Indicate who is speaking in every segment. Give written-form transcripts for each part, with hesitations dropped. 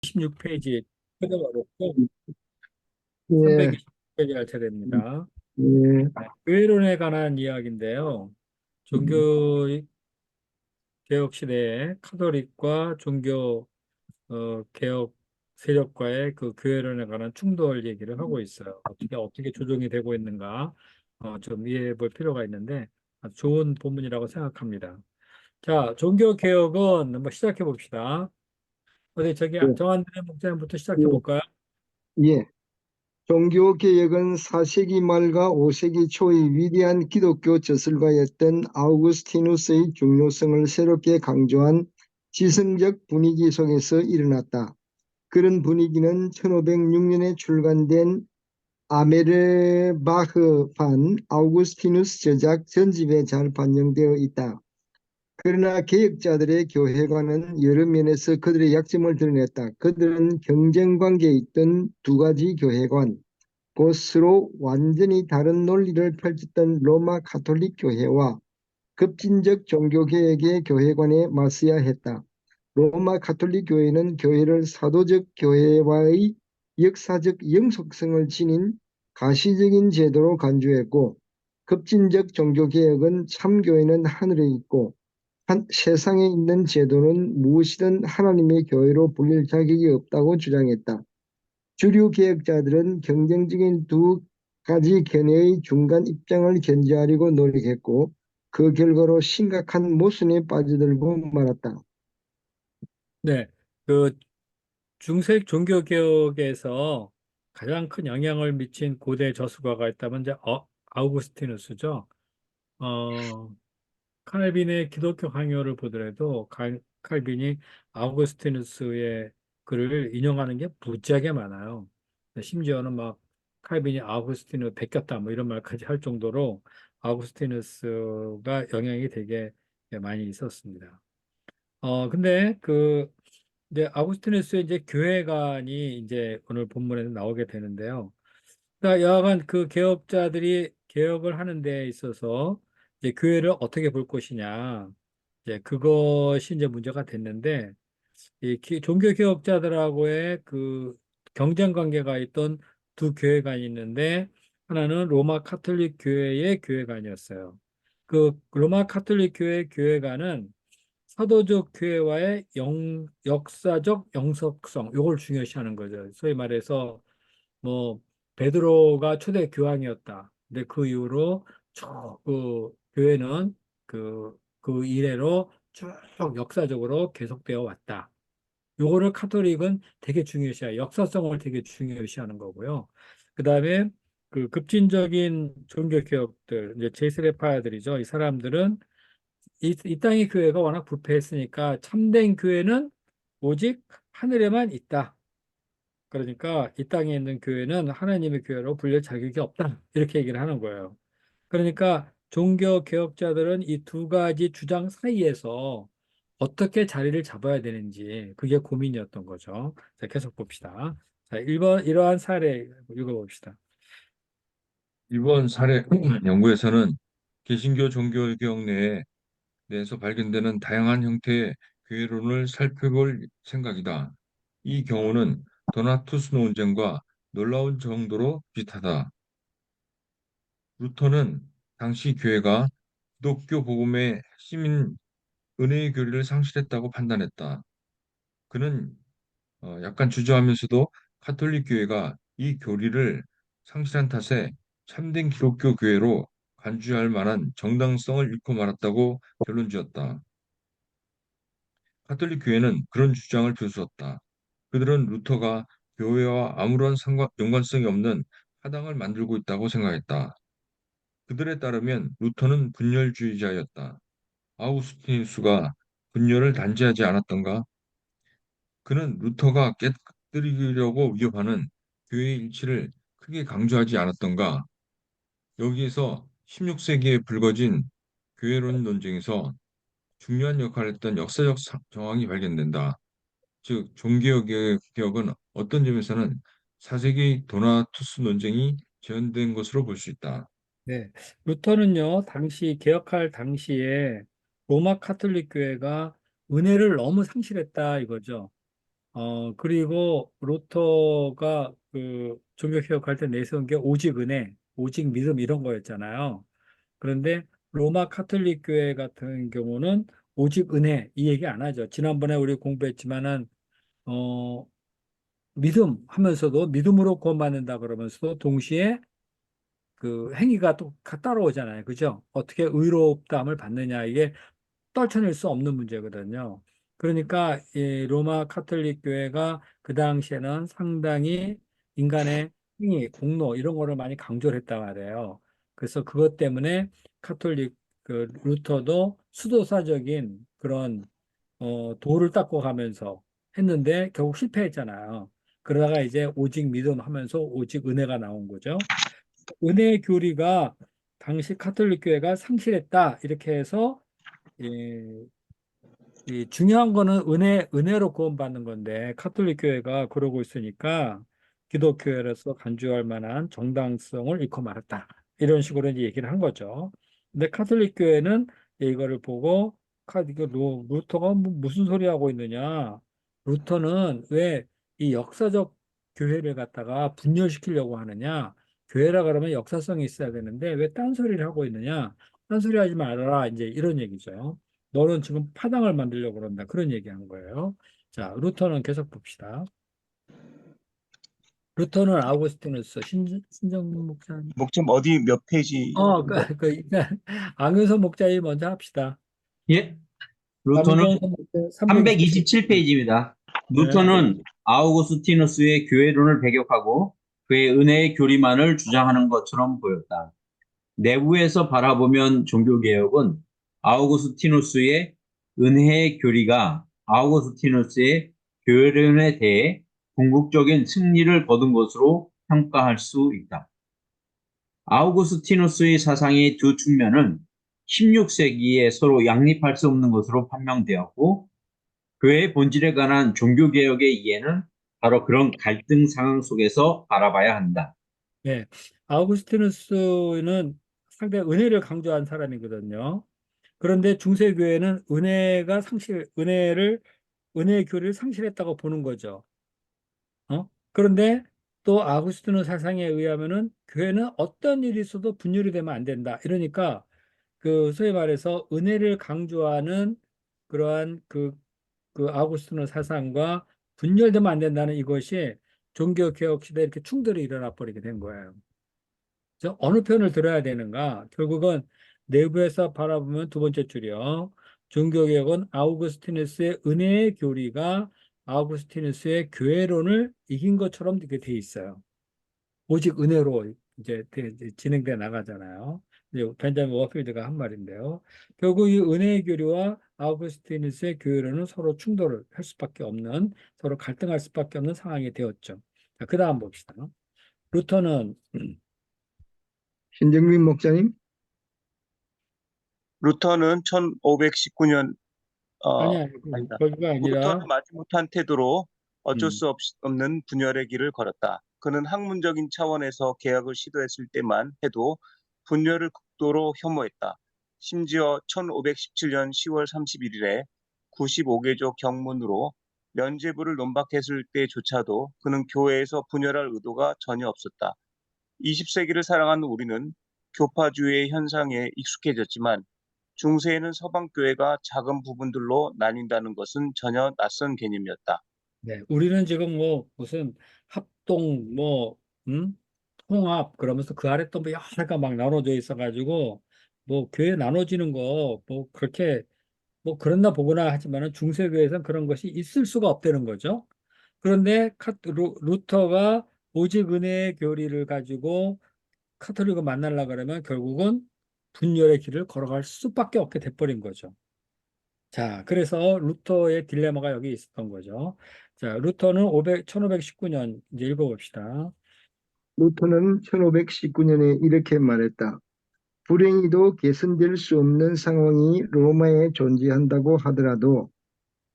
Speaker 1: 26페이지 찾아봐놓고
Speaker 2: 예,
Speaker 1: 320페이지 할 차례입니다.
Speaker 2: 예,
Speaker 1: 교회론에 관한 이야기인데요. 종교 개혁 시대에 카톨릭과 종교 개혁 세력과의 그 교회론에 관한 충돌 얘기를 하고 있어요. 어떻게 조정이 되고 있는가 좀 이해해 볼 필요가 있는데 아주 좋은 본문이라고 생각합니다. 자, 종교 개혁은 한번 시작해 봅시다. 어디 저기
Speaker 2: 예,
Speaker 1: 정한래 목사님부터 시작해
Speaker 2: 예.
Speaker 1: 볼까요?
Speaker 2: 예. 종교개혁은 4세기 말과 5세기 초의 위대한 기독교 저술가였던 아우구스티누스의 중요성을 새롭게 강조한 지성적 분위기 속에서 일어났다. 그런 분위기는 1506년에 출간된 아메르바흐 반 아우구스티누스 저작 전집에 잘 반영되어 있다. 그러나 개혁자들의 교회관은 여러 면에서 그들의 약점을 드러냈다. 그들은 경쟁 관계에 있던 두 가지 교회관, 곧 서로 완전히 다른 논리를 펼쳤던 로마 가톨릭 교회와 급진적 종교개혁의 교회관에 맞서야 했다. 로마 가톨릭 교회는 교회를 사도적 교회와의 역사적 영속성을 지닌 가시적인 제도로 간주했고, 급진적 종교개혁은 참교회는 하늘에 있고 세상에 있는 제도는 무엇이든 하나님의 교회로 불릴 자격이 없다고 주장했다. 주류 개혁자들은 경쟁적인 두 가지 견해의 중간 입장을 견지하려고 노력했고, 그 결과로 심각한 모순에 빠져들고 말았다.
Speaker 1: 네. 그 중세 종교 개혁에서 가장 큰 영향을 미친 고대 저수가가 있다면 이제 아우구스티누스죠. 어, 칼빈의 기독교 강요를 보더라도 칼빈이 아우구스티누스의 글을 인용하는 게 무지하게 많아요. 심지어는 막 칼빈이 아우구스티누스 베꼈다 뭐 이런 말까지 할 정도로 아우구스티누스가 영향이 되게 많이 있었습니다. 근데 이제 아구스티누스의 이제 교회관이 이제 오늘 본문에서 나오게 되는데요. 그러니까 여하간 그 개혁자들이 개혁을 하는 데 있어서 이제 교회를 어떻게 볼 것이냐. 이제 그것이 이제 문제가 됐는데 이 종교 개혁자들하고의 그 경쟁 관계가 있던 두 교회관이 있는데 하나는 로마 카톨릭 교회의 교회관이었어요. 그 로마 카톨릭 교회 교회관은 사도적 교회와의 역사적 영속성, 요걸 중요시하는 거죠. 소위 말해서 뭐 베드로가 초대 교황이었다. 근데 그 이후로 쭉 그 교회는 그 이래로 쭉 역사적으로 계속되어 왔다. 요거를 카톨릭은 되게 중요시해요. 역사성을 되게 중요시하는 거고요. 그다음에 그 급진적인 종교 개혁들, 이제 제스레파야들이죠. 이 사람들은 이 땅의 교회가 워낙 부패했으니까 참된 교회는 오직 하늘에만 있다. 그러니까 이 땅에 있는 교회는 하나님의 교회로 불릴 자격이 없다. 이렇게 얘기를 하는 거예요. 그러니까 종교 개혁자들은 이 두 가지 주장 사이에서 어떻게 자리를 잡아야 되는지 그게 고민이었던 거죠. 자, 계속 봅시다. 자, 1번 이러한 사례 읽어봅시다.
Speaker 3: 이번 사례 연구에서는 개신교 종교개혁 내에서 발견되는 다양한 형태의 교회론을 살펴볼 생각이다. 이 경우는 도나투스 논쟁과 놀라운 정도로 비슷하다. 루터는 당시 교회가 기독교 복음의 핵심인 은혜의 교리를 상실했다고 판단했다. 그는 약간 주저하면서도 카톨릭 교회가 이 교리를 상실한 탓에 참된 기독교 교회로 간주할 만한 정당성을 잃고 말았다고 결론지었다. 카톨릭 교회는 그런 주장을 펴주었다. 그들은 루터가 교회와 아무런 연관성이 없는 사당을 만들고 있다고 생각했다. 그들에 따르면 루터는 분열주의자였다. 아우구스티누스가 분열을 단죄하지 않았던가? 그는 루터가 깨뜨리려고 위협하는 교회의 일치를 크게 강조하지 않았던가? 여기에서 16세기에 불거진 교회론 논쟁에서 중요한 역할을 했던 역사적 정황이 발견된다. 즉, 종교개혁은 어떤 점에서는 4세기 도나투스 논쟁이 재현된 것으로 볼 수 있다.
Speaker 1: 네. 루터는요, 당시 개혁할 당시에 로마 카톨릭 교회가 은혜를 너무 상실했다 이거죠. 그리고 루터가 그 종교개혁할 때 내세운 게 오직 은혜, 오직 믿음 이런 거였잖아요. 그런데 로마 카톨릭 교회 같은 경우는 오직 은혜 이 얘기 안 하죠. 지난번에 우리 공부했지만은 어, 믿음 하면서도 믿음으로 구원받는다 그러면서도 동시에 그 행위가 또 따라오잖아요. 그죠? 어떻게 의롭다함을 받느냐 이게 떨쳐낼 수 없는 문제거든요. 그러니까 이 로마 카톨릭 교회가 그 당시에는 상당히 인간의 행위, 공로 이런 거를 많이 강조를 했단 말이에요. 그래서 그것 때문에 카톨릭 그 루터도 수도사적인 그런 도를 닦고 가면서 했는데 결국 실패했잖아요. 그러다가 이제 오직 믿음 하면서 오직 은혜가 나온 거죠. 은혜의 교리가 당시 카톨릭 교회가 상실했다 이렇게 해서 예, 이 중요한 거는 은혜로 구원받는 건데, 카톨릭 교회가 그러고 있으니까, 기독교회로서 간주할 만한 정당성을 잃고 말았다. 이런 식으로 이제 얘기를 한 거죠. 근데 카톨릭 교회는 이거를 보고, 이거 루터가 무슨 소리 하고 있느냐. 루터는 왜 이 역사적 교회를 갖다가 분열시키려고 하느냐. 교회라 그러면 역사성이 있어야 되는데, 왜 딴소리를 하고 있느냐. 딴소리 하지 말아라. 이제 이런 얘기죠. 너는 지금 파당을 만들려고 그런다. 그런 얘기한 거예요. 자, 루터는 계속 봅시다. 루터는 아우구스티누스, 신정 목사님.
Speaker 4: 목점 어디 몇 페이지?
Speaker 1: 일단, 앙윤선 목사님 먼저 합시다.
Speaker 5: 예, 루터는
Speaker 1: 앙윤선 목사 327.
Speaker 5: 327페이지입니다.
Speaker 1: 네.
Speaker 5: 루터는 아우구스티누스의 교회론을 배격하고 그의 은혜의 교리만을 주장하는 것처럼 보였다. 내부에서 바라보면 종교개혁은 아우구스티누스의 은혜의 교리가 아우구스티누스의 교회론에 대해 궁극적인 승리를 거둔 것으로 평가할 수 있다. 아우구스티누스의 사상의 두 측면은 16세기에 서로 양립할 수 없는 것으로 판명되었고, 교회의 본질에 관한 종교개혁의 이해는 바로 그런 갈등 상황 속에서 바라봐야 한다.
Speaker 1: 네. 아우구스티누스는 상당히 은혜를 강조한 사람이거든요. 그런데 중세교회는 은혜의 교리를 상실했다고 보는 거죠. 그런데 또 아구스티노 사상에 의하면은 교회는 어떤 일이 있어도 분열이 되면 안 된다. 이러니까 그 소위 말해서 은혜를 강조하는 그러한 그 아구스티노 사상과 분열되면 안 된다는 이것이 종교 개혁 시대에 이렇게 충돌이 일어나 버리게 된 거예요. 그래서 어느 편을 들어야 되는가? 결국은 내부에서 바라보면 두 번째 줄이요. 종교개혁은 아우구스티누스의 은혜의 교리가 아우구스티누스의 교회론을 이긴 것처럼 이렇게 돼 있어요. 오직 은혜로 이제 진행돼 나가잖아요. 이제 벤자민 워필드가 한 말인데요. 결국 이 은혜의 교리와 아우구스티누스의 교회론은 서로 충돌을 할 수밖에 없는, 서로 갈등할 수밖에 없는 상황이 되었죠. 자, 그 다음 봅시다. 루터는
Speaker 2: 신정민 목사님.
Speaker 4: 루터는 1519년
Speaker 1: 아니야,
Speaker 4: 아니다.
Speaker 1: 거기가 아니라,
Speaker 4: 루터는 마지못한 태도로 어쩔
Speaker 1: 음,
Speaker 4: 수 없는 분열의 길을 걸었다. 그는 학문적인 차원에서 개혁을 시도했을 때만 해도 분열을 극도로 혐오했다. 심지어 1517년 10월 31일에 95개조 경문으로 면죄부를 논박했을 때조차도 그는 교회에서 분열할 의도가 전혀 없었다. 20세기를 살아가는 우리는 교파주의의 현상에 익숙해졌지만 중세에는 서방교회가 작은 부분들로 나뉜다는 것은 전혀 낯선 개념이었다.
Speaker 1: 네, 우리는 지금 뭐 무슨 합동, 통합, 그러면서 그 아래 또 뭐 여러 개가 막 나눠져 있어가지고, 뭐 교회 나눠지는 거, 뭐 그렇게, 뭐 그랬나 보구나 하지만은 중세교회에서는 그런 것이 있을 수가 없다는 거죠. 그런데 루터가 오직 은혜의 교리를 가지고 카톨릭을 만나려 그러면 결국은 분열의 길을 걸어갈 수밖에 없게 돼버린 거죠. 자, 그래서 루터의 딜레마가 여기 있었던 거죠. 자, 루터는 1519년 이제 읽어봅시다.
Speaker 2: 루터는 1519년에 이렇게 말했다. 불행히도 개선될 수 없는 상황이 로마에 존재한다고 하더라도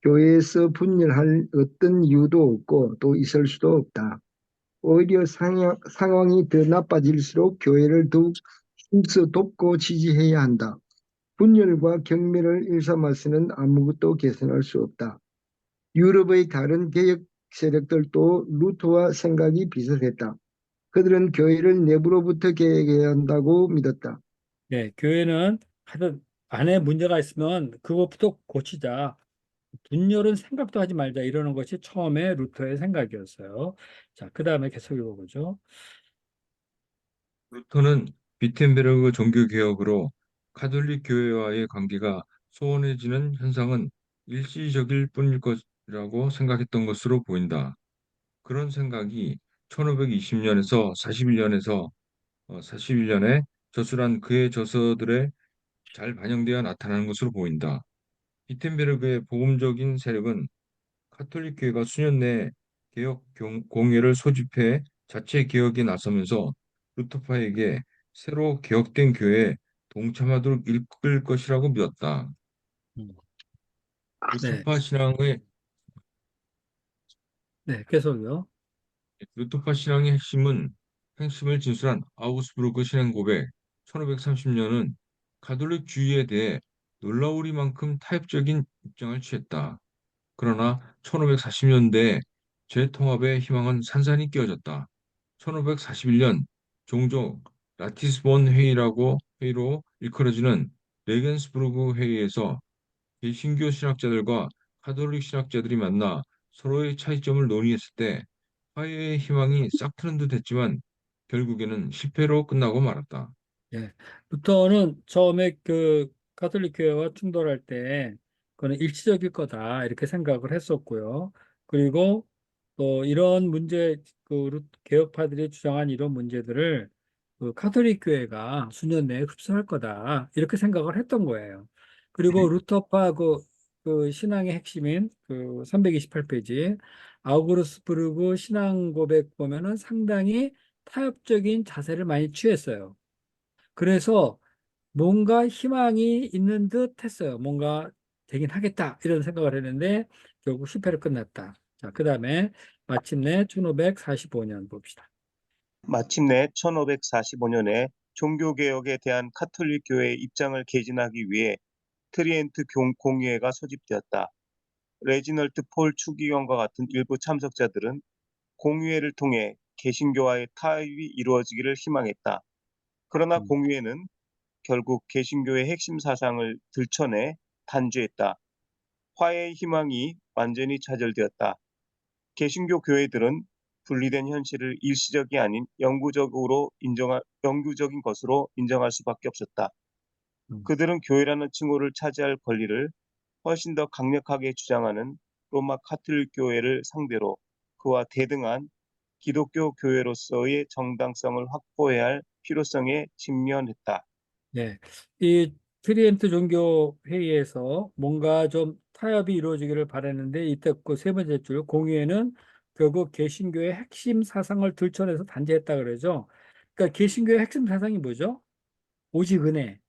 Speaker 2: 교회에서 분열할 어떤 이유도 없고 또 있을 수도 없다. 오히려 상황이 더 나빠질수록 교회를 더욱 힘써 돕고 지지해야 한다. 분열과 경멸을 일삼아서는 아무것도 개선할 수 없다. 유럽의 다른 개혁 세력들도 루터와 생각이 비슷했다. 그들은 교회를 내부로부터 개혁해야 한다고 믿었다.
Speaker 1: 네, 교회는 하여튼 안에 문제가 있으면 그것부터 고치자. 분열은 생각도 하지 말자. 이러는 것이 처음에 루터의 생각이었어요. 자, 그 다음에 계속 읽어보죠.
Speaker 3: 루터는 비텐베르그 종교개혁으로 가톨릭 교회와의 관계가 소원해지는 현상은 일시적일 뿐일 것이라고 생각했던 것으로 보인다. 그런 생각이 1520년에서 41년에 저술한 그의 저서들에 잘 반영되어 나타나는 것으로 보인다. 비텐베르그의 복음적인 세력은 카톨릭 교회가 수년 내에 개혁 공회를 소집해 자체 개혁에 나서면서 루터파에게 새로 개혁된 교회에 동참하도록 이끌 것이라고 믿었다.
Speaker 1: 음, 네,
Speaker 3: 루터파 신앙의
Speaker 1: 네, 계속요.
Speaker 3: 루터파 신앙의 핵심을 진술한 아우구스부르크 신앙 고백 1530년은 가톨릭주의에 대해 놀라우리만큼 타협적인 입장을 취했다. 그러나 1540년대에 재통합의 희망은 산산이 깨어졌다. 1541년 종종 라티스본 회의로 일컬어지는 레겐스부르크 회의에서 개신교 신학자들과 카톨릭 신학자들이 만나 서로의 차이점을 논의했을 때 화해의 희망이 싹 트는 듯 했지만 결국에는 실패로 끝나고 말았다.
Speaker 1: 예. 루터는 처음에 그 가톨릭 교회와 충돌할 때 그거는 일시적일 거다 이렇게 생각을 했었고요. 그리고 또 이런 문제 개혁파들이 주장한 이런 문제들을 그 가톨릭 교회가 수년 내에 흡수할 거다 이렇게 생각을 했던 거예요. 그리고 루터파 그 신앙의 핵심인 그 328페이지 아우구스부르크 신앙 고백 보면은 상당히 타협적인 자세를 많이 취했어요. 그래서 뭔가 희망이 있는 듯 했어요. 뭔가 되긴 하겠다. 이런 생각을 했는데 결국 실패로 끝났다. 자, 그 다음에 마침내 1545년 봅시다.
Speaker 4: 마침내 1545년에 종교개혁에 대한 카톨릭 교회의 입장을 개진하기 위해 트리엔트 공의회가 소집되었다. 레지널트 폴 추기경과 같은 일부 참석자들은 공의회를 통해 개신교와의 타협이 이루어지기를 희망했다. 그러나
Speaker 1: 음,
Speaker 4: 공의회는 결국 개신교의 핵심 사상을 들춰내 단죄했다. 화해의 희망이 완전히 좌절되었다. 개신교 교회들은 분리된 현실을 일시적이 아닌 영구적인 것으로 인정할 수밖에 없었다.
Speaker 1: 음.
Speaker 4: 그들은 교회라는 칭호를 차지할 권리를 훨씬 더 강력하게 주장하는 로마 카톨릭 교회를 상대로 그와 대등한 기독교 교회로서의 정당성을 확보해야 할 필요성에 직면했다.
Speaker 1: 네. 이 트리엔트 종교 회의에서 뭔가 좀 타협이 이루어지기를 바랬는데 이때 그 세 번째 줄 공의회는 결국 개신교의 핵심 사상을 들춰내서 단죄했다 그러죠. 그러니까 개신교의 핵심 사상이 뭐죠? 오직 은혜,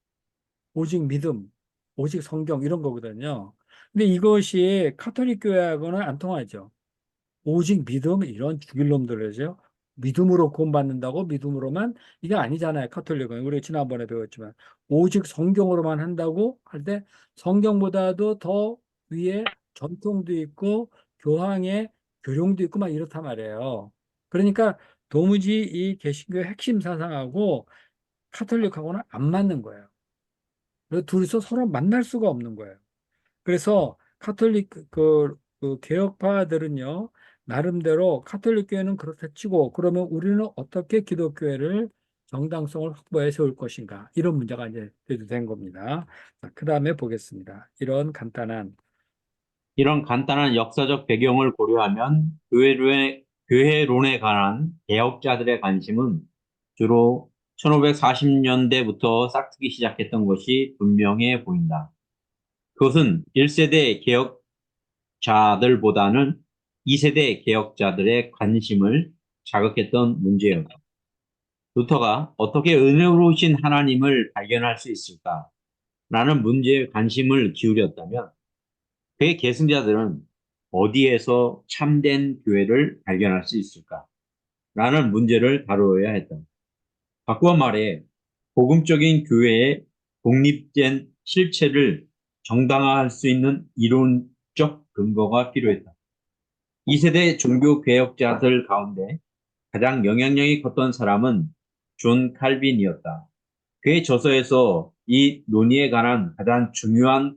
Speaker 1: 오직 믿음, 오직 성경 이런 거거든요. 근데 이것이 카톨릭 교회하고는 안 통하죠. 오직 믿음 이런 죽일 놈들이죠. 믿음으로 구원받는다고 믿음으로만 이게 아니잖아요. 카톨릭은 우리 지난번에 배웠지만 오직 성경으로만 한다고 할 때 성경보다도 더 위에 전통도 있고 교황의 교령도 있고 막 이렇단 말이에요. 그러니까 도무지 이 개신교의 핵심 사상하고 카톨릭하고는 안 맞는 거예요. 그래서 둘이서 서로 만날 수가 없는 거예요. 그래서 카톨릭 그 개혁파들은요, 나름대로 카톨릭 교회는 그렇다 치고, 그러면 우리는 어떻게 기독교회를 정당성을 확보해 세울 것인가? 이런 문제가 이제 대두된 겁니다. 자, 그 다음에 보겠습니다.
Speaker 5: 이런 간단한 역사적 배경을 고려하면 교회론에 관한 개혁자들의 관심은 주로 1540년대부터 싹트기 시작했던 것이 분명해 보인다. 그것은 1세대 개혁자들보다는 2세대 개혁자들의 관심을 자극했던 문제였다. 루터가 어떻게 은혜로우신 하나님을 발견할 수 있을까라는 문제에 관심을 기울였다면 그의 계승자들은 어디에서 참된 교회를 발견할 수 있을까라는 문제를 다루어야 했다. 바꾸어 말해 복음적인 교회의 독립된 실체를 정당화할 수 있는 이론적 근거가 필요했다. 2세대 종교 개혁자들 가운데 가장 영향력이 컸던 사람은 존 칼빈이었다. 그의 저서에서 이 논의에 관한 가장 중요한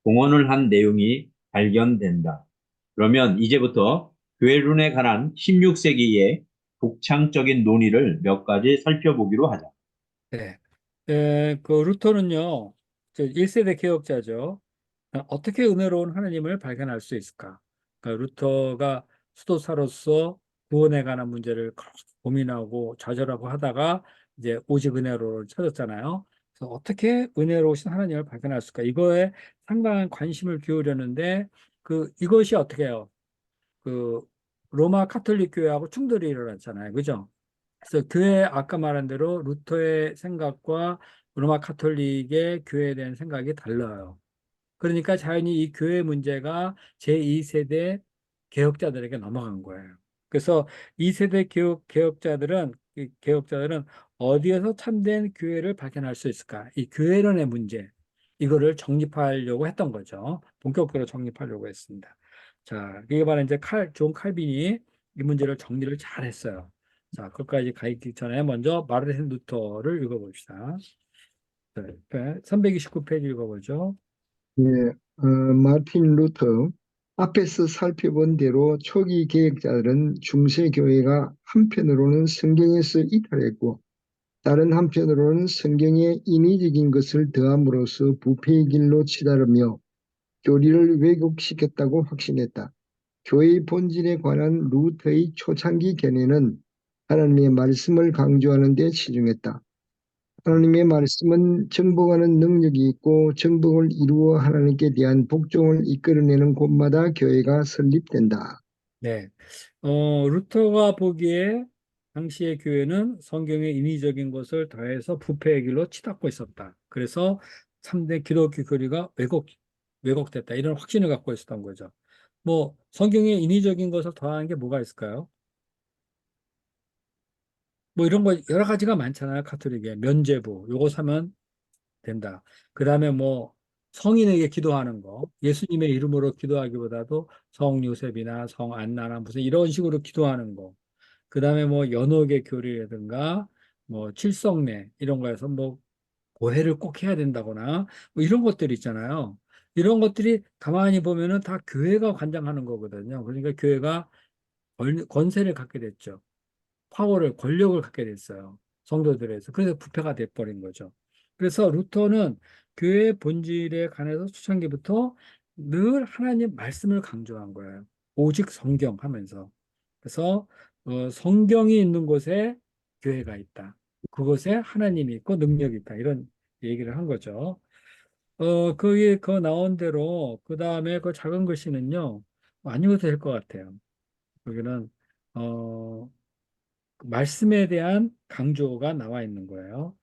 Speaker 5: 공헌을 한 내용이 발견된다. 그러면 이제부터 교회론에 관한 16세기의 독창적인 논의를 몇 가지 살펴보기로 하자.
Speaker 1: 네. 그 루터는요, 1세대 개혁자죠. 어떻게 은혜로운 하나님을 발견할 수 있을까? 그러니까 루터가 수도사로서 구원에 관한 문제를 고민하고 좌절하고 하다가 이제 오직 은혜로를 찾았잖아요. 그래서 어떻게 은혜로우신 하나님을 발견할 수 있을까? 이거에 상당한 관심을 기울였는데 이것이 어떻게 해요? 그 로마 카톨릭 교회하고 충돌이 일어났잖아요. 그죠? 그래서 교회 아까 말한 대로 루터의 생각과 로마 카톨릭의 교회에 대한 생각이 달라요. 그러니까 자연히 이 교회 문제가 제2세대 개혁자들에게 넘어간 거예요. 그래서 2세대 개혁자들은 이 개혁자들은 어디에서 참된 교회를 발견할 수 있을까? 이 교회론의 문제, 이거를 정립하려고 했던 거죠. 본격적으로 정립하려고 했습니다. 자, 이게 바로 이제 존 칼빈이 이 문제를 정리를 잘 했어요. 자, 그것까지 가기 전에 먼저 마르틴 루터를 읽어봅시다. 네, 329페이지 읽어보죠.
Speaker 2: 예, 마틴 루터. 앞에서 살펴본 대로 초기 개혁자들은 중세교회가 한편으로는 성경에서 이탈했고 다른 한편으로는 성경에 인위적인 것을 더함으로써 부패의 길로 치달으며 교리를 왜곡시켰다고 확신했다. 교회의 본질에 관한 루터의 초창기 견해는 하나님의 말씀을 강조하는 데 치중했다. 하나님의 말씀은 정복하는 능력이 있고 정복을 이루어 하나님께 대한 복종을 이끌어내는 곳마다 교회가 설립된다.
Speaker 1: 네. 루터가 보기에 당시의 교회는 성경의 인위적인 것을 더해서 부패의 길로 치닫고 있었다. 그래서 3대 기독교 교리가 왜곡됐다. 이런 확신을 갖고 있었던 거죠. 뭐, 성경에 인위적인 것을 더하는 게 뭐가 있을까요? 뭐 이런 거 여러 가지가 많잖아요. 카톨릭에. 면죄부. 요거 사면 된다. 그 다음에 뭐 성인에게 기도하는 거, 예수님의 이름으로 기도하기보다도 성 요셉이나 성 안나나 무슨 이런 식으로 기도하는 거. 그 다음에 뭐 연옥의 교리라든가 뭐 칠성례 이런 거에서 뭐 고해를 꼭 해야 된다거나 뭐 이런 것들이 있잖아요. 이런 것들이 가만히 보면은 다 교회가 관장하는 거거든요. 그러니까 교회가 권세를 갖게 됐죠. 권력을 갖게 됐어요. 성도들에서. 그래서 부패가 돼버린 거죠. 그래서 루터는 교회의 본질에 관해서 초창기부터 늘 하나님 말씀을 강조한 거예요. 오직 성경 하면서. 그래서 성경이 있는 곳에 교회가 있다. 그곳에 하나님이 있고 능력이 있다. 이런 얘기를 한 거죠. 거기에 그 나온 대로 그 다음에 그 작은 글씨는요. 안 읽어도 될 것 같아요. 여기는 어, 말씀에 대한 강조가 나와 있는 거예요.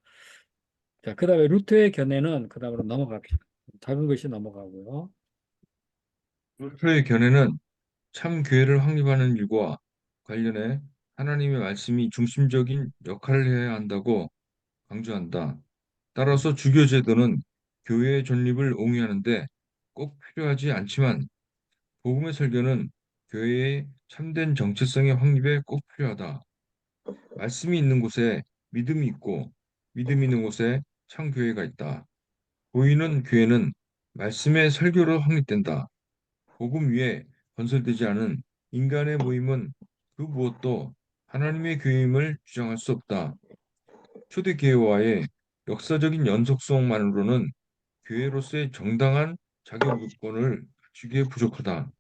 Speaker 1: 자, 그 다음에 루트의 견해는 그 다음으로 넘어갑시다. 작은 것이 넘어가고요.
Speaker 3: 루터의 견해는 참 교회를 확립하는 일과 관련해 하나님의 말씀이 중심적인 역할을 해야 한다고 강조한다. 따라서 주교 제도는 교회의 존립을 옹이하는데 꼭 필요하지 않지만 복음의 설교는 교회의 참된 정체성의 확립에 꼭 필요하다. 말씀이 있는 곳에 믿음이 있고 믿음이 있는 곳에 참 교회가 있다. 보이는 교회는 말씀의 설교로 확립된다. 복음 위에 건설되지 않은 인간의 모임은 그 무엇도 하나님의 교회임을 주장할 수 없다. 초대교회와의 역사적인 연속성만으로는 교회로서의 정당한 자격 요건을 갖추기에 부족하다.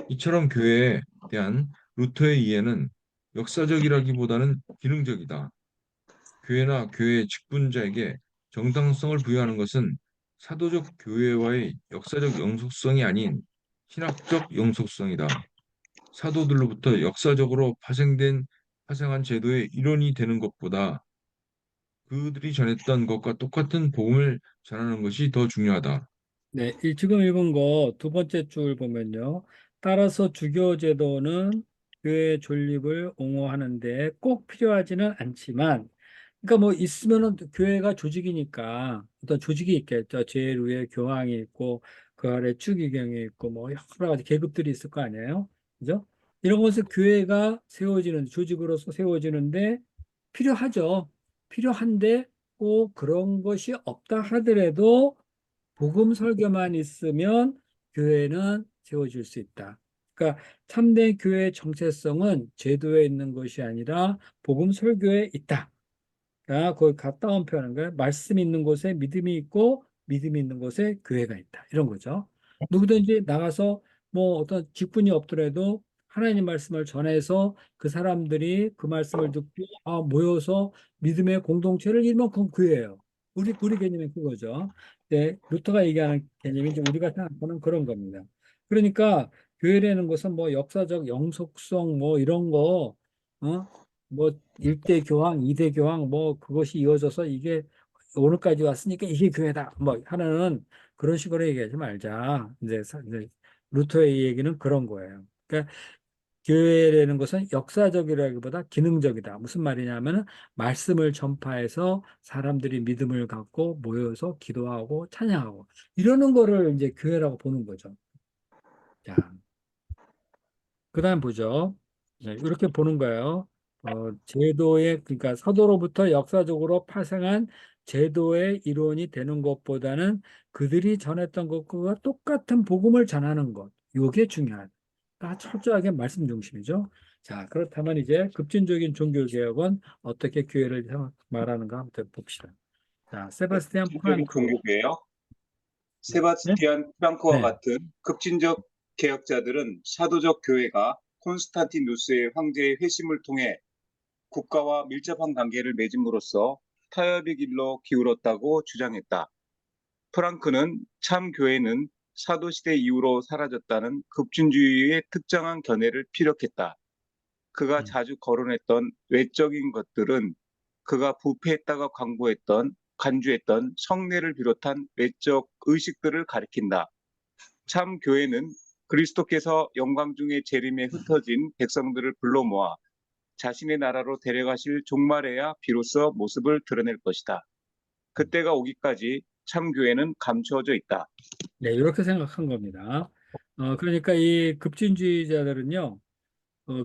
Speaker 3: 이처럼 교회에 대한 루터의 이해는 역사적이라기보다는 기능적이다. 교회나 교회의 직분자에게 정당성을 부여하는 것은 사도적 교회와의 역사적 영속성이 아닌 신학적 영속성이다. 사도들로부터 역사적으로 파생한 제도의 일원이 되는 것보다 그들이 전했던 것과 똑같은 복음을 전하는 것이 더 중요하다.
Speaker 1: 네, 지금 읽은 거 두 번째 줄 보면요. 따라서 주교 제도는 교회 존립을 옹호하는데 꼭 필요하지는 않지만, 그러니까 뭐 있으면은 교회가 조직이니까 어떤 조직이 있겠죠. 제일 위에 교황이 있고 그 아래 추기경이 있고 뭐 여러 가지 계급들이 있을 거 아니에요. 그죠? 이런 것은 교회가 세워지는, 조직으로서 세워지는데 필요하죠. 필요한데 꼭 그런 것이 없다 하더라도 복음 설교만 있으면 교회는 세워질 수 있다. 그러니까 참된 교회의 정체성은 제도에 있는 것이 아니라 복음 설교에 있다. 아, 거기 가까운 표현인 거예요. 말씀 있는 곳에 믿음이 있고 믿음이 있는 곳에 교회가 있다. 이런 거죠. 누구든지 나가서 뭐 어떤 직분이 없더라도 하나님 말씀을 전해서 그 사람들이 그 말씀을 듣고 모여서 믿음의 공동체를 이루면 그건 교회예요. 우리 개념은 그거죠. 네, 루터가 얘기하는 개념이 이제 우리가 생각하는 그런 겁니다. 그러니까 교회라는 것은 뭐 역사적 영속성 뭐 이런 거 뭐 1대 교황, 2대 교황 뭐 그것이 이어져서 이게 오늘까지 왔으니까 이게 교회다. 뭐 하나는 그런 식으로 얘기하지 말자. 이제 루터의 얘기는 그런 거예요. 그러니까 교회라는 것은 역사적이라기보다 기능적이다. 무슨 말이냐면은 말씀을 전파해서 사람들이 믿음을 갖고 모여서 기도하고 찬양하고 이러는 거를 이제 교회라고 보는 거죠. 자, 그다음 보죠. 네, 이렇게 보는 거예요. 제도의 그러니까 사도로부터 역사적으로 파생한 제도의 이론이 되는 것보다는 그들이 전했던 것과 똑같은 복음을 전하는 것. 이게 중요하다. 그러니까 철저하게 말씀 중심이죠. 자, 그렇다면 이제 급진적인 종교 개혁은 어떻게 교회를 말하는가 한번 봅시다. 자, 세바스티안
Speaker 4: 급진적인
Speaker 1: 프랑크.
Speaker 4: 종교개혁.
Speaker 1: 네?
Speaker 4: 세바스티안 프랑크와
Speaker 1: 네.
Speaker 4: 같은 급진적 개혁자들은 사도적 교회가 콘스탄티누스의 황제의 회심을 통해 국가와 밀접한 관계를 맺음으로써 타협의 길로 기울었다고 주장했다. 프랑크는 참 교회는 사도시대 이후로 사라졌다는 급진주의의 특정한 견해를 피력했다. 그가
Speaker 1: 음,
Speaker 4: 자주 거론했던 외적인 것들은 그가 부패했다가 간주했던 성례를 비롯한 외적 의식들을 가리킨다. 참 교회는 그리스도께서 영광 중에 재림에 흩어진 백성들을 불러 모아 자신의 나라로 데려가실 종말에야 비로소 모습을 드러낼 것이다. 그때가 오기까지 참 교회는 감추어져 있다.
Speaker 1: 네, 이렇게 생각한 겁니다. 그러니까 이 급진주의자들은요,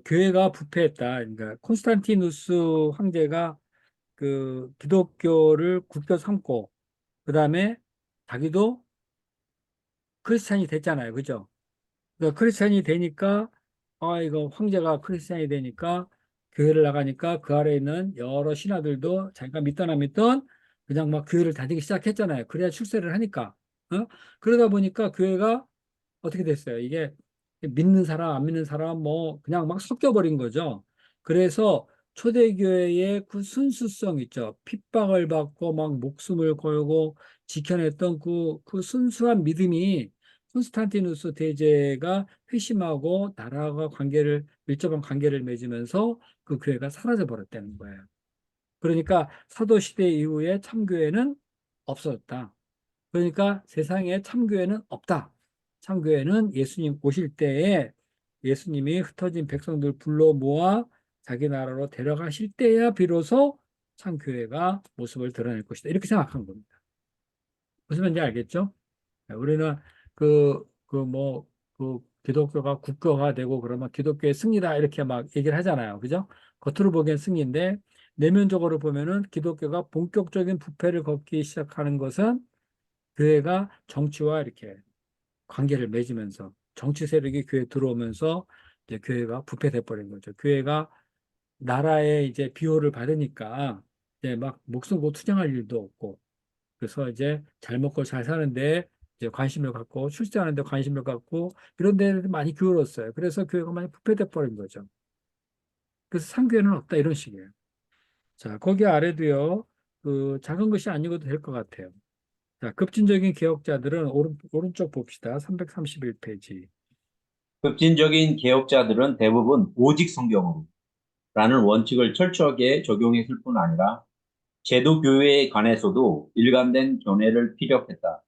Speaker 1: 교회가 부패했다. 그러니까 콘스탄티누스 황제가 그 기독교를 국교 삼고, 그 다음에 자기도 크리스찬이 됐잖아요. 그죠? 그러니까 크리스찬이 되니까, 이거 황제가 크리스찬이 되니까 교회를 나가니까 그 아래에 있는 여러 신하들도 자기가 믿던 안 믿던 그냥 막 교회를 다니기 시작했잖아요. 그래야 출세를 하니까. 그러다 보니까 교회가 어떻게 됐어요? 이게 믿는 사람, 안 믿는 사람 뭐 그냥 막 섞여버린 거죠. 그래서 초대교회의 그 순수성 있죠. 핍박을 받고 막 목숨을 걸고 지켜냈던 그 순수한 믿음이 콘스탄티누스 대제가 회심하고 나라와 밀접한 관계를 맺으면서 그 교회가 사라져 버렸다는 거예요. 그러니까 사도 시대 이후에 참교회는 없어졌다. 그러니까 세상에 참교회는 없다. 참교회는 예수님 오실 때에 예수님이 흩어진 백성들 불러 모아 자기 나라로 데려가실 때야 비로소 참교회가 모습을 드러낼 것이다. 이렇게 생각한 겁니다. 무슨 말인지 알겠죠? 우리는 기독교가 국교화되고 그러면 기독교의 승리다 이렇게 막 얘기를 하잖아요. 그죠? 겉으로 보기엔 승리인데 내면적으로 보면은 기독교가 본격적인 부패를 걷기 시작하는 것은 교회가 정치와 이렇게 관계를 맺으면서 정치 세력이 교회에 들어오면서 이제 교회가 부패돼 버린 거죠. 교회가 나라의 이제 비호를 받으니까 이제 막 목숨 고 투쟁할 일도 없고 그래서 이제 잘 먹고 잘 사는데 이제 관심을 갖고 출세하는데 관심을 갖고 이런 데 많이 기울었어요. 그래서 교회가 많이 부패돼 버린 거죠. 그래서 상교회는 없다 이런 식이에요. 자, 거기 아래도요. 그 작은 것이 아니고도 될 것 같아요. 자, 급진적인 개혁자들은 오른쪽 봅시다. 331페이지.
Speaker 5: 급진적인 개혁자들은 대부분 오직 성경으로 라는 원칙을 철저하게 적용했을 뿐 아니라 제도 교회에 관해서도 일관된 견해를 피력했다.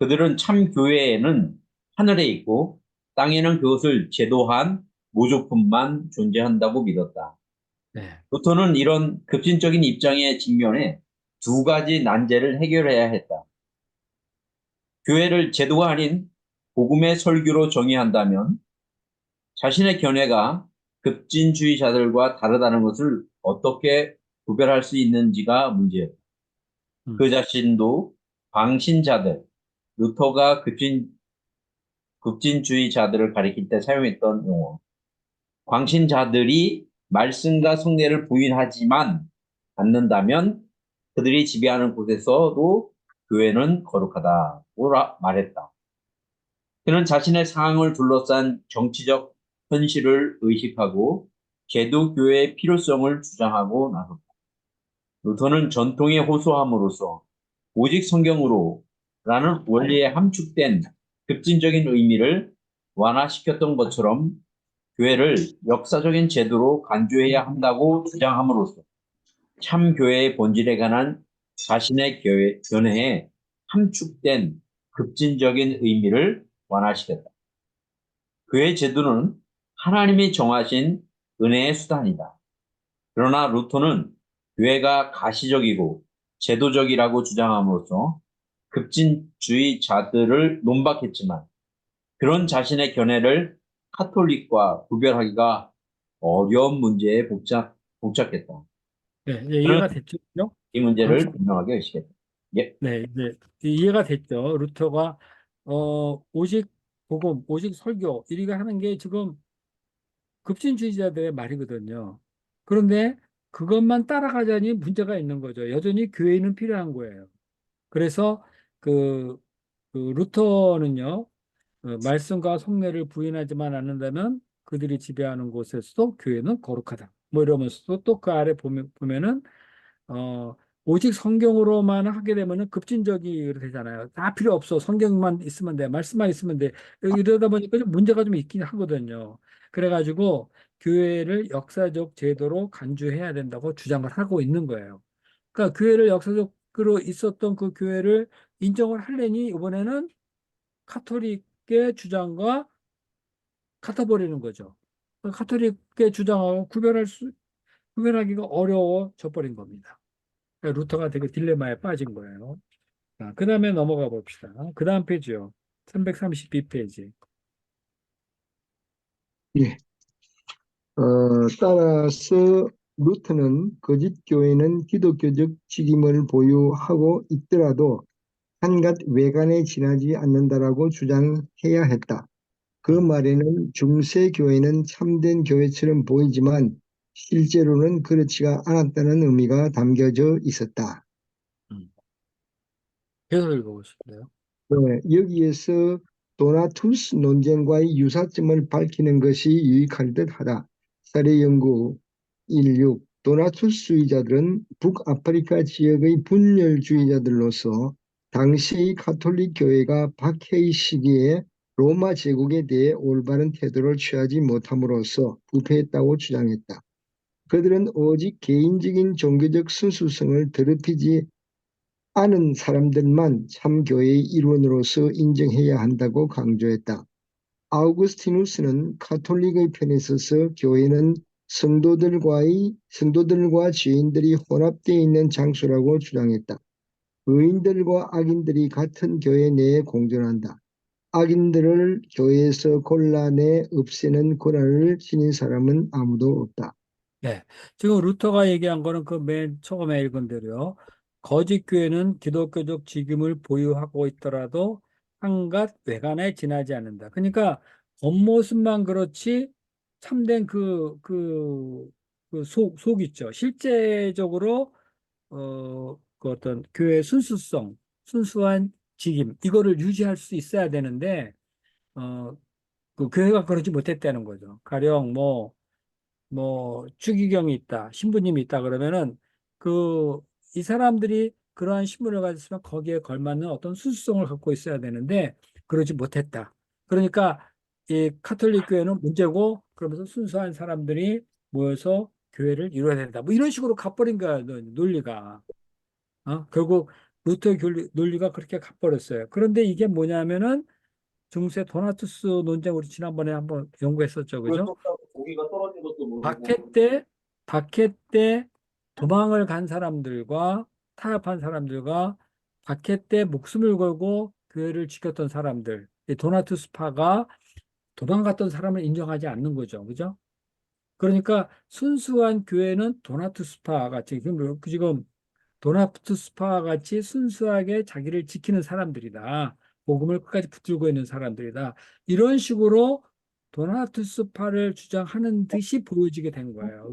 Speaker 5: 그들은 참 교회에는 하늘에 있고 땅에는 그것을 제도한 모조품만 존재한다고 믿었다.
Speaker 1: 네.
Speaker 5: 루터는 이런 급진적인 입장에 직면해 두 가지 난제를 해결해야 했다. 교회를 제도가 아닌 복음의 설교로 정의한다면 자신의 견해가 급진주의자들과 다르다는 것을 어떻게 구별할 수 있는지가 문제였다. 그 자신도 광신자들, 루터가 급진주의자들을 가리킬 때 사용했던 용어, 광신자들이 말씀과 성례를 부인하지만 않는다면 그들이 지배하는 곳에서도 교회는 거룩하다고 말했다. 그는 자신의 상황을 둘러싼 정치적 현실을 의식하고 제도교회의 필요성을 주장하고 나섰다. 루터는 전통에 호소함으로써 오직 성경으로라는 원리에 함축된 급진적인 의미를 완화시켰던 것처럼 교회를 역사적인 제도로 간주해야 한다고 주장함으로써 참 교회의 본질에 관한 자신의 견해에 함축된 급진적인 의미를 완화시켰다. 교회 제도는 하나님이 정하신 은혜의 수단이다. 그러나 루터는 교회가 가시적이고 제도적이라고 주장함으로써 급진주의자들을 논박했지만 그런 자신의 견해를 카톨릭과 구별하기가 어려운 문제에 복잡했다.
Speaker 1: 네, 이제
Speaker 5: 그는
Speaker 1: 이해가 됐죠?
Speaker 5: 이
Speaker 1: 광
Speaker 5: 문제를 분명하게 의식했다. 예,
Speaker 1: 네, 이제 이해가 됐죠. 루터가 오직 복음, 오직 설교 이리가 하는 게 지금 급진주의자들의 말이거든요. 그런데 그것만 따라가자니 문제가 있는 거죠. 여전히 교회는 필요한 거예요. 그래서 그, 그 루터는요, 말씀과 속내를 부인하지만 않는다면 그들이 지배하는 곳에서도 교회는 거룩하다. 뭐 이러면서도 또 그 아래 보면은 어, 오직 성경으로만 하게 되면은 급진적이 되잖아요. 다 필요 없어. 성경만 있으면 돼. 말씀만 있으면 돼. 이러다 보니까 좀 문제가 좀 있긴 하거든요. 그래가지고 교회를 역사적 제도로 간주해야 된다고 주장을 하고 있는 거예요. 그러니까 교회를 역사적으로 있었던 그 교회를 인정을 하려니 이번에는 카톨릭의 주장과 같아버리는 거죠. 카톨릭의 주장하고 구별하기가 어려워져 버린 겁니다. 그러니까 루터가 되게 딜레마에 빠진 거예요. 자, 그 다음에 넘어가 봅시다. 그 다음 페이지요. 332페이지.
Speaker 2: 예. 따라서 루터는 거짓 교회는 기독교적 직임을 보유하고 있더라도 한갓 외관에 지나지 않는다라고 주장해야 했다. 그 말에는 중세 교회는 참된 교회처럼 보이지만 실제로는 그렇지가 않았다는 의미가 담겨져 있었다.
Speaker 1: 계속 읽어보실래요?
Speaker 2: 여기에서 도나투스 논쟁과의 유사점을 밝히는 것이 유익할 듯하다. 사례연구 16. 도나투스주의자들은 북아프리카 지역의 분열주의자들로서 당시 가톨릭 교회가 박해의 시기에 로마 제국에 대해 올바른 태도를 취하지 못함으로써 부패했다고 주장했다. 그들은 오직 개인적인 종교적 순수성을 더럽히지 않은 사람들만 참교회의 일원으로서 인정해야 한다고 강조했다. 아우구스티누스는 가톨릭의 편에 서서 교회는 성도들과 죄인들이 혼합되어 있는 장소라고 주장했다. 의인들과 악인들이 같은 교회 내에 공존한다. 악인들을 교회에서 골라내 없애는 권한을 지닌 사람은 아무도 없다.
Speaker 1: 네. 지금 루터가 얘기한 거는 그 맨 처음에 읽은 대로요. 거짓 교회는 기독교적 직임을 보유하고 있더라도 한갓 외관에 지나지 않는다. 그러니까 겉모습만 그렇지 참된 속 있죠. 실제적으로 그 어떤 교회의 순수성, 순수한 직임, 이거를 유지할 수 있어야 되는데, 그 교회가 그러지 못했다는 거죠. 가령 추기경이 있다, 신부님이 있다 그러면은 이 사람들이 그러한 신분을 가졌으면 거기에 걸맞는 어떤 순수성을 갖고 있어야 되는데 그러지 못했다. 그러니까 이 카톨릭 교회는 문제고 그러면서 순수한 사람들이 모여서 교회를 이루어야 된다. 뭐 이런 식으로 가버린 거야, 논리가. 결국 루터의 논리가 그렇게 가버렸어요. 그런데 이게 뭐냐면은 중세 도나투스 논쟁 우리 지난번에 한번 연구했었죠, 그죠?
Speaker 5: 고기가 떨어진 것도 모르고
Speaker 1: 박해 때 도망을 간 사람들과 타협한 사람들과 박해 때 목숨을 걸고 교회를 지켰던 사람들, 이 도나투스파가 도망갔던 사람을 인정하지 않는 거죠. 그죠? 그러니까 순수한 교회는 도나트 스파 같이 지금 도나트 스파 같이 순수하게 자기를 지키는 사람들이다. 복음을 끝까지 붙들고 있는 사람들이다. 이런 식으로 도나트 스파를 주장하는 듯이 보여지게 된 거예요.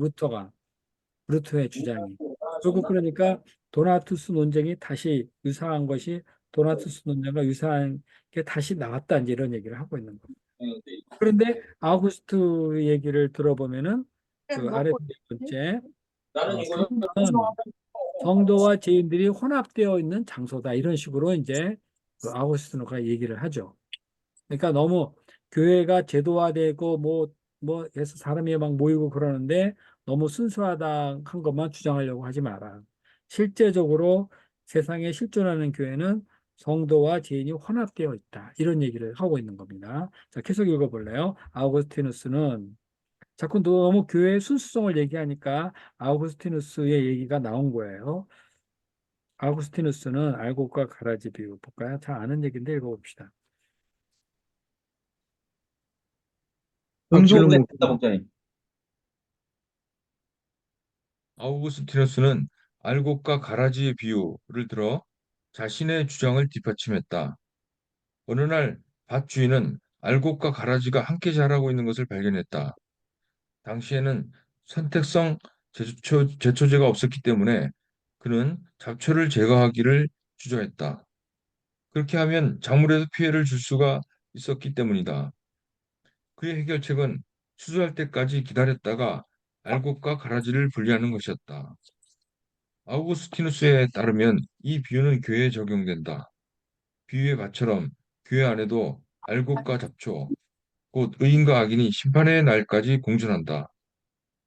Speaker 1: 루터의 주장이. 결국 그러니까 도나투스 논쟁이 다시 유사한 것이 도나투스 논쟁과 유사한 게 다시 나왔다. 이제 이런 얘기를 하고 있는 겁니다. 그런데 아우구스트 얘기를 들어보면은 그 아래 네 번째 교회는 성도와 죄인들이 혼합되어 있는 장소다. 이런 식으로 이제 그 아우구스티노가 얘기를 하죠. 그러니까 너무 교회가 제도화되고 뭐 해서 사람이 막 모이고 그러는데 너무 순수하다 한 것만 주장하려고 하지 마라. 실제적으로 세상에 실존하는 교회는 성도와 죄인이 혼합되어 있다. 이런 얘기를 하고 있는 겁니다. 자, 계속 읽어볼래요? 아우구스티누스는 자꾸 너무 교회의 순수성을 얘기하니까 아우구스티누스의 얘기가 나온 거예요. 아우구스티누스는 알곡과 가라지 비유 볼까요? 잘 아는 얘기인데 읽어봅시다.
Speaker 2: 박수를
Speaker 5: 응답을
Speaker 2: 못
Speaker 5: 했다, 목사님.
Speaker 3: 아우구스티누스는 알곡과 가라지의 비유를 들어 자신의 주장을 뒷받침했다. 어느 날 밭주인은 알곡과 가라지가 함께 자라고 있는 것을 발견했다. 당시에는 선택성 제초제가 없었기 때문에 그는 잡초를 제거하기를 주저했다. 그렇게 하면 작물에도 피해를 줄 수가 있었기 때문이다. 그의 해결책은 추수할 때까지 기다렸다가 알곡과 가라지를 분리하는 것이었다. 아우구스티누스에 따르면 이 비유는 교회에 적용된다. 비유의 밭처럼 교회 안에도 알곡과 잡초, 곧 의인과 악인이 심판의 날까지 공존한다.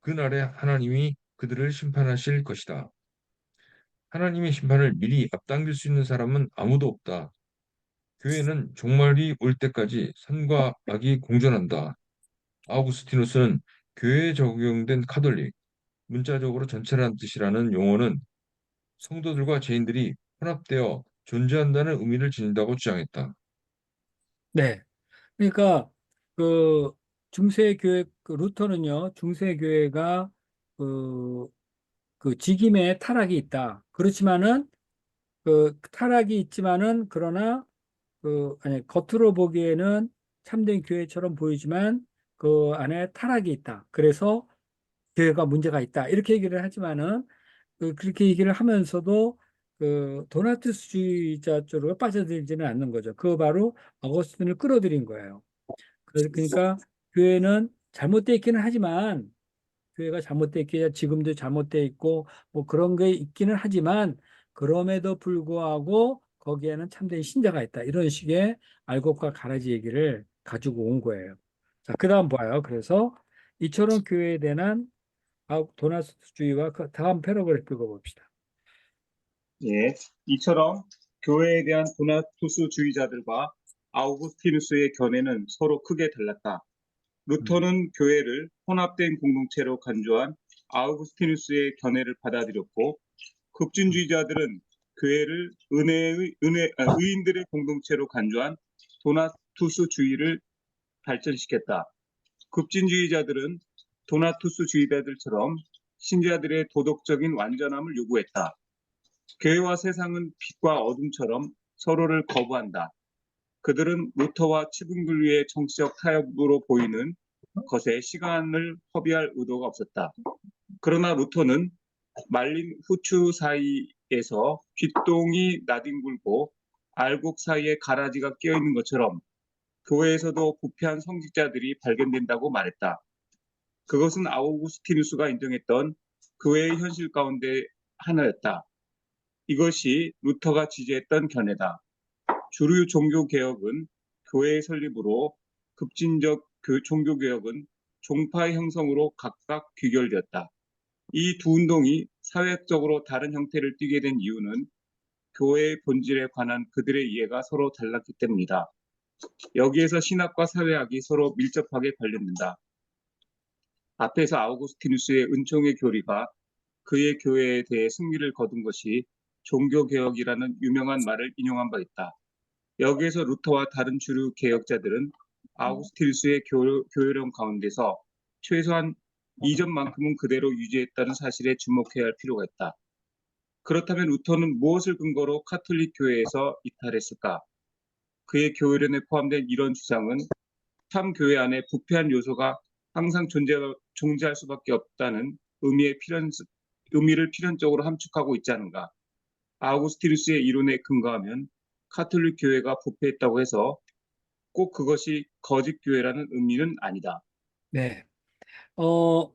Speaker 3: 그 날에 하나님이 그들을 심판하실 것이다. 하나님의 심판을 미리 앞당길 수 있는 사람은 아무도 없다. 교회는 종말이 올 때까지 선과 악이 공존한다. 아우구스티누스는 교회에 적용된 카톨릭, 문자적으로 전체라는 뜻이라는 용어는 성도들과 죄인들이 혼합되어 존재한다는 의미를 지닌다고 주장했다.
Speaker 1: 네. 그러니까 그 중세교회 그 루터는요 중세교회가 그, 그 직임에 타락이 있다. 그렇지만은 그 타락이 있지만은 그러나 그 아니 겉으로 보기에는 참된 교회처럼 보이지만 그 안에 타락이 있다. 그래서 교회가 문제가 있다. 이렇게 얘기를 하지만은 그렇게 얘기를 하면서도 그 도나투스주의자 쪽으로 빠져들지는 않는 거죠. 그거 바로 어거스틴을 끌어들인 거예요. 그러니까 교회는 잘못되어 있기는 하지만 교회가 잘못되어 있기야 지금도 잘못되어 있고 뭐 그런 게 있기는 하지만 그럼에도 불구하고 거기에는 참된 신자가 있다. 이런 식의 알곡과 가라지 얘기를 가지고 온 거예요. 자, 그다음 봐요. 그래서 이처럼 교회에 대한 도나스주의와 그 다음 패러그래프 읽어봅시다.
Speaker 4: 예, 이처럼 교회에 대한 도나투스주의자들과 아우구스티누스의 견해는 서로 크게 달랐다.
Speaker 1: 음.
Speaker 4: 루터는 교회를 혼합된 공동체로 간주한 아우구스티누스의 견해를 받아들였고, 급진주의자들은 교회를 의인들의 공동체로 간주한 도나투스주의를 발전시켰다. 급진주의자들은 도나투스주의자들처럼 신자들의 도덕적인 완전함을 요구했다. 교회와 세상은 빛과 어둠처럼 서로를 거부한다. 그들은 루터와 치분교류의 정치적 타협으로 보이는 것에 시간을 허비할 의도가 없었다. 그러나 루터는 말린 후추 사이에서 귓동이 나뒹굴고 알곡 사이에 가라지가 끼어있는 것처럼 교회에서도 부패한 성직자들이 발견된다고 말했다. 그것은 아우구스티누스가 인정했던 교회의 현실 가운데 하나였다. 이것이 루터가 지지했던 견해다. 주류 종교개혁은 교회의 설립으로 급진적 종교개혁은 종파의 형성으로 각각 귀결되었다. 이 두 운동이 사회적으로 다른 형태를 띠게 된 이유는 교회의 본질에 관한 그들의 이해가 서로 달랐기 때문이다. 여기에서 신학과 사회학이 서로 밀접하게 관련된다. 앞에서 아우구스티누스의 은총의 교리가 그의 교회에 대해 승리를 거둔 것이 종교개혁이라는 유명한 말을 인용한 바 있다. 여기에서 루터와 다른 주류 개혁자들은 아우구스티누스의 교회론 가운데서 최소한 이전만큼은 그대로 유지했다는 사실에 주목해야 할 필요가 있다. 그렇다면 루터는 무엇을 근거로 카톨릭 교회에서 이탈했을까? 그의 교회론에 포함된 이런 주장은 참 교회 안에 부패한 요소가 항상 존재할 수밖에 없다는 의미를 필연적으로 함축하고 있지 않은가? 아우구스티누스의 이론에 근거하면 카톨릭 교회가 부패했다고 해서 꼭 그것이 거짓 교회라는 의미는 아니다.
Speaker 1: 네. 어,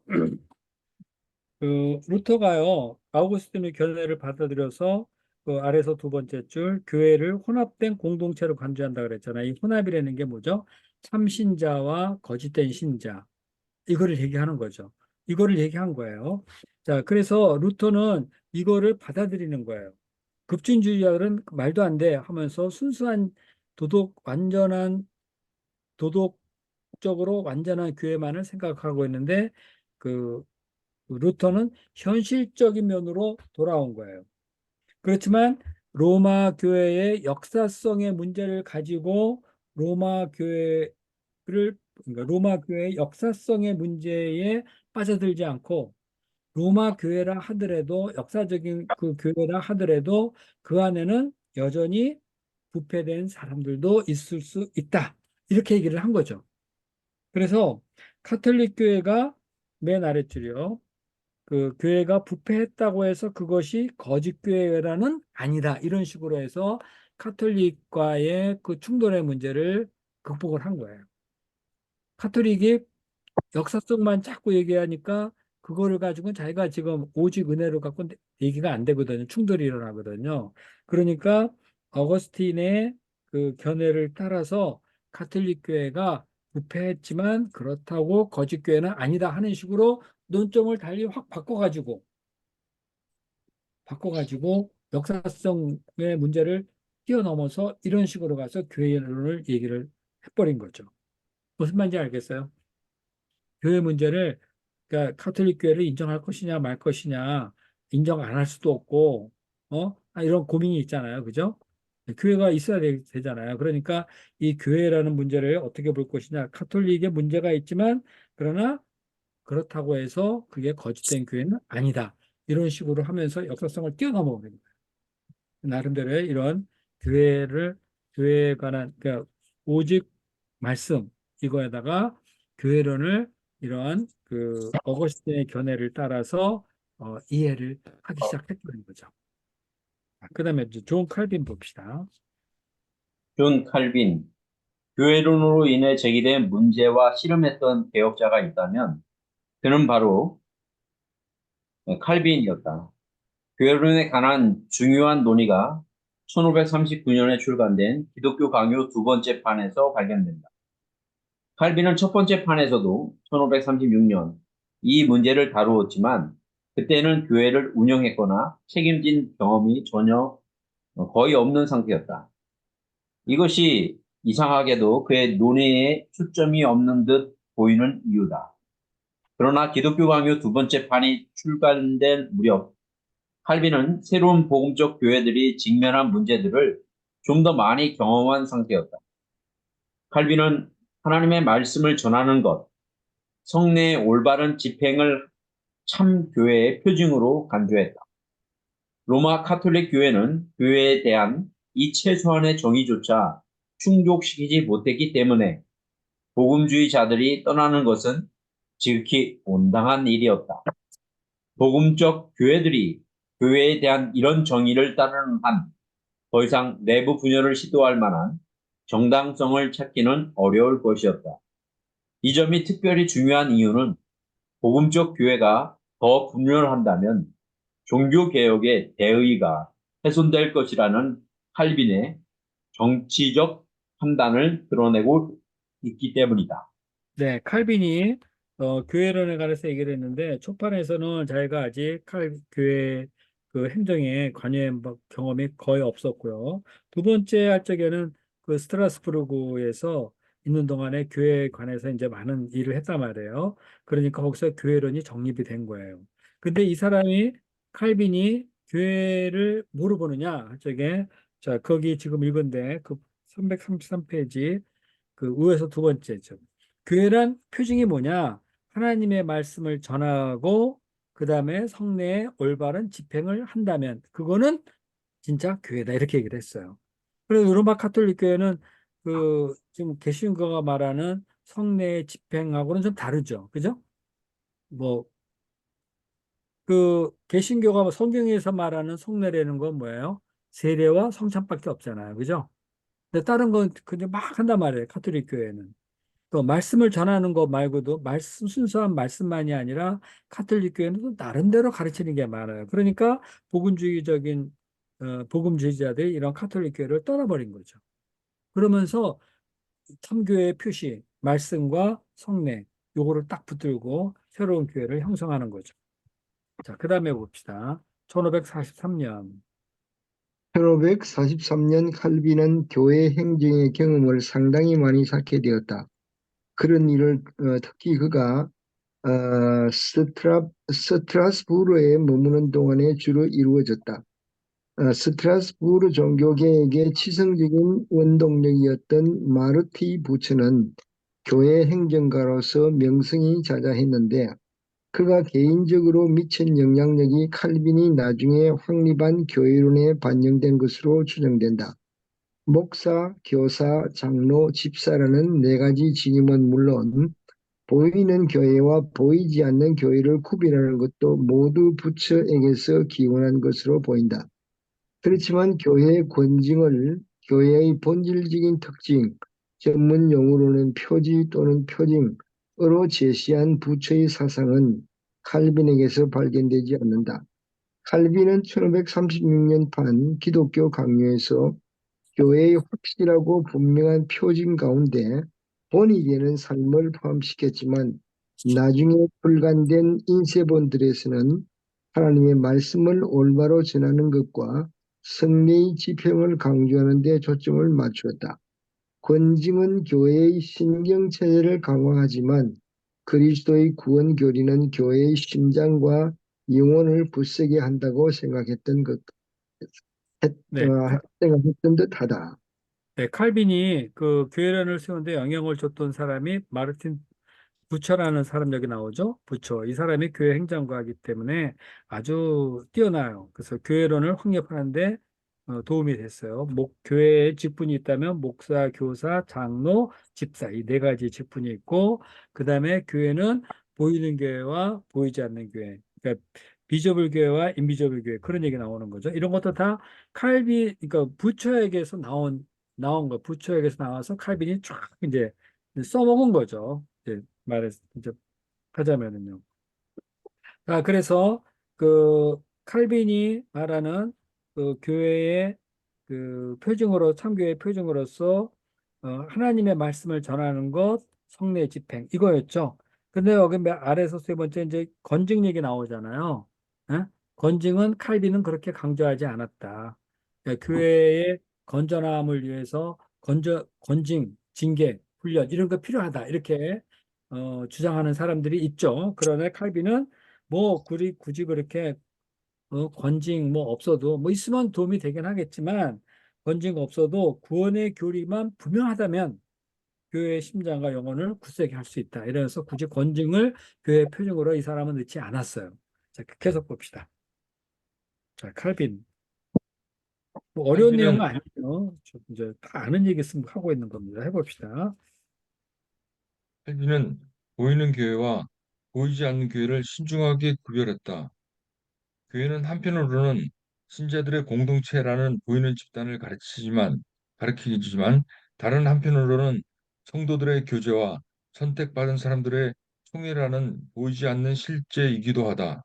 Speaker 1: 루터가요, 아우구스티누의 견해를 받아들여서 그 아래서 두 번째 줄, 교회를 혼합된 공동체로 간주한다 그랬잖아요. 이 혼합이라는 게 뭐죠? 참신자와 거짓된 신자. 이거를 얘기하는 거죠. 이거를 얘기한 거예요. 자, 그래서 루터는 이거를 받아들이는 거예요. 급진주의자들은 말도 안 돼 하면서 순수한 완전한 도덕적으로 완전한 교회만을 생각하고 있는데, 그 루터는 현실적인 면으로 돌아온 거예요. 그렇지만 로마 교회의 역사성의 문제를 가지고 로마 교회를 그러니까 로마 교회의 역사성의 문제에 빠져들지 않고 로마 교회라 하더라도 역사적인 그 교회라 하더라도 그 안에는 여전히 부패된 사람들도 있을 수 있다. 이렇게 얘기를 한 거죠. 그래서 카톨릭 교회가 맨 아랫줄이요. 그 교회가 부패했다고 해서 그것이 거짓 교회라는 아니다. 이런 식으로 해서 카톨릭과의 그 충돌의 문제를 극복을 한 거예요. 카톨릭이 역사성만 자꾸 얘기하니까 그거를 가지고는 자기가 지금 오직 은혜를 갖고 얘기가 안 되거든요. 충돌이 일어나거든요. 그러니까 어거스틴의 그 견해를 따라서 카톨릭 교회가 부패했지만 그렇다고 거짓 교회는 아니다 하는 식으로 논점을 달리 확 바꿔가지고 역사성의 문제를 뛰어넘어서 이런 식으로 가서 교회론을 얘기를 해버린 거죠. 무슨 말인지 알겠어요? 교회 문제를 그러니까 카톨릭 교회를 인정할 것이냐 말 것이냐 인정 안 할 수도 없고 이런 고민이 있잖아요. 그죠? 교회가 있어야 되잖아요. 그러니까 이 교회라는 문제를 어떻게 볼 것이냐 카톨릭의 문제가 있지만 그러나 그렇다고 해서 그게 거짓된 교회는 아니다. 이런 식으로 하면서 역사성을 뛰어넘어 버린 거예요. 나름대로의 이런 교회에 관한 그러니까 오직 말씀 이거에다가 교회론을 이러한 그 어거스틴의 견해를 따라서 이해를 하기 시작했다는 거죠. 그다음에 이제 존 칼빈 봅시다.
Speaker 5: 존 칼빈, 교회론으로 인해 제기된 문제와 씨름했던 개혁자가 있다면 그는 바로 칼빈이었다. 교회론에 관한 중요한 논의가 1539년에 출간된 기독교 강요 두 번째 판에서 발견된다. 칼빈은 첫 번째 판에서도 1536년 이 문제를 다루었지만 그때는 교회를 운영했거나 책임진 경험이 거의 없는 상태였다. 이것이 이상하게도 그의 논의에 초점이 없는 듯 보이는 이유다. 그러나 기독교 강요 두 번째 판이 출간된 무렵 칼빈은 새로운 복음적 교회들이 직면한 문제들을 좀 더 많이 경험한 상태였다. 칼빈은 하나님의 말씀을 전하는 것, 성례의 올바른 집행을 참 교회의 표징으로 간주했다. 로마 카톨릭 교회는 교회에 대한 이 최소한의 정의조차 충족시키지 못했기 때문에 복음주의자들이 떠나는 것은 지극히 온당한 일이었다. 복음적 교회들이 교회에 대한 이런 정의를 따르는 한 더 이상 내부 분열을 시도할 만한 정당성을 찾기는 어려울 것이었다. 이 점이 특별히 중요한 이유는 복음적 교회가 더 분열한다면 종교개혁의 대의가 훼손될 것이라는 칼빈의 정치적 판단을 드러내고 있기 때문이다.
Speaker 1: 네, 칼빈이 교회론에 관해서 얘기를 했는데 초판에서는 자기가 아직 교회 그 행정에 관여한 경험이 거의 없었고요. 두 번째 할 적에는 그 스트라스부르크에서 있는 동안에 교회에 관해서 이제 많은 일을 했단 말이에요. 그러니까 거기서 교회론이 정립이 된 거예요. 근데 이 사람이 칼빈이 교회를 뭐로 보느냐 할 적에 자 거기 지금 읽은데 그 333페이지 그 우에서 두 번째죠. 교회란 표징이 뭐냐? 하나님의 말씀을 전하고 그 다음에 성례의 올바른 집행을 한다면 그거는 진짜 교회다 이렇게 얘기를 했어요. 그래서 로마 카톨릭 교회는 그 지금 개신교가 말하는 성례의 집행하고는 좀 다르죠. 그죠? 뭐 그 개신교가 뭐 성경에서 말하는 성례라는 건 뭐예요? 세례와 성찬밖에 없잖아요. 그죠? 근데 다른 건 그냥 막 한단 말이에요. 카톨릭 교회는. 또 말씀을 전하는 것 말고도 말씀 순수한 말씀만이 아니라 카톨릭 교회는 또 나름대로 가르치는 게 많아요. 그러니까 복음주의적인 복음주의자들이 이런 카톨릭 교회를 떠나버린 거죠. 그러면서 참교회의 표시, 말씀과 성례 요거를 딱 붙들고 새로운 교회를 형성하는 거죠. 자, 그다음에 봅시다. 1543년.
Speaker 2: 1543년 칼빈은 교회 행정의 경험을 상당히 많이 쌓게 되었다. 그런 일을 특히 그가 스트라스부르에 머무는 동안에 주로 이루어졌다. 스트라스부르 종교계에게 치성적인 원동력이었던 마르티 부처는 교회 행정가로서 명성이 자자했는데 그가 개인적으로 미친 영향력이 칼빈이 나중에 확립한 교회론에 반영된 것으로 추정된다. 목사, 교사, 장로, 집사라는 네 가지 직임은 물론 보이는 교회와 보이지 않는 교회를 구별하는 것도 모두 부처에게서 기원한 것으로 보인다. 그렇지만 교회의 권징을 교회의 본질적인 특징, 전문 용어로는 표지 또는 표징으로 제시한 부처의 사상은 칼빈에게서 발견되지 않는다. 칼빈은 1536년판 기독교 강요에서 교회의 확실하고 분명한 표징 가운데 본이 되는 삶을 포함시켰지만 나중에 불간된 인쇄본들에서는 하나님의 말씀을 올바로 전하는 것과 성례의 집행을 강조하는 데 초점을 맞추었다. 권징은 교회의 신경체제를 강화하지만 그리스도의 구원 교리는 교회의 심장과 영혼을 굳세게 한다고
Speaker 1: 네.
Speaker 2: 생각했던 듯하다.
Speaker 1: 네, 칼빈이 그 교회론을 세우는데 영향을 줬던 사람이 마르틴 부처라는 사람 여기 나오죠? 부처. 이 사람이 교회 행정가이기 때문에 아주 뛰어나요. 그래서 교회론을 확립하는데 도움이 됐어요. 교회에 직분이 있다면 목사, 교사, 장로, 집사 이 네 가지 직분이 있고 그다음에 교회는 보이는 교회와 보이지 않는 교회. 그러니까 비저블 교회와 인비저블 교회 그런 얘기 나오는 거죠. 이런 것도 다 그러니까 부처에게서 나온 거, 부처에게서 나와서 칼빈이 쫙 이제 써먹은 거죠. 이제 이제 하자면은요. 그래서 그 칼빈이 말하는 그 교회의 그 표징으로 참교회 표징으로서 하나님의 말씀을 전하는 것, 성례 집행 이거였죠. 근데 여기 아래서 세 번째 이제 건증 얘기 나오잖아요. 예? 건증은 칼빈은 그렇게 강조하지 않았다. 교회의 건전함을 위해서 건증, 징계, 훈련 이런 거 필요하다. 이렇게 주장하는 사람들이 있죠. 그러나 칼빈은 뭐 굳이 그렇게 권징 뭐 없어도 뭐 있으면 도움이 되긴 하겠지만 권징 없어도 구원의 교리만 분명하다면 교회의 심장과 영혼을 굳세게 할 수 있다. 이래서 굳이 권징을 교회 표적으로 이 사람은 넣지 않았어요. 자, 계속 봅시다. 자, 칼빈. 뭐 어려운 내용은
Speaker 3: 칼빈은
Speaker 1: 아니에요. 이제 다 아는 얘기 있으면 하고 있는 겁니다. 해봅시다.
Speaker 3: 칼빈은 보이는 교회와 보이지 않는 교회를 신중하게 구별했다. 교회는 한편으로는 신자들의 공동체라는 보이는 집단을 가리키지만 다른 한편으로는 성도들의 교제와 선택받은 사람들의 총회라는 보이지 않는 실제이기도 하다.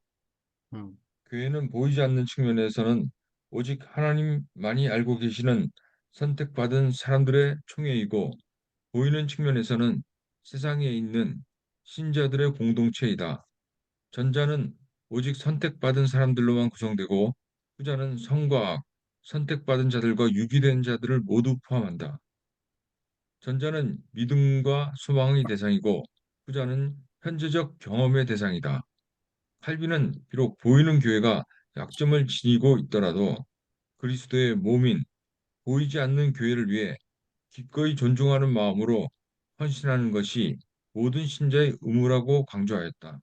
Speaker 1: 음,
Speaker 3: 교회는 보이지 않는 측면에서는 오직 하나님만이 알고 계시는 선택받은 사람들의 총회이고 보이는 측면에서는 세상에 있는 신자들의 공동체이다. 전자는 오직 선택받은 사람들로만 구성되고 후자는 성과 악, 선택받은 자들과 유기된 자들을 모두 포함한다. 전자는 믿음과 소망의 대상이고 후자는 현재적 경험의 대상이다. 칼빈은 비록 보이는 교회가 약점을 지니고 있더라도 그리스도의 몸인 보이지 않는 교회를 위해 기꺼이 존중하는 마음으로 헌신하는 것이 모든 신자의 의무라고 강조하였다.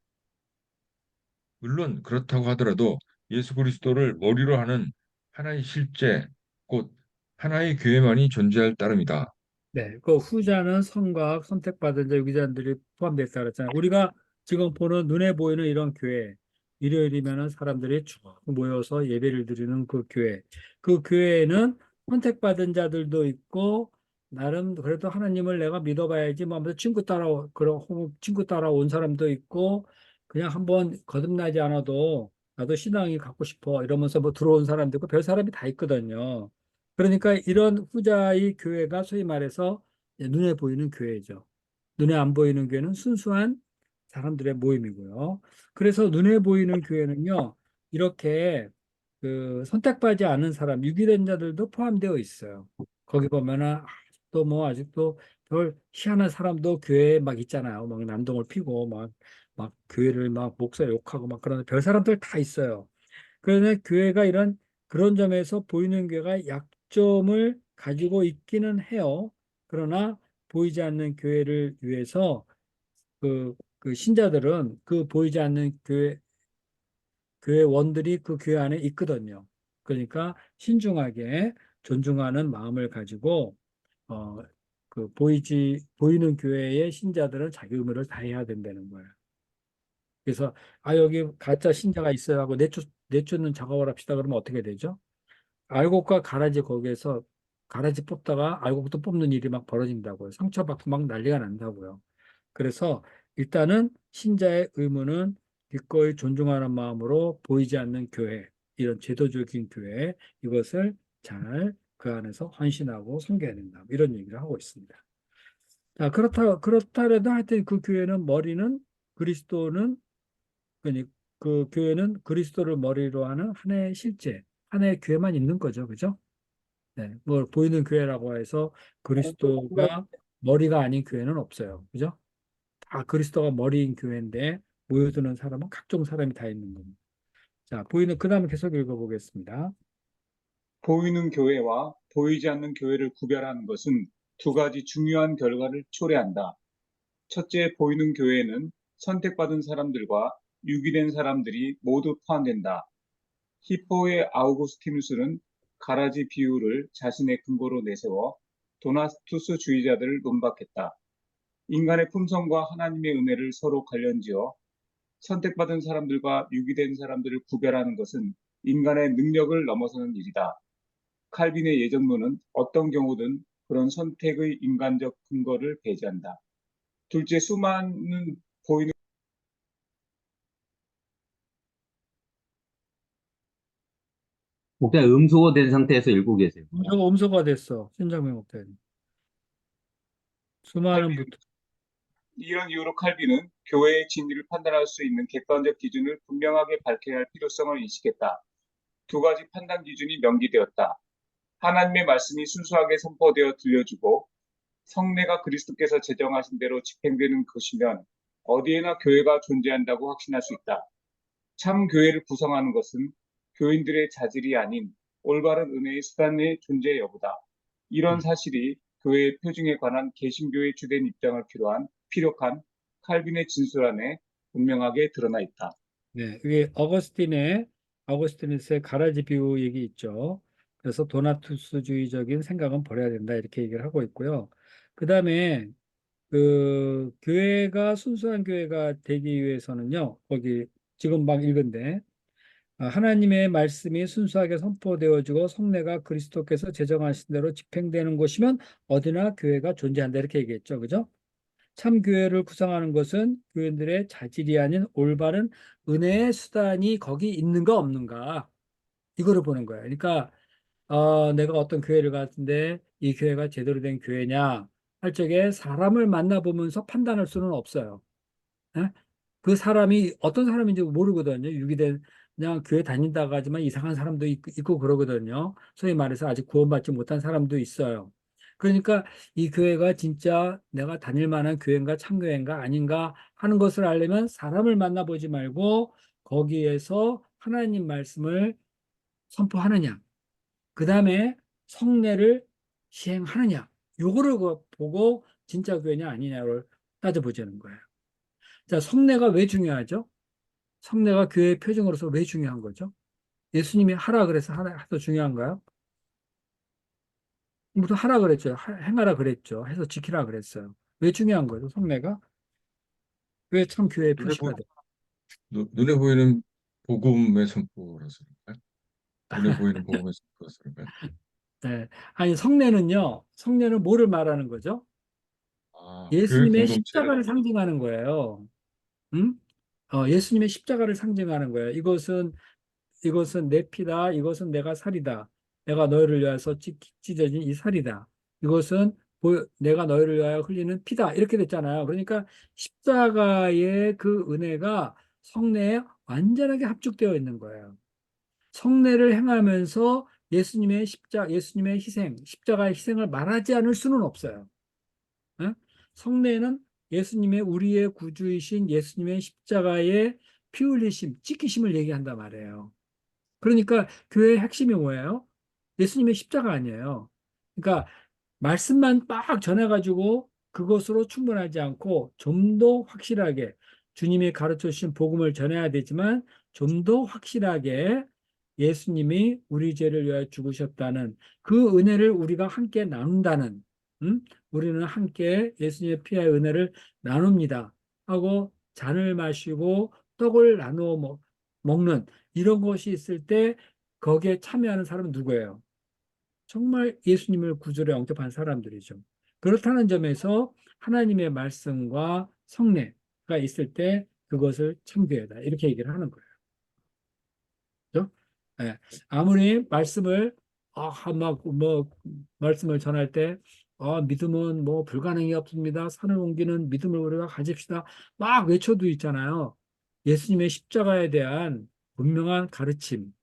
Speaker 3: 물론 그렇다고 하더라도 예수 그리스도를 머리로 하는 하나의 실제, 곧 하나의 교회만이 존재할 따름이다.
Speaker 1: 네, 그 후자는 성각, 선택받은 자, 유기자들이 포함되어 있다 그랬잖아요. 우리가 지금 보는 눈에 보이는 이런 교회, 일요일이면은 사람들이 쭉 모여서 예배를 드리는 그 교회. 그 교회에는 선택받은 자들도 있고, 나름 그래도 하나님을 내가 믿어봐야지, 뭐 하면서 친구 따라온 사람도 있고, 그냥 한번 거듭나지 않아도 나도 신앙이 갖고 싶어 이러면서 뭐 들어온 사람도 있고, 별 사람이 다 있거든요. 그러니까 이런 후자의 교회가 소위 말해서 눈에 보이는 교회죠. 눈에 안 보이는 교회는 순수한 사람들의 모임이고요. 그래서 눈에 보이는 교회는요, 이렇게 그 선택받지 않은 사람, 유기된 자들도 포함되어 있어요. 거기 보면은 아직도 별 희한한 사람도 교회에 막 있잖아요. 막 난동을 피고 막 교회를 막 목사 욕하고 막 그런 별 사람들 다 있어요. 그런데 교회가 그런 점에서 보이는 교회가 약점을 가지고 있기는 해요. 그러나 보이지 않는 교회를 위해서 그 신자들은 그 보이지 않는 교회 원들이 그 교회 안에 있거든요. 그러니까 신중하게 존중하는 마음을 가지고 어, 보이는 교회의 신자들은 자기 의무를 다해야 된다는 거예요. 그래서 여기 가짜 신자가 있어요 하고 내쫓는 작업을 합시다 그러면 어떻게 되죠? 알곡과 가라지 거기에서 가라지 뽑다가 알곡도 뽑는 일이 막 벌어진다고요. 상처받고 막 난리가 난다고요. 그래서 일단은 신자의 의무는 기꺼이 존중하는 마음으로 보이지 않는 교회, 이런 제도적인 교회, 이것을 잘 그 안에서 헌신하고 섬겨야 된다. 이런 얘기를 하고 있습니다. 자, 그렇다라도 하여튼 그 교회는 그리스도는 그러니 그 교회는 그리스도를 머리로 하는 하나의 실제, 하나의 교회만 있는 거죠. 그죠? 네. 뭐 보이는 교회라고 해서 그리스도가 머리가 아닌 교회는 없어요. 그죠? 다 그리스도가 머리인 교회인데 모여드는 사람은 각종 사람이 다 있는 겁니다. 자, 그다음에 계속 읽어보겠습니다.
Speaker 6: 보이는 교회와 보이지 않는 교회를 구별하는 것은 두 가지 중요한 결과를 초래한다. 첫째, 보이는 교회에는 선택받은 사람들과 유기된 사람들이 모두 포함된다. 히포의 아우구스티누스는 가라지 비유를 자신의 근거로 내세워 도나투스 주의자들을 논박했다. 인간의 품성과 하나님의 은혜를 서로 관련지어 선택받은 사람들과 유기된 사람들을 구별하는 것은 인간의 능력을 넘어서는 일이다. 칼빈의 예정론은 어떤 경우든 그런 선택의 인간적 근거를 배제한다. 둘째, 수많은 보이는
Speaker 5: 목사님 음소거 된 상태에서 읽고 계세요.
Speaker 1: 음소가 됐어. 신장면 목사님. 수많은
Speaker 6: 칼빈, 이런 이유로 칼빈은 교회의 진리를 판단할 수 있는 객관적 기준을 분명하게 밝혀야 할 필요성을 인식했다. 두 가지 판단 기준이 명기되었다. 하나님의 말씀이 순수하게 선포되어 들려주고 성례가 그리스도께서 제정하신 대로 집행되는 것이면 어디에나 교회가 존재한다고 확신할 수 있다. 참 교회를 구성하는 것은 교인들의 자질이 아닌 올바른 은혜의 수단의 존재 여부다. 이런 사실이 교회의 표징에 관한 개신교의 주된 입장을 피력한 칼빈의 진술 안에 분명하게 드러나 있다.
Speaker 1: 네, 이게 어거스티누스의 가라지 비유 얘기 있죠. 그래서 도나투스주의적인 생각은 버려야 된다 이렇게 얘기를 하고 있고요. 그다음에 그 교회가 순수한 교회가 되기 위해서는요. 거기 지금 막 읽은데 하나님의 말씀이 순수하게 선포되어지고 성례가 그리스도께서 제정하신 대로 집행되는 곳이면 어디나 교회가 존재한다 이렇게 얘기했죠. 그죠? 참 교회를 구성하는 것은 교인들의 자질이 아닌 올바른 은혜의 수단이 거기 있는가 없는가 이거를 보는 거예요. 그러니까 내가 어떤 교회를 갔는데 이 교회가 제대로 된 교회냐 할 적에 사람을 만나보면서 판단할 수는 없어요. 예? 그 사람이 어떤 사람인지 모르거든요. 유기된 그냥 교회 다닌다고 하지만 이상한 사람도 있고 그러거든요. 소위 말해서 아직 구원받지 못한 사람도 있어요. 그러니까 이 교회가 진짜 내가 다닐 만한 교회인가 참교회인가 아닌가 하는 것을 알려면 사람을 만나보지 말고 거기에서 하나님 말씀을 선포하느냐. 그 다음에 성례를 시행하느냐. 요거를 보고 진짜 교회냐 아니냐를 따져보자는 거예요. 자, 성례가 왜 중요하죠? 성례가 교회의 표징으로서 왜 중요한 거죠? 예수님이 하라 그래서 해서 중요한가요? 무슨 하라 그랬죠. 행하라 그랬죠. 해서 지키라 그랬어요. 왜 중요한 거죠, 성례가? 왜 참 교회의
Speaker 3: 눈에 보
Speaker 1: 표시가 돼?
Speaker 3: 눈에 보이는 복음의 선포라서 그런가요? 눈에 보이는 복음의 선포라서 그런가요?
Speaker 1: 네. 아니, 성례는 뭐를 말하는 거죠?
Speaker 3: 교회
Speaker 1: 예수님의
Speaker 3: 공동체를.
Speaker 1: 십자가를 상징하는 거예요. 응? 예수님의 십자가를 상징하는 거예요. 이것은 내 피다. 이것은 내가 살이다. 내가 너희를 위하여서 찢어진 이 살이다. 이것은 내가 너희를 위하여 흘리는 피다. 이렇게 됐잖아요. 그러니까 십자가의 그 은혜가 성례에 완전하게 합죽되어 있는 거예요. 성례를 행하면서 예수님의 희생, 십자가의 희생을 말하지 않을 수는 없어요. 예? 성례는 우리의 구주이신 예수님의 십자가의 피 흘리심, 찢기심을 얘기한단 말이에요. 그러니까 교회의 핵심이 뭐예요? 예수님의 십자가 아니에요. 그러니까 말씀만 빡 전해가지고 그것으로 충분하지 않고 좀 더 확실하게 주님이 가르쳐 주신 복음을 전해야 되지만 좀 더 확실하게 예수님이 우리 죄를 위하여 죽으셨다는 그 은혜를 우리가 함께 나눈다는, 우리는 함께 예수님의 피의 은혜를 나눕니다 하고 잔을 마시고 떡을 나누어 먹는 이런 것이 있을 때 거기에 참여하는 사람은 누구예요? 정말 예수님을 구주로 영접한 사람들이죠. 그렇다는 점에서 하나님의 말씀과 성례가 있을 때 그것을 참교회다. 이렇게 얘기를 하는 거예요. 그죠? 예. 아무리 말씀을, 말씀을 전할 때, 믿음은 뭐 불가능이 없습니다. 산을 옮기는 믿음을 우리가 가집시다. 막 외쳐도 있잖아요. 예수님의 십자가에 대한 분명한 가르침,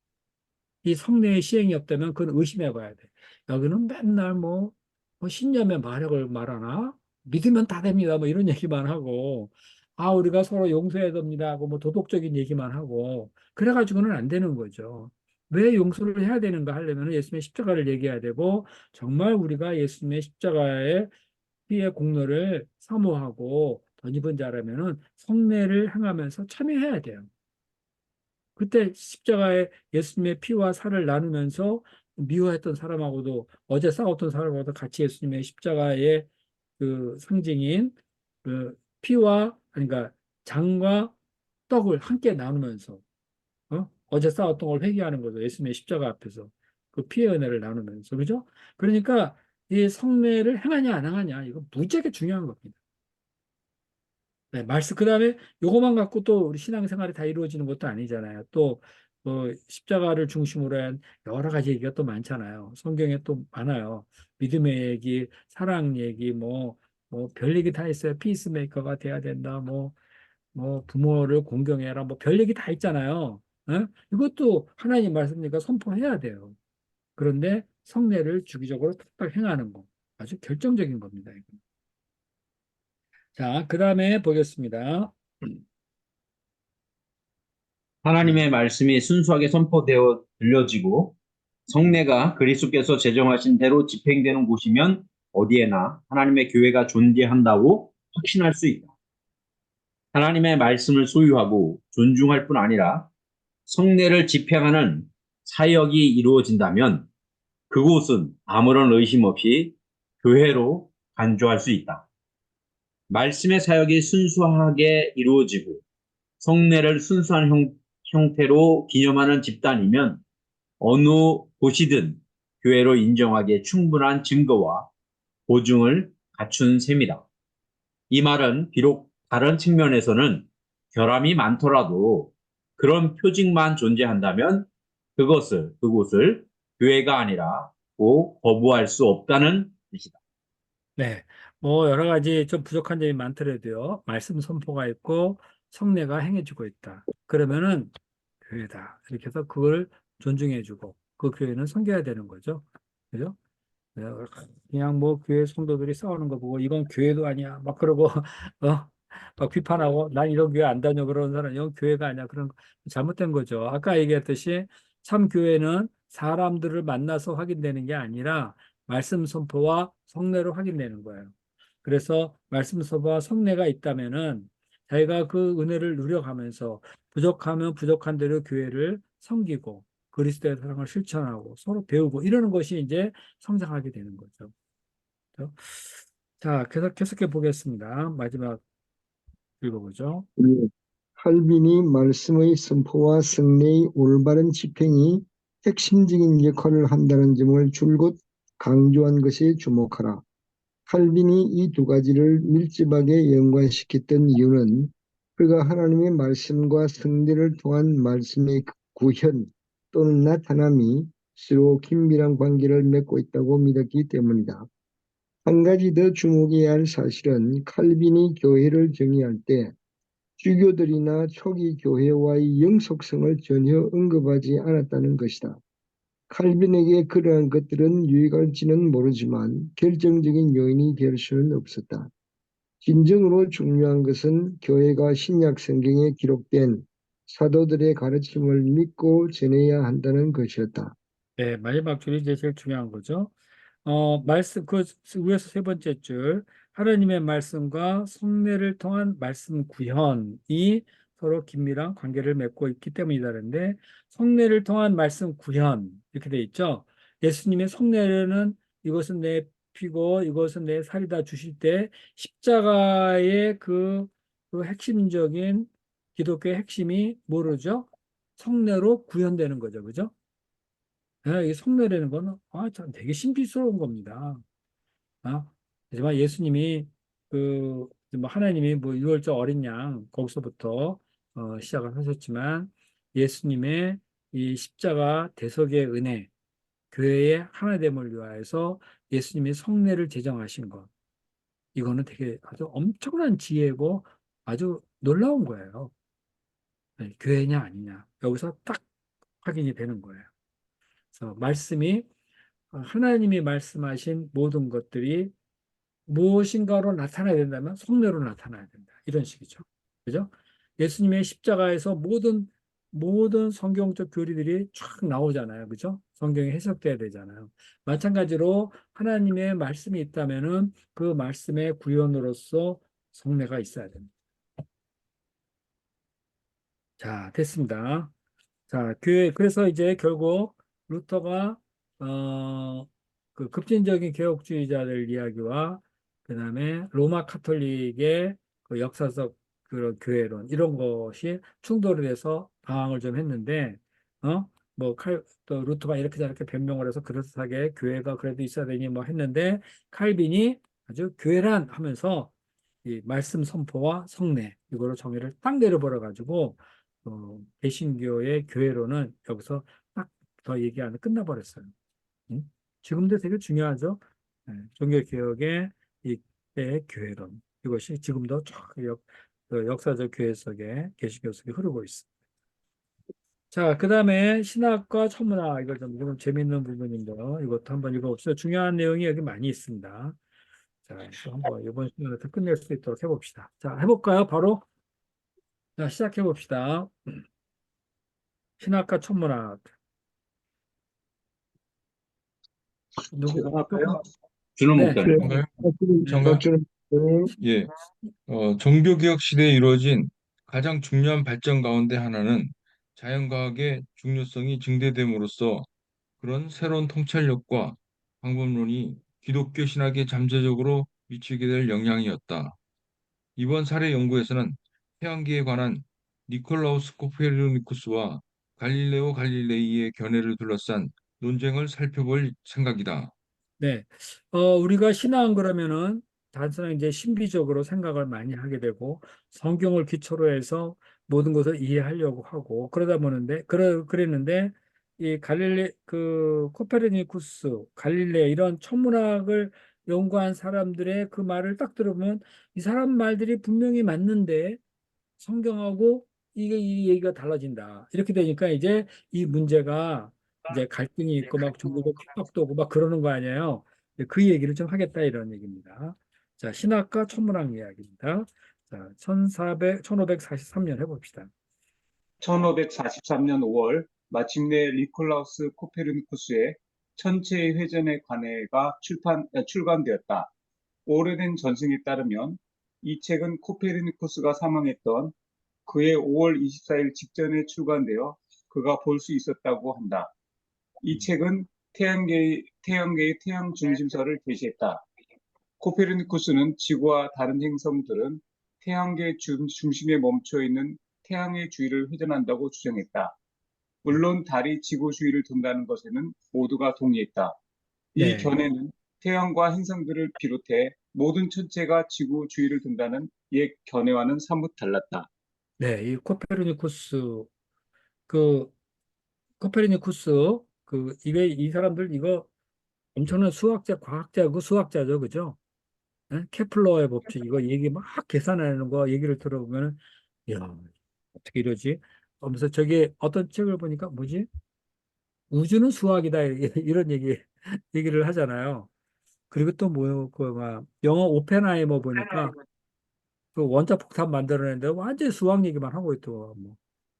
Speaker 1: 이 성례의 시행이 없다면 그건 의심해 봐야 돼. 여기는 맨날 뭐 신념의 마력을 말하나? 믿으면 다 됩니다. 뭐 이런 얘기만 하고, 우리가 서로 용서해야 됩니다 하고, 뭐 도덕적인 얘기만 하고, 그래가지고는 안 되는 거죠. 왜 용서를 해야 되는가 하려면 예수님의 십자가를 얘기해야 되고, 정말 우리가 예수님의 십자가의 피의 공로를 사모하고 덧입은 자라면은 성례를 행하면서 참여해야 돼요. 그때 십자가에 예수님의 피와 살을 나누면서 미워했던 사람하고도 어제 싸웠던 사람하고도 같이 예수님의 십자가의 그 상징인 그 피와 그러니까 장과 떡을 함께 나누면서 어제 싸웠던 걸 회개하는 거죠. 예수님의 십자가 앞에서 그 피의 은혜를 나누면서 그죠? 그러니까 이 성례를 행하냐 안 행하냐 이거 무지하게 중요한 겁니다. 네, 그다음에 요거만 갖고 또 우리 신앙생활이 다 이루어지는 것도 아니잖아요. 또 십자가를 중심으로 한 여러 가지 얘기가 또 많잖아요. 성경에 또 많아요. 믿음의 얘기, 사랑 얘기, 별 얘기 다 있어요. 피스메이커가 돼야 된다. 부모를 공경해라. 별 얘기 다 있잖아요. 예? 이것도 하나님 말씀이니까 선포해야 돼요. 그런데 성례를 주기적으로 탁탁 행하는 거 아주 결정적인 겁니다. 이거. 자, 그 다음에 보겠습니다.
Speaker 5: 하나님의 말씀이 순수하게 선포되어 들려지고 성례가 그리스도께서 제정하신 대로 집행되는 곳이면 어디에나 하나님의 교회가 존재한다고 확신할 수 있다. 하나님의 말씀을 소유하고 존중할 뿐 아니라 성례를 집행하는 사역이 이루어진다면 그곳은 아무런 의심 없이 교회로 간주할 수 있다. 말씀의 사역이 순수하게 이루어지고 성례를 순수한 형태로 기념하는 집단이면 어느 곳이든 교회로 인정하기에 충분한 증거와 보증을 갖춘 셈이다. 이 말은 비록 다른 측면에서는 결함이 많더라도 그런 표징만 존재한다면 그곳을 교회가 아니라 거부할 수 없다는 뜻이다.
Speaker 1: 네. 여러 가지 좀 부족한 점이 많더라도요. 말씀 선포가 있고 성례가 행해지고 있다. 그러면은 교회다. 이렇게 해서 그걸 존중해주고 그 교회는 섬겨야 되는 거죠. 그죠? 네, 그냥 교회 성도들이 싸우는 거 보고 이건 교회도 아니야. 막 그러고 막 비판하고 난 이런 교회 안 다녀 그러는 사람 이건 교회가 아니야. 그런 거 잘못된 거죠. 아까 얘기했듯이 참 교회는 사람들을 만나서 확인되는 게 아니라 말씀 선포와 성례로 확인되는 거예요. 그래서 말씀 서부와 성례가 있다면은 자기가 그 은혜를 누려가면서 부족하면 부족한 대로 교회를 섬기고 그리스도의 사랑을 실천하고 서로 배우고 이러는 것이 이제 성장하게 되는 거죠. 그렇죠? 자, 계속해 보겠습니다. 마지막 읽어보죠.
Speaker 2: 예. 칼빈이 말씀의 선포와 성례의 올바른 집행이 핵심적인 역할을 한다는 점을 줄곧 강조한 것에 주목하라. 칼빈이 이 두 가지를 밀접하게 연관시켰던 이유는 그가 하나님의 말씀과 성례를 통한 말씀의 구현 또는 나타남이 서로 긴밀한 관계를 맺고 있다고 믿었기 때문이다. 한 가지 더 주목해야 할 사실은 칼빈이 교회를 정의할 때 주교들이나 초기 교회와의 영속성을 전혀 언급하지 않았다는 것이다. 칼빈에게 그러한 것들은 유익할지는 모르지만 결정적인 요인이 될 수는 없었다. 진정으로 중요한 것은 교회가 신약 성경에 기록된 사도들의 가르침을 믿고 전해야 한다는 것이었다.
Speaker 1: 네, 마지막 줄이 이제 제일 중요한 거죠. 말씀, 그 위에서 세 번째 줄, 하나님의 말씀과 성례를 통한 말씀 구현이 서로 긴밀한 관계를 맺고 있기 때문이다는데, 성례를 통한 말씀 구현, 이렇게 돼 있죠. 예수님의 성례는 이것은 내 피고 이것은 내 살이다 주실 때, 십자가의 그 핵심적인 기독교의 핵심이 뭐르죠? 성례로 구현되는 거죠. 그죠? 이 성례라는 거는 참 되게 신비스러운 겁니다. 하지만 예수님이 뭐 하나님이 뭐 유월절 어린 양 거기서부터 시작을 하셨지만 예수님의 이 십자가 대속의 은혜, 교회의 하나됨을 위하여서 예수님이 성례를 제정하신 것, 이거는 되게 아주 엄청난 지혜고 아주 놀라운 거예요. 네, 교회냐 아니냐 여기서 딱 확인이 되는 거예요. 그래서 말씀이 하나님이 말씀하신 모든 것들이 무엇인가로 나타나야 된다면 성례로 나타나야 된다. 이런 식이죠. 그죠? 예수님의 십자가에서 모든 성경적 교리들이 쫙 나오잖아요. 그죠? 성경이 해석돼야 되잖아요. 마찬가지로 하나님의 말씀이 있다면은 그 말씀의 구현으로서 성례가 있어야 됩니다. 자, 됐습니다. 자, 그래서 이제 결국 루터가 그 급진적인 개혁주의자들 이야기와 그다음에 로마 카톨릭의 그 역사적 그런 교회론 이런 것이 충돌이 돼서 방황을 좀 했는데 또 루터가 이렇게 저렇게 변명을 해서 그럴듯하게 교회가 그래도 있어야 되니 뭐 했는데 칼빈이 아주 교회란 하면서 이 말씀 선포와 성례 이거로 정의를 딱 내려버려 가지고 개신교의 교회로는 여기서 딱 더 얘기 안 끝나버렸어요. 응? 지금도 되게 중요하죠. 네, 종교개혁의 이 때의 교회론 이것이 지금도 그 역사적 교회 속에 개신교 속에 흐르고 있습니다. 자, 그 다음에 신학과 천문학 이거 좀 재밌는 부분인데요. 이것도 한번 읽어봅시다. 중요한 내용이 여기 많이 있습니다. 자, 또 한번 이번 시간에 더 끝낼 수 있도록 해봅시다. 자, 해볼까요? 바로 자, 시작해 봅시다. 신학과 천문학 누구?
Speaker 6: 제가 할까요?
Speaker 5: 준호
Speaker 1: 네,
Speaker 5: 목사님.
Speaker 3: 정가요?
Speaker 2: 네.
Speaker 3: 정가?
Speaker 2: 저는
Speaker 3: 예. 종교개혁 시대에 이루어진 가장 중요한 발전 가운데 하나는 자연과학의 중요성이 증대됨으로써 그런 새로운 통찰력과 방법론이 기독교 신학에 잠재적으로 미치게 될 영향이었다. 이번 사례 연구에서는 태양계에 관한 니콜라우스 코페르니쿠스와 갈릴레오 갈릴레이의 견해를 둘러싼 논쟁을 살펴볼 생각이다.
Speaker 1: 네. 우리가 신앙 그러면은 단순히 이제 신비적으로 생각을 많이 하게 되고 성경을 기초로 해서 모든 것을 이해하려고 하고 그러다 보는데 그랬는데 이 코페르니쿠스, 갈릴레 이런 천문학을 연구한 사람들의 그 말을 딱 들으면 이 사람 말들이 분명히 맞는데 성경하고 이게 이 얘기가 달라진다. 이렇게 되니까 이제 이 문제가 이제 갈등이 있고 막 종교적 핍박도 오고 막 그러는 거 아니에요. 그 얘기를 좀 하겠다 이런 얘기입니다. 자, 신학과 천문학 이야기입니다. 자, 1543년 해봅시다.
Speaker 6: 1543년 5월 마침내 니콜라우스 코페르니쿠스의 천체의 회전에 관해가 출간되었다. 오래된 전승에 따르면 이 책은 코페르니쿠스가 사망했던 그해 5월 24일 직전에 출간되어 그가 볼 수 있었다고 한다. 이 책은 태양계의 태양 중심설을 제시했다. 코페르니쿠스는 지구와 다른 행성들은 태양계 중심에 멈춰 있는 태양의 주위를 회전한다고 주장했다. 물론 달이 지구 주위를 돈다는 것에는 모두가 동의했다. 이
Speaker 1: 네,
Speaker 6: 견해는 태양과 행성들을 비롯해 모든 천체가 지구 주위를 돈다는 옛 견해와는 사뭇 달랐다.
Speaker 1: 네, 이 그 코페르니쿠스 이게 이 사람들 이거 엄청난 수학자, 과학자고 수학자죠, 그죠? 예? 케플러의 법칙 이거 얘기 막 계산하는 거 얘기를 들어보면은 야 어떻게 이러지? 하면서 저기 어떤 책을 보니까 뭐지? 우주는 수학이다 이런 얘기를 하잖아요. 그리고 또 뭐 그 막 영어 오펜하이머 보니까 그 원자 폭탄 만들어내는데 완전 수학 얘기만 하고 있더라고. 뭐.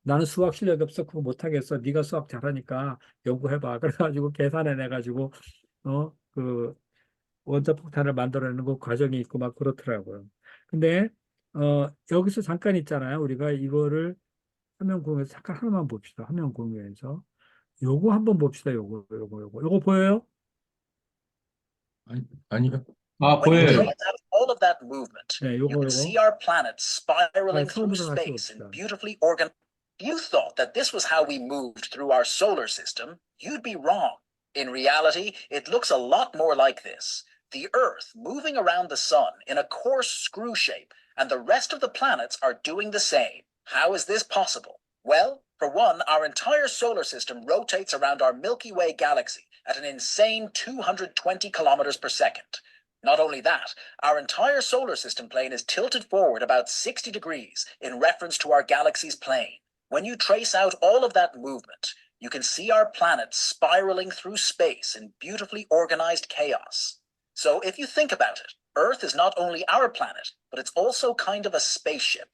Speaker 1: 나는 수학 실력이 없어 그거 못하겠어. 네가 수학 잘하니까 연구해봐. 그래가지고 계산해내가지고 그 원자 폭탄을 만들어내는 그 과정이 있고 막 그렇더라고요. 근데 여기서 잠깐 있잖아요. 우리가 이거를 화면 공유해서 잠깐 하나만 봅시다. 화면 공유해서 요거 한번 봅시다. 요거 보여요?
Speaker 3: 아니, 아니요.
Speaker 5: 아,
Speaker 7: When you
Speaker 5: 보여요.
Speaker 7: trace out all of that movement,
Speaker 1: 네,
Speaker 7: you can
Speaker 1: 요거.
Speaker 7: see our planet spiraling through
Speaker 1: 처음부터 다시
Speaker 7: space
Speaker 1: 봅시다.
Speaker 7: and beautifully organized. If you thought that this was how we moved through our solar system, you'd be wrong. In reality, it looks a lot more like this. The Earth moving around the sun in a coarse screw shape, and the rest of the planets are doing the same. How is this possible? Well, for one, our entire solar system rotates around our Milky Way galaxy at an insane 220 kilometers per second. Not only that, our entire solar system plane is tilted forward about 60 degrees in reference to our galaxy's plane. When you trace out all of that movement, you can see our planet spiraling through space in beautifully organized chaos. So if you think about it, Earth is not only our planet, but it's also kind of a spaceship.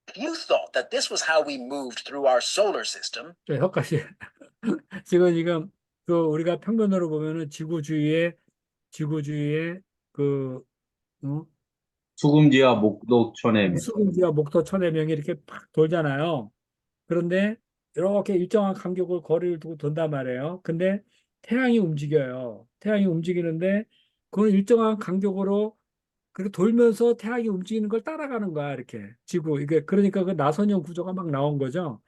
Speaker 7: If you thought that this was how we moved through our solar system,
Speaker 1: 자, 여기까지. 지금 우리가 평면으로 보면은 지구 주위에 그 어?
Speaker 5: 수금지와 목도 천해.
Speaker 1: 수금지와 목도 천해명이 이렇게 팍 돌잖아요. 그런데 이렇게 일정한 간격을 거리를 두고 돈단 말이에요. 근데 태양이 움직여요. 태양이 움직이는데 그 일정한 간격으로 그리고 돌면서 태양이 움직이는 걸 따라가는 거야, 이렇게. 이게 그러니까 그 나선형 구조가 막 나온 거죠.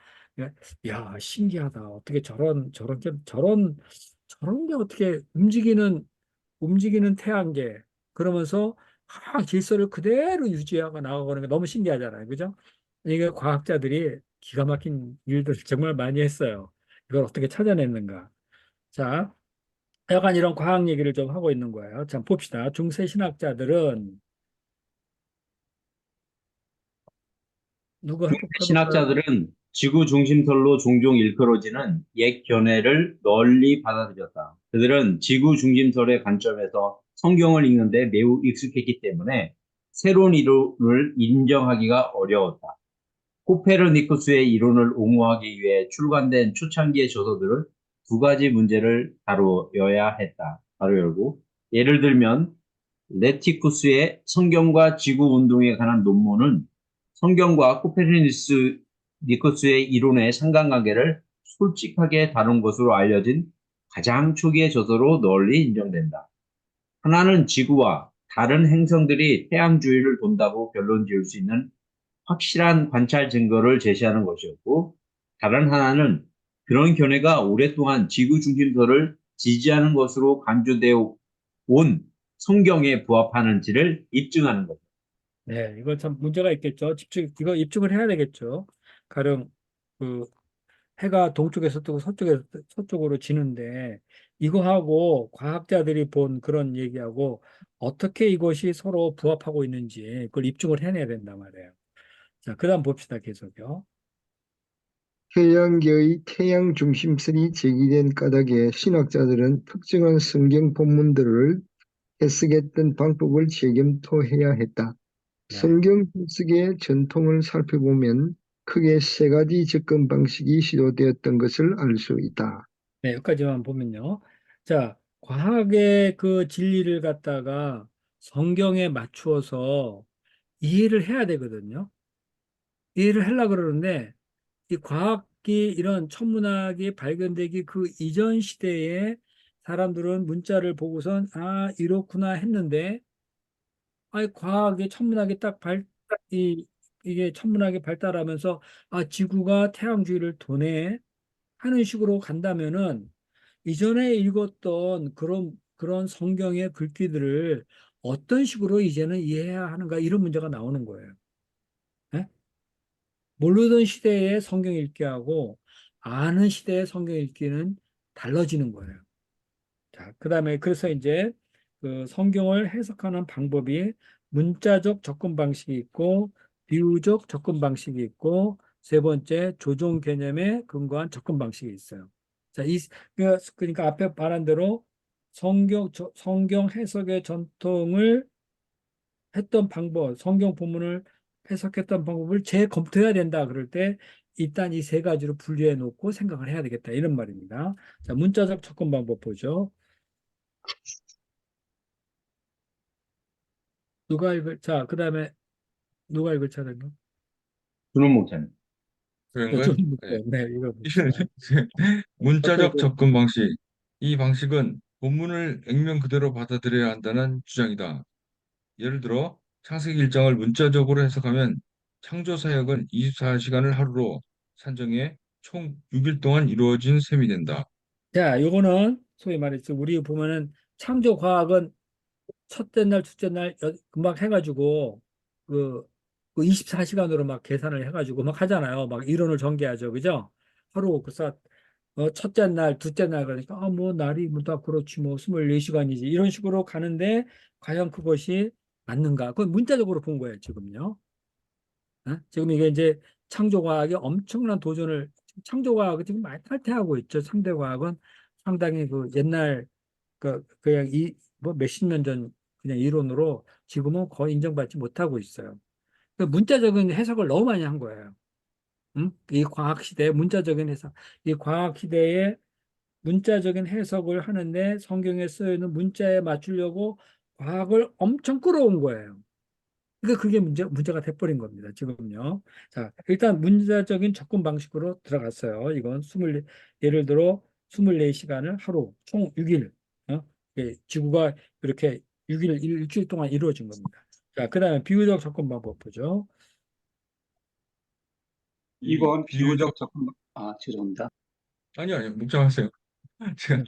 Speaker 1: 야, 신기하다. 어떻게 저런 게 어떻게 움직이는 태양계. 그러면서 질서를 그대로 유지하고 나가는 게 너무 신기하잖아요. 그죠? 이게 과학자들이 기가 막힌 일들을 정말 많이 했어요. 이걸 어떻게 찾아냈는가. 자, 약간 이런 과학 얘기를 좀 하고 있는 거예요. 자, 봅시다. 중세 신학자들은 누구 해볼까요?
Speaker 5: 신학자들은 지구 중심설로 종종 일컬어지는 옛 견해를 널리 받아들였다. 그들은 지구 중심설의 관점에서 성경을 읽는데 매우 익숙했기 때문에 새로운 이론을 인정하기가 어려웠다. 코페르니쿠스의 이론을 옹호하기 위해 출간된 초창기의 저서들은 두 가지 문제를 다루어야 했다. 바로 열고 예를 들면 레티쿠스의 성경과 지구 운동에 관한 논문은 성경과 코페르니쿠스의 이론의 상관관계를 솔직하게 다룬 것으로 알려진 가장 초기의 저서로 널리 인정된다. 하나는 지구와 다른 행성들이 태양 주위를 돈다고 결론 지을 수 있는 확실한 관찰 증거를 제시하는 것이었고, 다른 하나는 그런 견해가 오랫동안 지구 중심설을 지지하는 것으로 강조되어 온 성경에 부합하는지를 입증하는 것.
Speaker 1: 네, 이거 참 문제가 있겠죠. 이거 입증을 해야 되겠죠. 가령 그 해가 동쪽에서 뜨고 서쪽으로 지는데 이거하고 과학자들이 본 그런 얘기하고 어떻게 이것이 서로 부합하고 있는지 그걸 입증을 해내야 된단 말이에요. 자, 그다음 봅시다. 계속요.
Speaker 2: 태양계의 태양 중심선이 제기된 까닭에 신학자들은 특정한 성경 본문들을 해석했던 방법을 재검토해야 했다.
Speaker 1: 네.
Speaker 2: 성경 해석의 전통을 살펴보면 크게 세 가지 접근 방식이 시도되었던 것을 알 수 있다.
Speaker 1: 네, 여기까지만 보면요. 자, 과학의 그 진리를 갖다가 성경에 맞추어서 이해를 해야 되거든요. 이해를 하려고 그러는데 이 과학이 이런 천문학이 발견되기 그 이전 시대에 사람들은 문자를 보고선 아 이렇구나 했는데 아니 과학이 천문학이 이게 천문학이 발달하면서 아 지구가 태양 주위를 도네 하는 식으로 간다면은 이전에 읽었던 그런 성경의 글귀들을 어떤 식으로 이제는 이해해야 하는가 이런 문제가 나오는 거예요. 예? 모르던 시대의 성경 읽기하고 아는 시대의 성경 읽기는 달라지는 거예요. 자, 그다음에 그래서 이제 그 성경을 해석하는 방법이 문자적 접근 방식이 있고 비유적 접근 방식이 있고 세 번째 조종 개념에 근거한 접근 방식이 있어요. 자, 그러니까 앞에 말한 대로 성경 해석의 전통을 했던 방법, 성경 본문을 해석했던 방법을 재검토해야 된다. 그럴 때 일단 이 세 가지로 분류해 놓고 생각을 해야 되겠다. 이런 말입니다. 자, 문자적 접근 방법 보죠. 자, 그 다음에 누가 읽을 차례인가?
Speaker 5: 준호 목사님.
Speaker 1: 네,
Speaker 3: 그런가요?
Speaker 1: 좀,
Speaker 3: 네.
Speaker 1: 네, 읽어봅시다.
Speaker 3: 문자적 접근 방식. 이 방식은 본문을 액면 그대로 받아들여야 한다는 주장이다. 예를 들어 창세기 1장을 문자적으로 해석하면 창조 사역은 24시간을 하루로 산정해 총 6일 동안 이루어진 셈이 된다.
Speaker 1: 자, 요거는 소위 말해서 우리 보면은 창조 과학은 첫째 날, 둘째 날 금방 해가지고 그, 그 24시간으로 막 계산을 해가지고 막 하잖아요. 막 이론을 전개하죠. 그죠? 하루 그래서 첫째 날, 둘째 날 그러니까 뭐 날이 뭐 다 그렇지 뭐 24시간이지 이런 식으로 가는데 과연 그것이 맞는가? 그건 문자적으로 본 거예요, 지금요. 지금 이게 이제 창조과학이 엄청난 도전을 창조과학은 지금 많이 탈퇴하고 있죠. 상대과학은 상당히 그 옛날 그냥 뭐 몇십 년 전 그냥 이론으로 지금은 거의 인정받지 못하고 있어요. 그 문자적인 해석을 너무 많이 한 거예요. 응? 이 과학 시대에 문자적인 해석, 이 과학 시대에 문자적인 해석을 하는데 성경에 쓰여 있는 문자에 맞추려고 과학을 엄청 끌어온 거예요. 그러니까 그게 문제가 돼버린 겁니다. 지금요. 자, 일단 문자적인 접근 방식으로 들어갔어요. 이건 예를 들어 24시간을 하루, 총 6일, 지구가 이렇게 6일, 일주일 동안 이루어진 겁니다. 자, 그 다음에 비유적 접근 방법 보죠.
Speaker 6: 2번
Speaker 3: 비유적
Speaker 6: 죄송합니다.
Speaker 3: 아니요 묵상하세요. 제가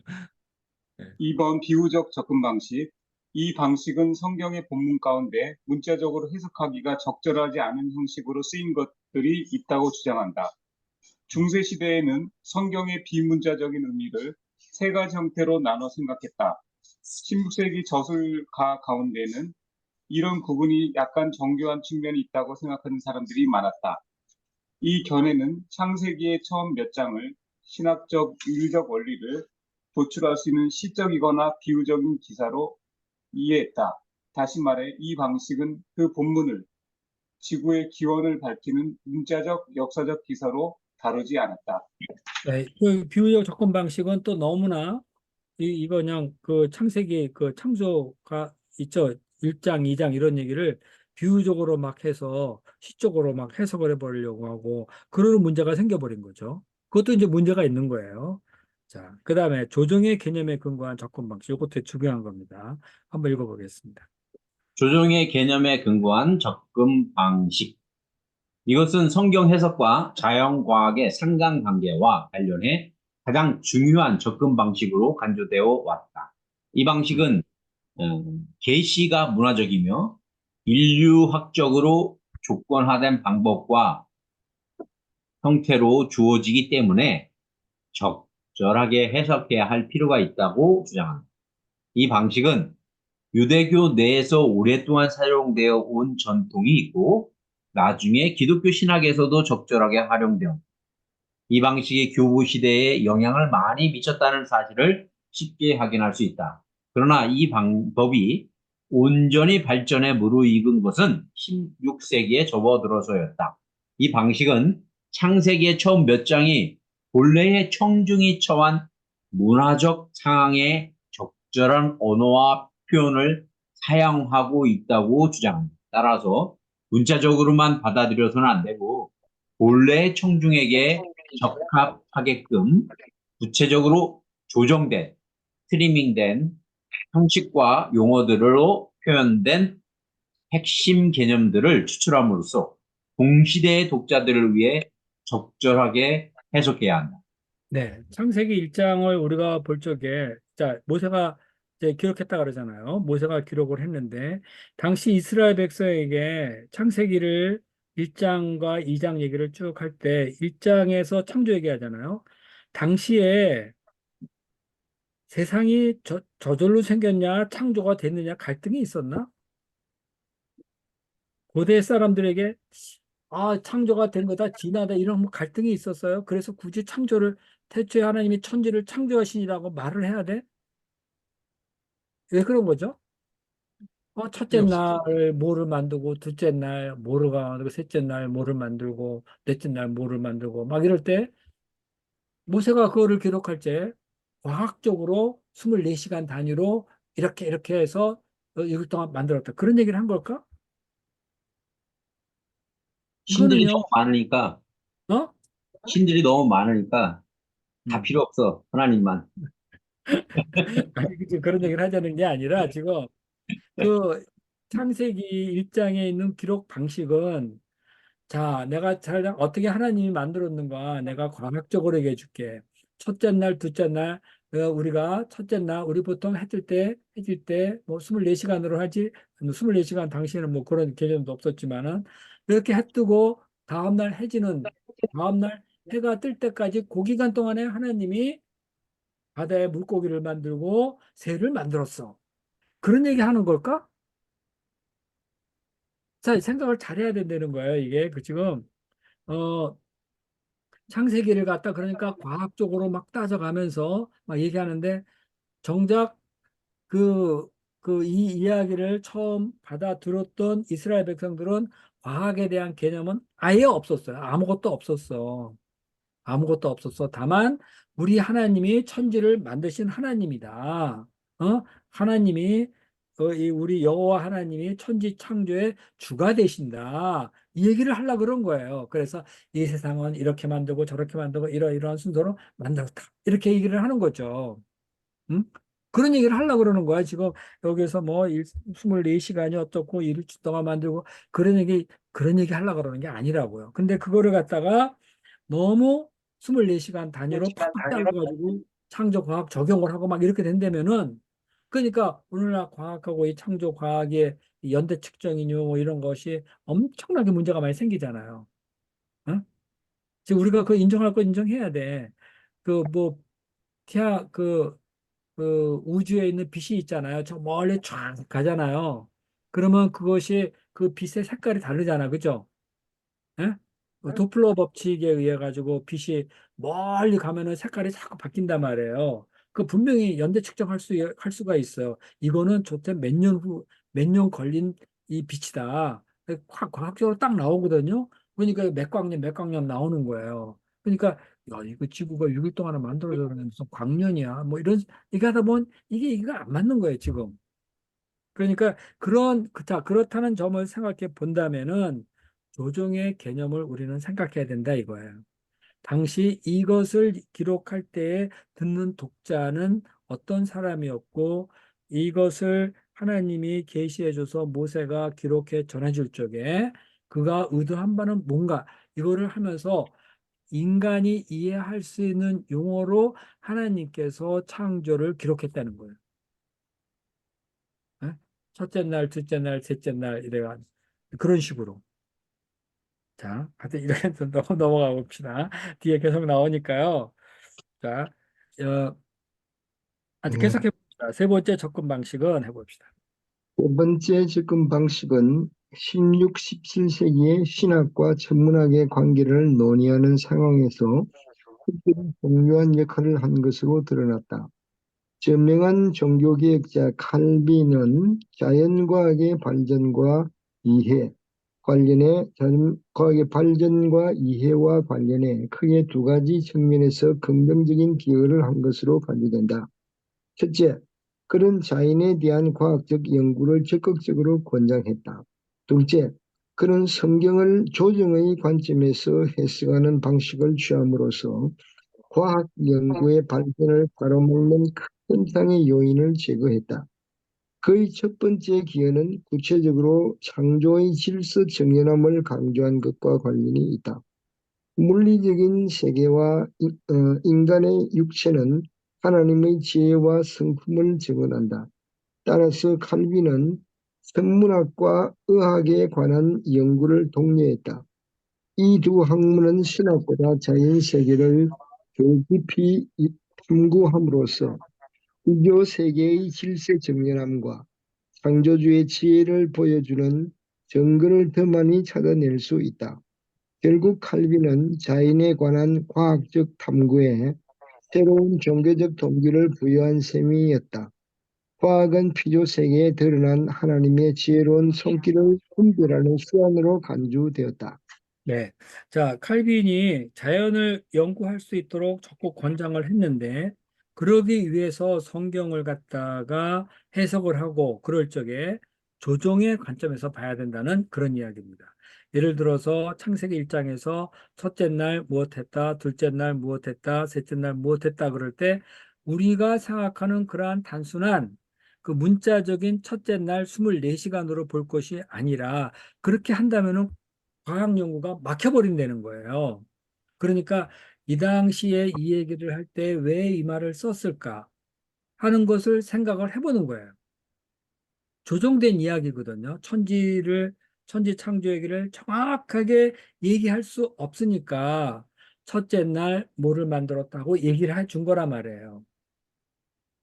Speaker 3: 네.
Speaker 6: 2번 비유적 접근 방식. 이 방식은 성경의 본문 가운데 문자적으로 해석하기가 적절하지 않은 형식으로 쓰인 것들이 있다고 주장한다. 중세 시대에는 성경의 비문자적인 의미를 세 가지 형태로 나눠 생각했다. 16세기 저술가 가운데는 이런 구분이 약간 정교한 측면이 있다고 생각하는 사람들이 많았다. 이 견해는 창세기의 처음 몇 장을 신학적, 윤리적 원리를 도출할 수 있는 시적이거나 비유적인 기사로 이해했다. 다시 말해 이 방식은 그 본문을 지구의 기원을 밝히는 문자적, 역사적 기사로 다루지 않았다.
Speaker 1: 네, 그 비유적 접근 방식은 또 너무나 이거 그냥 그 창세기 그 창조가 있죠. 1장, 2장 이런 얘기를 비유적으로 막 해서 시적으로 막 해석을 해버리려고 하고 그러는 문제가 생겨버린 거죠. 그것도 이제 문제가 있는 거예요. 자, 그 다음에 조정의 개념에 근거한 접근 방식. 이것도 중요한 겁니다. 한번 읽어보겠습니다.
Speaker 5: 조정의 개념에 근거한 접근 방식. 이것은 성경 해석과 자연과학의 상관관계와 관련해 가장 중요한 접근 방식으로 간주되어 왔다. 이 방식은 계시가 문화적이며 인류학적으로 조건화된 방법과 형태로 주어지기 때문에 적절하게 해석해야 할 필요가 있다고 주장합니다. 이 방식은 유대교 내에서 오랫동안 사용되어 온 전통이 있고 나중에 기독교 신학에서도 적절하게 활용되었다. 이 방식이 교부 시대에 영향을 많이 미쳤다는 사실을 쉽게 확인할 수 있다. 그러나 이 방법이 온전히 발전에 무르익은 것은 16세기에 접어들어서였다. 이 방식은 창세기의 처음 몇 장이 본래의 청중이 처한 문화적 상황에 적절한 언어와 표현을 사양하고 있다고 주장합니다. 따라서 문자적으로만 받아들여서는 안 되고 본래 청중에게 적합하게끔 구체적으로 조정된, 트리밍된 형식과 용어들로 표현된 핵심 개념들을 추출함으로써 동시대의 독자들을 위해 적절하게 해석해야 한다.
Speaker 1: 네, 창세기 1장을 우리가 볼 적에, 자, 모세가 이제 기록했다 그러잖아요. 모세가 기록을 했는데, 당시 이스라엘 백성에게 창세기를 1장과 2장 얘기를 쭉 할 때, 1장에서 창조 얘기하잖아요. 당시에 세상이 저절로 생겼냐, 창조가 됐느냐, 갈등이 있었나? 고대 사람들에게, 아, 창조가 된 거다, 진화다, 이런 뭐 갈등이 있었어요. 그래서 굳이 창조를, 태초에 하나님이 천지를 창조하시니라고 말을 해야 돼? 왜 그런 거죠? 첫째
Speaker 3: 필요
Speaker 1: 날
Speaker 3: 없었죠.
Speaker 1: 뭐를 만들고, 둘째 날 뭐를 만들고, 셋째 날 뭐를 만들고, 넷째 날 뭐를 만들고, 막 이럴 때, 모세가 그거를 기록할 때, 과학적으로 24시간 단위로 이렇게 해서 6일 동안 만들었다. 그런 얘기를 한 걸까?
Speaker 5: 신들이
Speaker 1: 이거는요,
Speaker 5: 너무 많으니까,
Speaker 1: 어?
Speaker 5: 신들이 너무 많으니까 다
Speaker 1: 음.
Speaker 5: 필요 없어. 하나님만.
Speaker 1: 아니, 그치, 그런 얘기를 하자는 게 아니라, 지금 그 창세기 1장에 있는 기록 방식은, 자, 내가 잘 어떻게 하나님이 만들었는가 내가 과학적으로 얘기해 줄게. 첫째 날, 둘째 날, 우리가 첫째 날, 우리 보통 해질 때, 뭐 24시간으로 하지, 24시간 당시에는 뭐 그런 개념도 없었지만은, 이렇게 해 뜨고, 다음날 해가 뜰 때까지 그 기간 동안에 하나님이 바다에 물고기를 만들고 새를 만들었어. 그런 얘기 하는 걸까? 자, 생각을 잘해야 된다는 거예요, 이게. 그 지금, 어, 창세기를 갖다 그러니까 과학적으로 막 따져가면서 막 얘기하는데 정작 그, 이 이야기를 처음 받아 들었던 이스라엘 백성들은 과학에 대한 개념은 아예 없었어요. 아무것도 없었어. 아무것도 없었어. 다만 우리 하나님이 천지를 만드신 하나님이다. 하나님이 이 우리 여호와 하나님이 천지 창조의 주가 되신다. 이 얘기를 하려고 그런 거예요. 그래서 이 세상은 이렇게 만들고 저렇게 만들고 이러이러한 순서로 만들었다. 이렇게 얘기를 하는 거죠. 응? 그런 얘기를 하려고 그러는 거야. 지금 여기서 뭐 24시간이 어떻고 일주 동안 만들고 그런 얘기 하려고 그러는 게 아니라고요. 근데 그거를 갖다가 너무 24시간 단위로 팍팍 잘라가지고 창조과학 적용을 하고 막 이렇게 된다면은 그러니까 오늘날 과학하고 이 창조과학의 이 연대 측정이뇨 뭐 이런 것이 엄청나게 문제가 많이 생기잖아요. 어? 지금 우리가 그 인정할 거 인정해야 돼. 그 뭐 태아 그 우주에 있는 빛이 있잖아요. 저 멀리 쫙 가잖아요. 그러면 그것이 그 빛의 색깔이 다르잖아. 그죠? 예? 도플러 법칙에 의해 가지고 빛이 멀리 가면은 색깔이 자꾸 바뀐단 말이에요. 그 분명히 연대 측정할 할 수가 있어요. 이거는 저때 몇 년 걸린 이 빛이다. 과학적으로 딱 나오거든요. 그러니까 몇 광년 나오는 거예요. 그러니까 야, 이거 지구가 6일 동안에 만들어졌는데 무슨 광년이야. 뭐 이런 얘기 하다 보면 이게 안 맞는 거예요, 지금. 그러니까 자, 그렇다는 점을 생각해 본다면은 조종의 개념을 우리는 생각해야 된다 이거예요. 당시 이것을 기록할 때에 듣는 독자는 어떤 사람이었고 이것을 하나님이 계시해 줘서 모세가 기록해 전해줄 적에 그가 의도한 바는 뭔가 이거를 하면서 인간이 이해할 수 있는 용어로 하나님께서 창조를 기록했다는 거예요. 예? 첫째 날, 둘째 날, 셋째 날 이래가 그런 식으로. 자, 하여튼 이렇게 해서 넘어가 봅시다. 뒤에 계속 나오니까요. 자, 어, 아직
Speaker 2: 네.
Speaker 1: 계속해 봅시다. 세 번째 접근 방식은 해봅시다.
Speaker 2: 세 번째 접근 방식은 16, 17세기의 신학과 천문학의 관계를 논의하는 상황에서 특별히 중요한 역할을 한 것으로 드러났다. 저명한 종교개혁자 칼빈은 자연과학의 발전과 이해 자연과학의 발전과 이해와 관련해 크게 두 가지 측면에서 긍정적인 기여를 한 것으로 간주된다. 첫째, 그런 자연에 대한 과학적 연구를 적극적으로 권장했다. 둘째, 그는 성경을 조정의 관점에서 해석하는 방식을 취함으로써 과학 연구의 발전을 가로막는 큰 상의 요인을 제거했다. 그의 첫 번째 기여는 구체적으로 창조의 질서 정연함을 강조한 것과 관련이 있다. 물리적인 세계와 인간의 육체는 하나님의 지혜와 성품을 증언한다. 따라서 칼빈은 천문학과 의학에 관한 연구를 독려했다. 이 두 학문은 신학보다 자연 세계를 더 깊이 탐구함으로써 우주 세계의 질서 정연함과 창조주의 지혜를 보여주는 증거를 더 많이 찾아낼 수 있다. 결국 칼빈은 자연에 관한 과학적 탐구에 새로운 종교적 동기를 부여한 셈이었다. 과학은 피조 세계에 드러난 하나님의 지혜로운 손길을 분별하는 수단으로 간주되었다.
Speaker 1: 네. 자, 칼빈이 자연을 연구할 수 있도록 적극 권장을 했는데, 그러기 위해서 성경을 갖다가 해석을 하고, 그럴 적에 조종의 관점에서 봐야 된다는 그런 이야기입니다. 예를 들어서 창세기 1장에서 첫째 날 무엇했다, 둘째 날 무엇했다, 셋째 날 무엇했다 그럴 때, 우리가 생각하는 그러한 단순한 그 문자적인 첫째 날 24시간으로 볼 것이 아니라, 그렇게 한다면은 과학 연구가 막혀버린다는 거예요. 그러니까 이 당시에 이 얘기를 할 때 왜 이 말을 썼을까 하는 것을 생각을 해보는 거예요. 조정된 이야기거든요. 천지 창조 얘기를 정확하게 얘기할 수 없으니까 첫째 날 뭐를 만들었다고 얘기를 해준 거란 말이에요.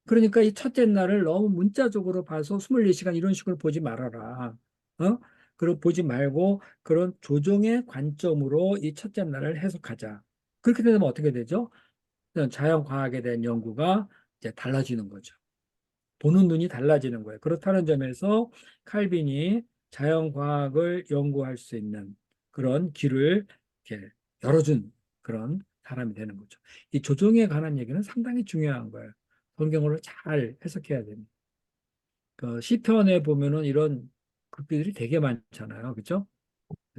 Speaker 1: 그러니까 이 첫째 날을 너무 문자적으로 봐서 24시간 이런 식으로 보지 말아라. 어? 그리고 보지 말고 그런 조정의 관점으로 이 첫째 날을 해석하자. 그렇게 되면 어떻게 되죠? 자연과학에 대한 연구가 이제 달라지는 거죠. 보는 눈이 달라지는 거예요. 그렇다는 점에서 칼빈이 자연과학을 연구할 수 있는 그런 길을 이렇게 열어준 그런 사람이 되는 거죠. 이 조정에 관한 얘기는 상당히 중요한 거예요. 성경을 잘 해석해야 됩니다. 그 시편에 보면은 이런 글들이 되게 많잖아요. 그렇죠?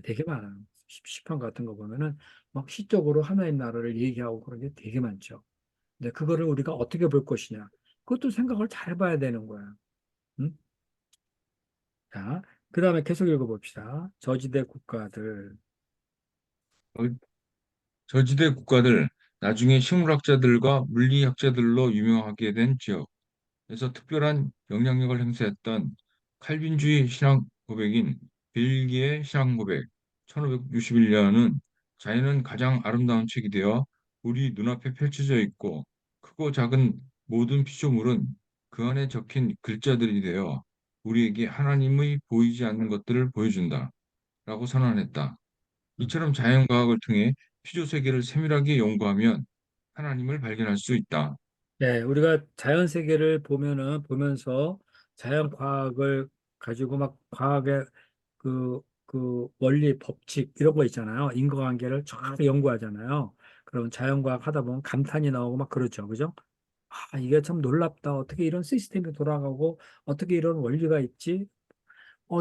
Speaker 1: 되게 많아요. 시편 같은 거 보면은 막 시적으로 하나님 나라를 얘기하고 그런 게 되게 많죠. 근데 그거를 우리가 어떻게 볼 것이냐. 그것도 생각을 잘 해봐야 되는 거야. 응? 자, 그 다음에 계속 읽어봅시다. 저지대 국가들.
Speaker 3: 어, 저지대 국가들, 나중에 식물학자들과 물리학자들로 유명하게 된 지역에서 특별한 영향력을 행사했던 칼빈주의 신앙 고백인 벨기에 신앙 고백 1561년은 자연은 가장 아름다운 책이 되어 우리 눈앞에 펼쳐져 있고 크고 작은 모든 피조물은 그 안에 적힌 글자들이 되어 우리에게 하나님의 보이지 않는 것들을 보여준다 라고 선언했다. 이처럼 자연과학을 통해 피조 세계를 세밀하게 연구하면 하나님을 발견할 수 있다.
Speaker 1: 네, 우리가 자연 세계를 보면서 자연 과학을 가지고 막 과학의 그 원리, 법칙 이런 거 있잖아요. 인과관계를 쫙 연구하잖아요. 그럼 자연과학 하다 보면 감탄이 나오고 막 그러죠. 그죠? 아, 이게 참 놀랍다. 어떻게 이런 시스템이 돌아가고 어떻게 이런 원리가 있지?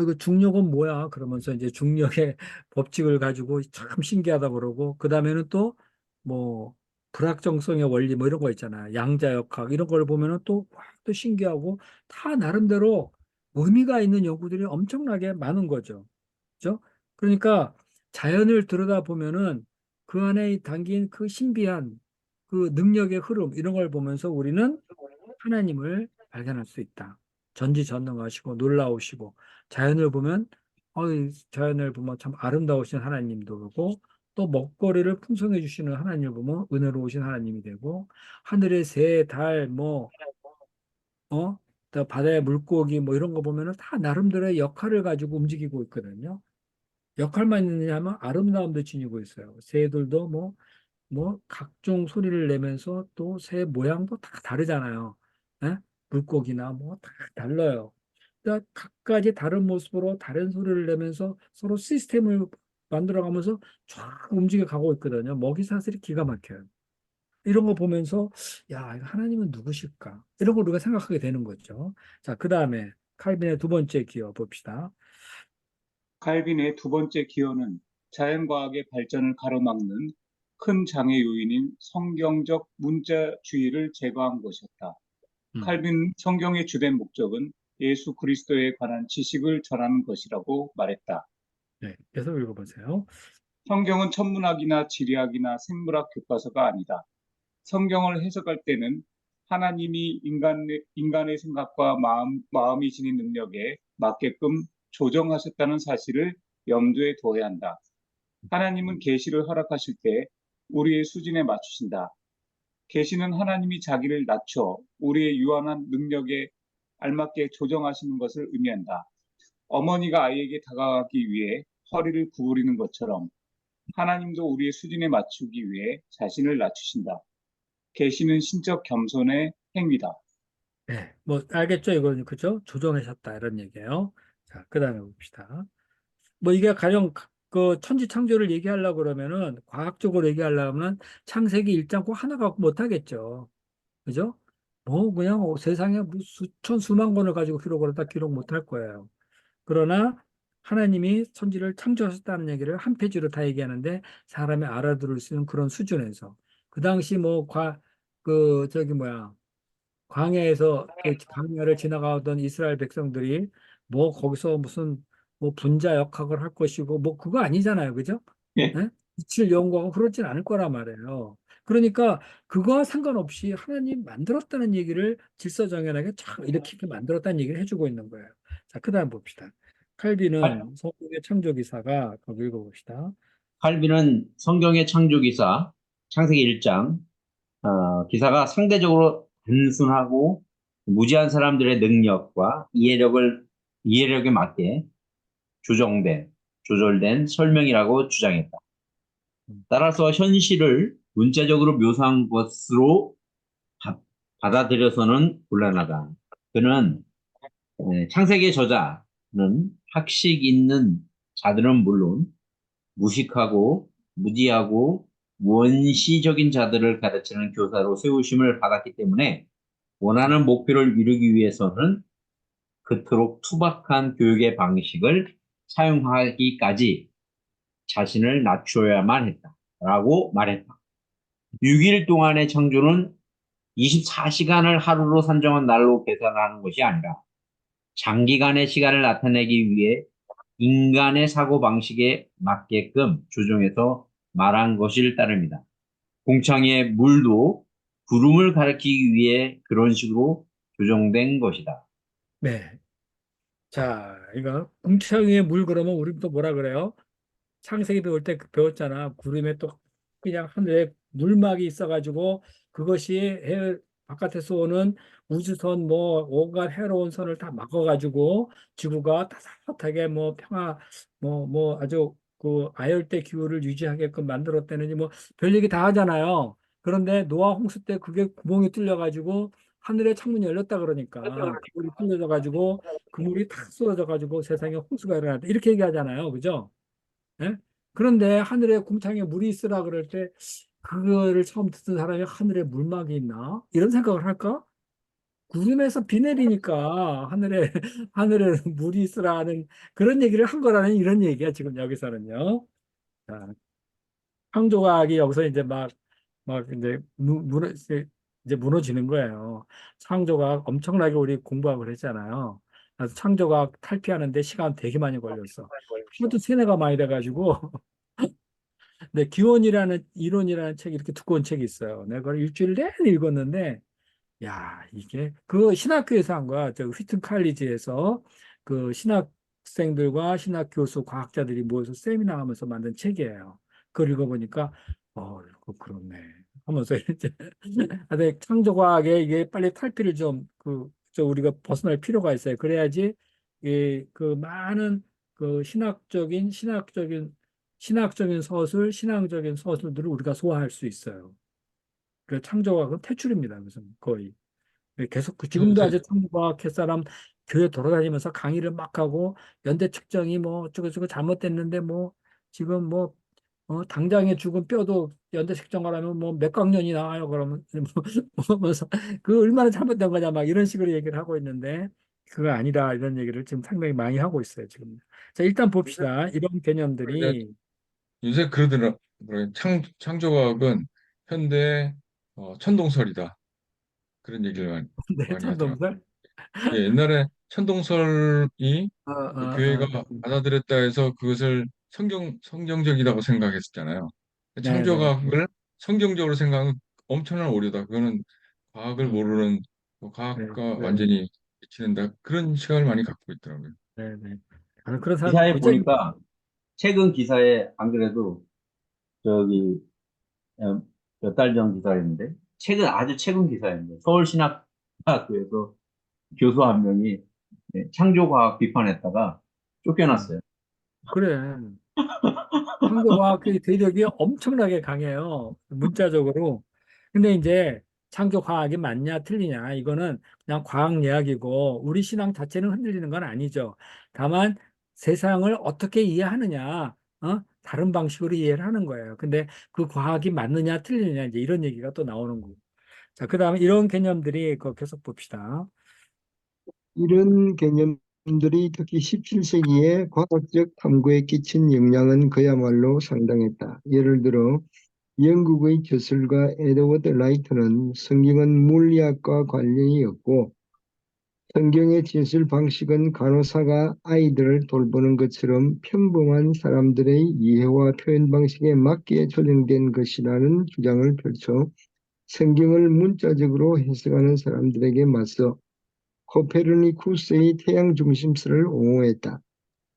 Speaker 1: 이거 중력은 뭐야? 그러면서 이제 중력의 법칙을 가지고 참 신기하다 그러고, 그 다음에는 또, 뭐, 불확정성의 원리 뭐 이런 거 있잖아요. 양자역학 이런 걸 보면은 또 신기하고, 다 나름대로 의미가 있는 연구들이 엄청나게 많은 거죠. 그죠? 그러니까 자연을 들여다보면은 그 안에 담긴 그 신비한 그 능력의 흐름 이런 걸 보면서 우리는 하나님을 발견할 수 있다. 전지전능하시고 놀라우시고 자연을 보면 자연을 보면 참 아름다우신 하나님도 그렇고 또 먹거리를 풍성해 주시는 하나님을 보면 은혜로우신 하나님이 되고 하늘의 새, 달, 또 바다의 물고기 뭐 이런 거 보면은 다 나름대로의 역할을 가지고 움직이고 있거든요. 역할만 있느냐 하면 아름다움도 지니고 있어요. 새들도 뭐 각종 소리를 내면서 또 새 모양도 다 다르잖아요. 예? 물고기나 뭐 다 달라요. 그러니까 각가지 다른 모습으로 다른 소리를 내면서 서로 시스템을 만들어가면서 쫙 움직여 가고 있거든요. 먹이 사슬이 기가 막혀요. 이런 거 보면서 야, 이거 하나님은 누구실까? 이런 걸 우리가 생각하게 되는 거죠. 자, 그 다음에 칼빈의 두 번째 기호 봅시다.
Speaker 6: 칼빈의 두 번째 기여는 자연과학의 발전을 가로막는 큰 장애 요인인 성경적 문자주의를 제거한 것이었다.
Speaker 1: 음,
Speaker 6: 칼빈 성경의 주된 목적은 예수 그리스도에 관한 지식을 전하는 것이라고 말했다.
Speaker 1: 네, 계속 읽어보세요.
Speaker 6: 성경은 천문학이나 지리학이나 생물학 교과서가 아니다. 성경을 해석할 때는 하나님이 인간의 생각과 마음이 지닌 능력에 맞게끔 조정하셨다는 사실을 염두에 둬야 한다. 하나님은 계시를 허락하실 때 우리의 수준에 맞추신다. 계시는 하나님이 자기를 낮춰 우리의 유한한 능력에 알맞게 조정하시는 것을 의미한다. 어머니가 아이에게 다가가기 위해 허리를 구부리는 것처럼 하나님도 우리의 수준에 맞추기 위해 자신을 낮추신다. 계시는 신적 겸손의 행위다.
Speaker 1: 네, 뭐 알겠죠? 이거는 그죠? 조정하셨다 이런 얘기예요. 자, 그 다음에 봅시다. 뭐 이게 가령 그 천지 창조를 얘기하려고 그러면은 과학적으로 얘기하려면 창세기 1장 꼭 하나 갖고 못 하겠죠. 그죠? 뭐 그냥 세상에 뭐 수천 수만 권을 가지고 기록을 하다 기록 못 할 거예요. 그러나 하나님이 천지를 창조하셨다는 얘기를 한 페이지로 다 얘기하는데 사람이 알아들을 수 있는 그런 수준에서 그 당시 뭐 그 저기 뭐야 광야에서 그 광야를 지나가던 이스라엘 백성들이 뭐 거기서 무슨 뭐 분자 역학을 할 것이고 뭐 그거 아니잖아요. 그죠?
Speaker 6: 예.
Speaker 1: 예? 빛을 연구하고 그러진 않을 거란 말이에요. 그러니까 그거와 상관없이 하나님 만들었다는 얘기를 질서정연하게 쫙 이렇게 만들었다는 얘기를 해주고 있는 거예요. 자, 그다음 봅시다. 칼빈은 성경의 창조기사가 거기 읽어봅시다.
Speaker 5: 칼빈은 성경의 창조기사 창세기 1장 기사가 상대적으로 단순하고 무지한 사람들의 능력과 이해력에 맞게 조절된 설명이라고 주장했다. 따라서 현실을 문자적으로 묘사한 것으로 받아들여서는 곤란하다. 그는 창세기의 저자는 학식 있는 자들은 물론 무식하고 무지하고 원시적인 자들을 가르치는 교사로 세우심을 받았기 때문에 원하는 목표를 이루기 위해서는 그토록 투박한 교육의 방식을 사용하기까지 자신을 낮춰야만 했다라고 말했다. 6일 동안의 창조는 24시간을 하루로 산정한 날로 계산하는 것이 아니라 장기간의 시간을 나타내기 위해 인간의 사고방식에 맞게끔 조정해서 말한 것일 따릅니다. 공창의 물도 구름을 가리키기 위해 그런 식으로 조정된 것이다.
Speaker 1: 네. 자, 이거 궁창의 물 그러면 우리 또 뭐라 그래요? 창세기 배울 때 배웠잖아. 구름에 또 그냥 하늘에 물막이 있어가지고 그것이 바깥에서 오는 우주선 뭐 온갖 해로운 선을 다 막아가지고 지구가 따뜻하게 뭐 평화 뭐 아주 그 아열대 기후를 유지하게끔 만들었다는지 뭐 별 얘기 다 하잖아요. 그런데 노아 홍수 때 그게 구멍이 뚫려가지고 하늘에 창문이 열렸다 그러니까 물이 뚫려져가지고 그 물이 탁 쏟아져가지고 세상에 홍수가 일어났다 이렇게 얘기하잖아요. 그죠? 예? 그런데 하늘에 공창에 물이 있으라 그럴 때 그거를 처음 듣는 사람이 하늘에 물막이 있나? 이런 생각을 할까? 구름에서 비 내리니까 하늘에 하늘에 물이 있으라 하는 그런 얘기를 한 거라는 이런 얘기야 지금 여기서는요. 자, 창조과학이 여기서 이제 막 이제 이제 무너지는 거예요. 창조과학 엄청나게 우리 공부하고 그랬잖아요. 그래서 창조과학 탈피하는데 시간 되게 많이 걸렸어. 그것도 세뇌가 많이 돼가지고 네, 기원이라는 이론이라는 책이 이렇게 두꺼운 책이 있어요. 내가 그걸 일주일 내내 읽었는데, 야, 이게 그 신학교에서 한 거야. 저 휘튼 칼리지에서 그 신학생들과 신학 교수, 과학자들이 모여서 세미나 하면서 만든 책이에요. 그걸 읽어보니까, 이거 그렇네. 하면서 이제, 근데 창조과학에 이게 빨리 탈피를 저 우리가 벗어날 필요가 있어요. 그래야지 그 많은 그 신학적인 서술, 신앙적인 서술들을 우리가 소화할 수 있어요. 그 창조과학은 퇴출입니다. 그래서 거의 계속 지금도 아주 창조과학 사람 교회 돌아다니면서 강의를 막 하고 연대 측정이 뭐 어쩌고저쩌고 잘못됐는데 뭐 지금 뭐 당장에 죽은 뼈도 연대식 정화하면 뭐 맥광년이 나와요. 그러면 그 얼마나 잘못된 거냐 막 이런 식으로 얘기를 하고 있는데 그거 아니다 이런 얘기를 지금 상당히 많이 하고 있어요 지금. 자 일단 봅시다. 이런 개념들이
Speaker 3: 요새 그러더라. 창조과학은 현대 천동설이다. 그런 얘기를
Speaker 1: 네,
Speaker 3: 많이 하더라고요.
Speaker 1: 천동설.
Speaker 3: 예, 옛날에 천동설이
Speaker 1: 어,
Speaker 3: 그
Speaker 1: 어,
Speaker 3: 교회가
Speaker 1: 어.
Speaker 3: 받아들였다 해서 그것을 성경적이라고 생각했잖아요.
Speaker 1: 네, 네,
Speaker 3: 창조과학을 성경적으로 생각하면 엄청난 오류다. 그거는 과학을
Speaker 1: 음,
Speaker 3: 모르는
Speaker 1: 네,
Speaker 3: 과학과
Speaker 1: 네,
Speaker 3: 완전히 미치는다. 그런 시각을 많이 갖고 있더라고요.
Speaker 1: 네, 네. 그런 사람들
Speaker 5: 기사에
Speaker 1: 굉장히
Speaker 5: 보니까 최근 기사에 안 그래도 저기 몇 달 전 기사였는데 아주 최근 기사였는데 서울신학대학교에서 교수 한 명이 창조과학 비판했다가 쫓겨났어요.
Speaker 1: 그래. 창조과학의 대력이 엄청나게 강해요. 문자적으로. 근데 이제 창조과학이 맞냐 틀리냐 이거는 그냥 과학 이야기고 우리 신앙 자체는 흔들리는 건 아니죠. 다만 세상을 어떻게 이해하느냐, 다른 방식으로 이해를 하는 거예요. 근데 그 과학이 맞느냐 틀리느냐 이제 이런 얘기가 또 나오는 거고. 자, 그다음에 이런 개념들이 계속 봅시다.
Speaker 2: 이런 개념들이 특히 17세기에 과학적 탐구에 끼친 영향은 그야말로 상당했다. 예를 들어 영국의 저술가 에드워드 라이트는 성경은 물리학과 관련이 없고 성경의 진술 방식은 간호사가 아이들을 돌보는 것처럼 평범한 사람들의 이해와 표현 방식에 맞게 조정된 것이라는 주장을 펼쳐 성경을 문자적으로 해석하는 사람들에게 맞서 코페르니쿠스의 태양 중심설을 옹호했다.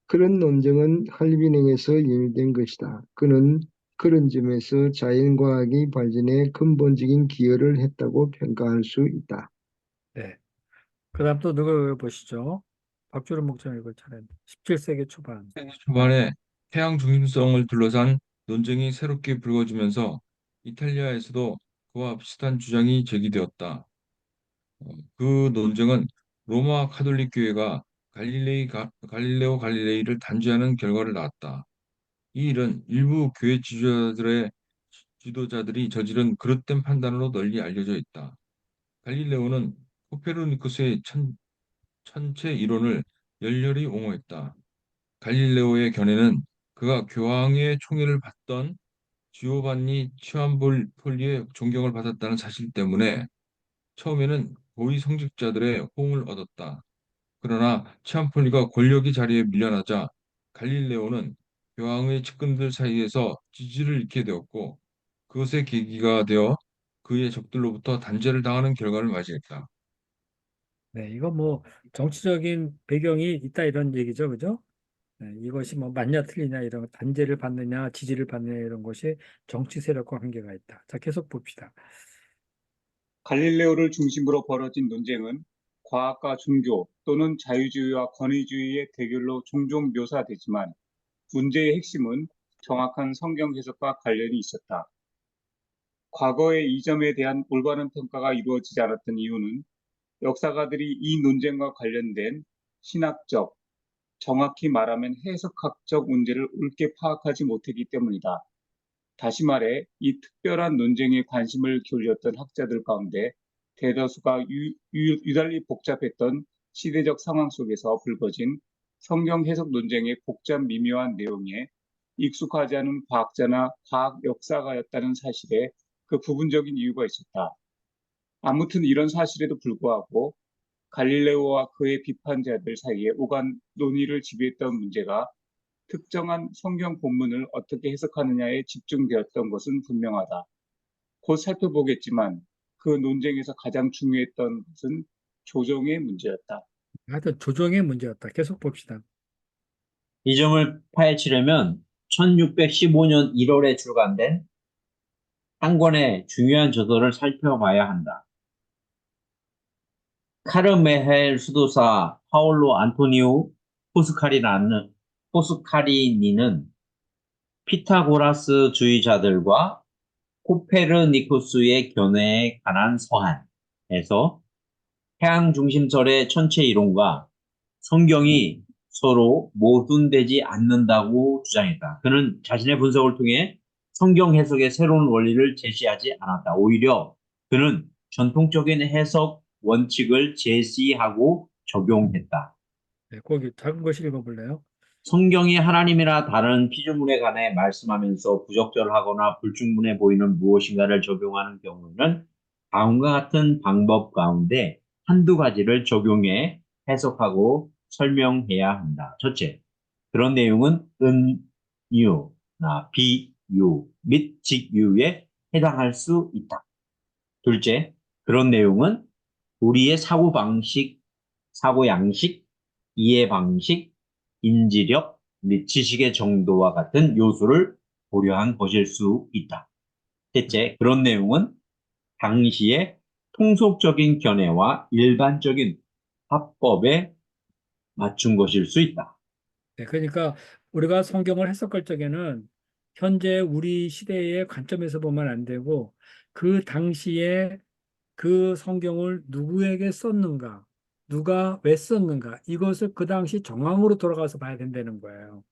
Speaker 2: 그런 논쟁은 할비능에서 연유된 것이다. 그는 그런 점에서 자연과학의 발전에 근본적인 기여를 했다고 평가할 수 있다.
Speaker 1: 네. 그다음 또 누구 보시죠? 박주름 목사님 이걸 차례. 17세기 초반.
Speaker 3: 초반에 태양 중심성을 둘러싼 논쟁이 새롭게 불거지면서 이탈리아에서도 그와 비슷한 주장이 제기되었다. 그 논쟁은 로마 카톨릭 교회가 갈릴레오 갈릴레이를 단죄하는 결과를 낳았다. 이 일은 일부 교회 지도자들이 저지른 그릇된 판단으로 널리 알려져 있다. 갈릴레오는 코페르니쿠스의 천체 이론을 열렬히 옹호했다. 갈릴레오의 견해는 그가 교황의 총애를 받던 지오반니 치암볼리의 존경을 받았다는 사실 때문에 처음에는 고위 성직자들의 호응을 얻었다. 그러나 치암폴리가 권력의 자리에 밀려나자 갈릴레오는 교황의 측근들 사이에서 지지를 잃게 되었고 그것의 계기가 되어 그의 적들로부터 단죄를 당하는 결과를 맞이했다.
Speaker 1: 네, 이거 뭐 정치적인 배경이 있다 이런 얘기죠, 그죠? 네, 이것이 뭐 맞냐 틀리냐 이런 단죄를 받느냐 지지를 받느냐 이런 것이 정치 세력과 관계가 있다. 자, 계속 봅시다.
Speaker 6: 갈릴레오를 중심으로 벌어진 논쟁은 과학과 종교 또는 자유주의와 권위주의의 대결로 종종 묘사되지만 문제의 핵심은 정확한 성경 해석과 관련이 있었다. 과거의 이 점에 대한 올바른 평가가 이루어지지 않았던 이유는 역사가들이 이 논쟁과 관련된 신학적, 정확히 말하면 해석학적 문제를 옳게 파악하지 못했기 때문이다. 다시 말해 이 특별한 논쟁에 관심을 기울였던 학자들 가운데 대다수가 유달리 복잡했던 시대적 상황 속에서 불거진 성경 해석 논쟁의 복잡 미묘한 내용에 익숙하지 않은 과학자나 과학 역사가였다는 사실에 그 부분적인 이유가 있었다. 아무튼 이런 사실에도 불구하고 갈릴레오와 그의 비판자들 사이에 오간 논의를 지배했던 문제가 특정한 성경 본문을 어떻게 해석하느냐에 집중되었던 것은 분명하다. 곧 살펴보겠지만 그 논쟁에서 가장 중요했던 것은 조정의 문제였다.
Speaker 1: 하여튼 조정의 문제였다. 계속 봅시다.
Speaker 5: 이 점을 파헤치려면 1615년 1월에 출간된 한 권의 중요한 저서를 살펴봐야 한다. 카르메헬 수도사 파올로 안토니오 포스카리니는 피타고라스주의자들과 코페르니쿠스의 견해에 관한 서한에서 태양 중심설의 천체 이론과 성경이 서로 모순되지 않는다고 주장했다. 그는 자신의 분석을 통해 성경 해석의 새로운 원리를 제시하지 않았다. 오히려 그는 전통적인 해석 원칙을 제시하고 적용했다.
Speaker 1: 네, 거기 작은 것이 읽어볼래요?
Speaker 5: 성경이 하나님이나 다른 피조물에 관해 말씀하면서 부적절하거나 불충분해 보이는 무엇인가를 적용하는 경우에는 다음과 같은 방법 가운데 한두 가지를 적용해 해석하고 설명해야 한다. 첫째, 그런 내용은 은유나 비유 및 직유에 해당할 수 있다. 둘째, 그런 내용은 우리의 사고 방식, 사고 양식, 이해 방식, 인지력 및 지식의 정도와 같은 요소를 고려한 것일 수 있다. 셋째, 그런 내용은 당시의 통속적인 견해와 일반적인 화법에 맞춘 것일 수 있다.
Speaker 1: 네, 그러니까 우리가 성경을 해석할 적에는 현재 우리 시대의 관점에서 보면 안 되고 그 당시에 그 성경을 누구에게 썼는가, 누가 왜 썼는가, 이것을 그 당시 정황으로 돌아가서 봐야 된다는 거예요.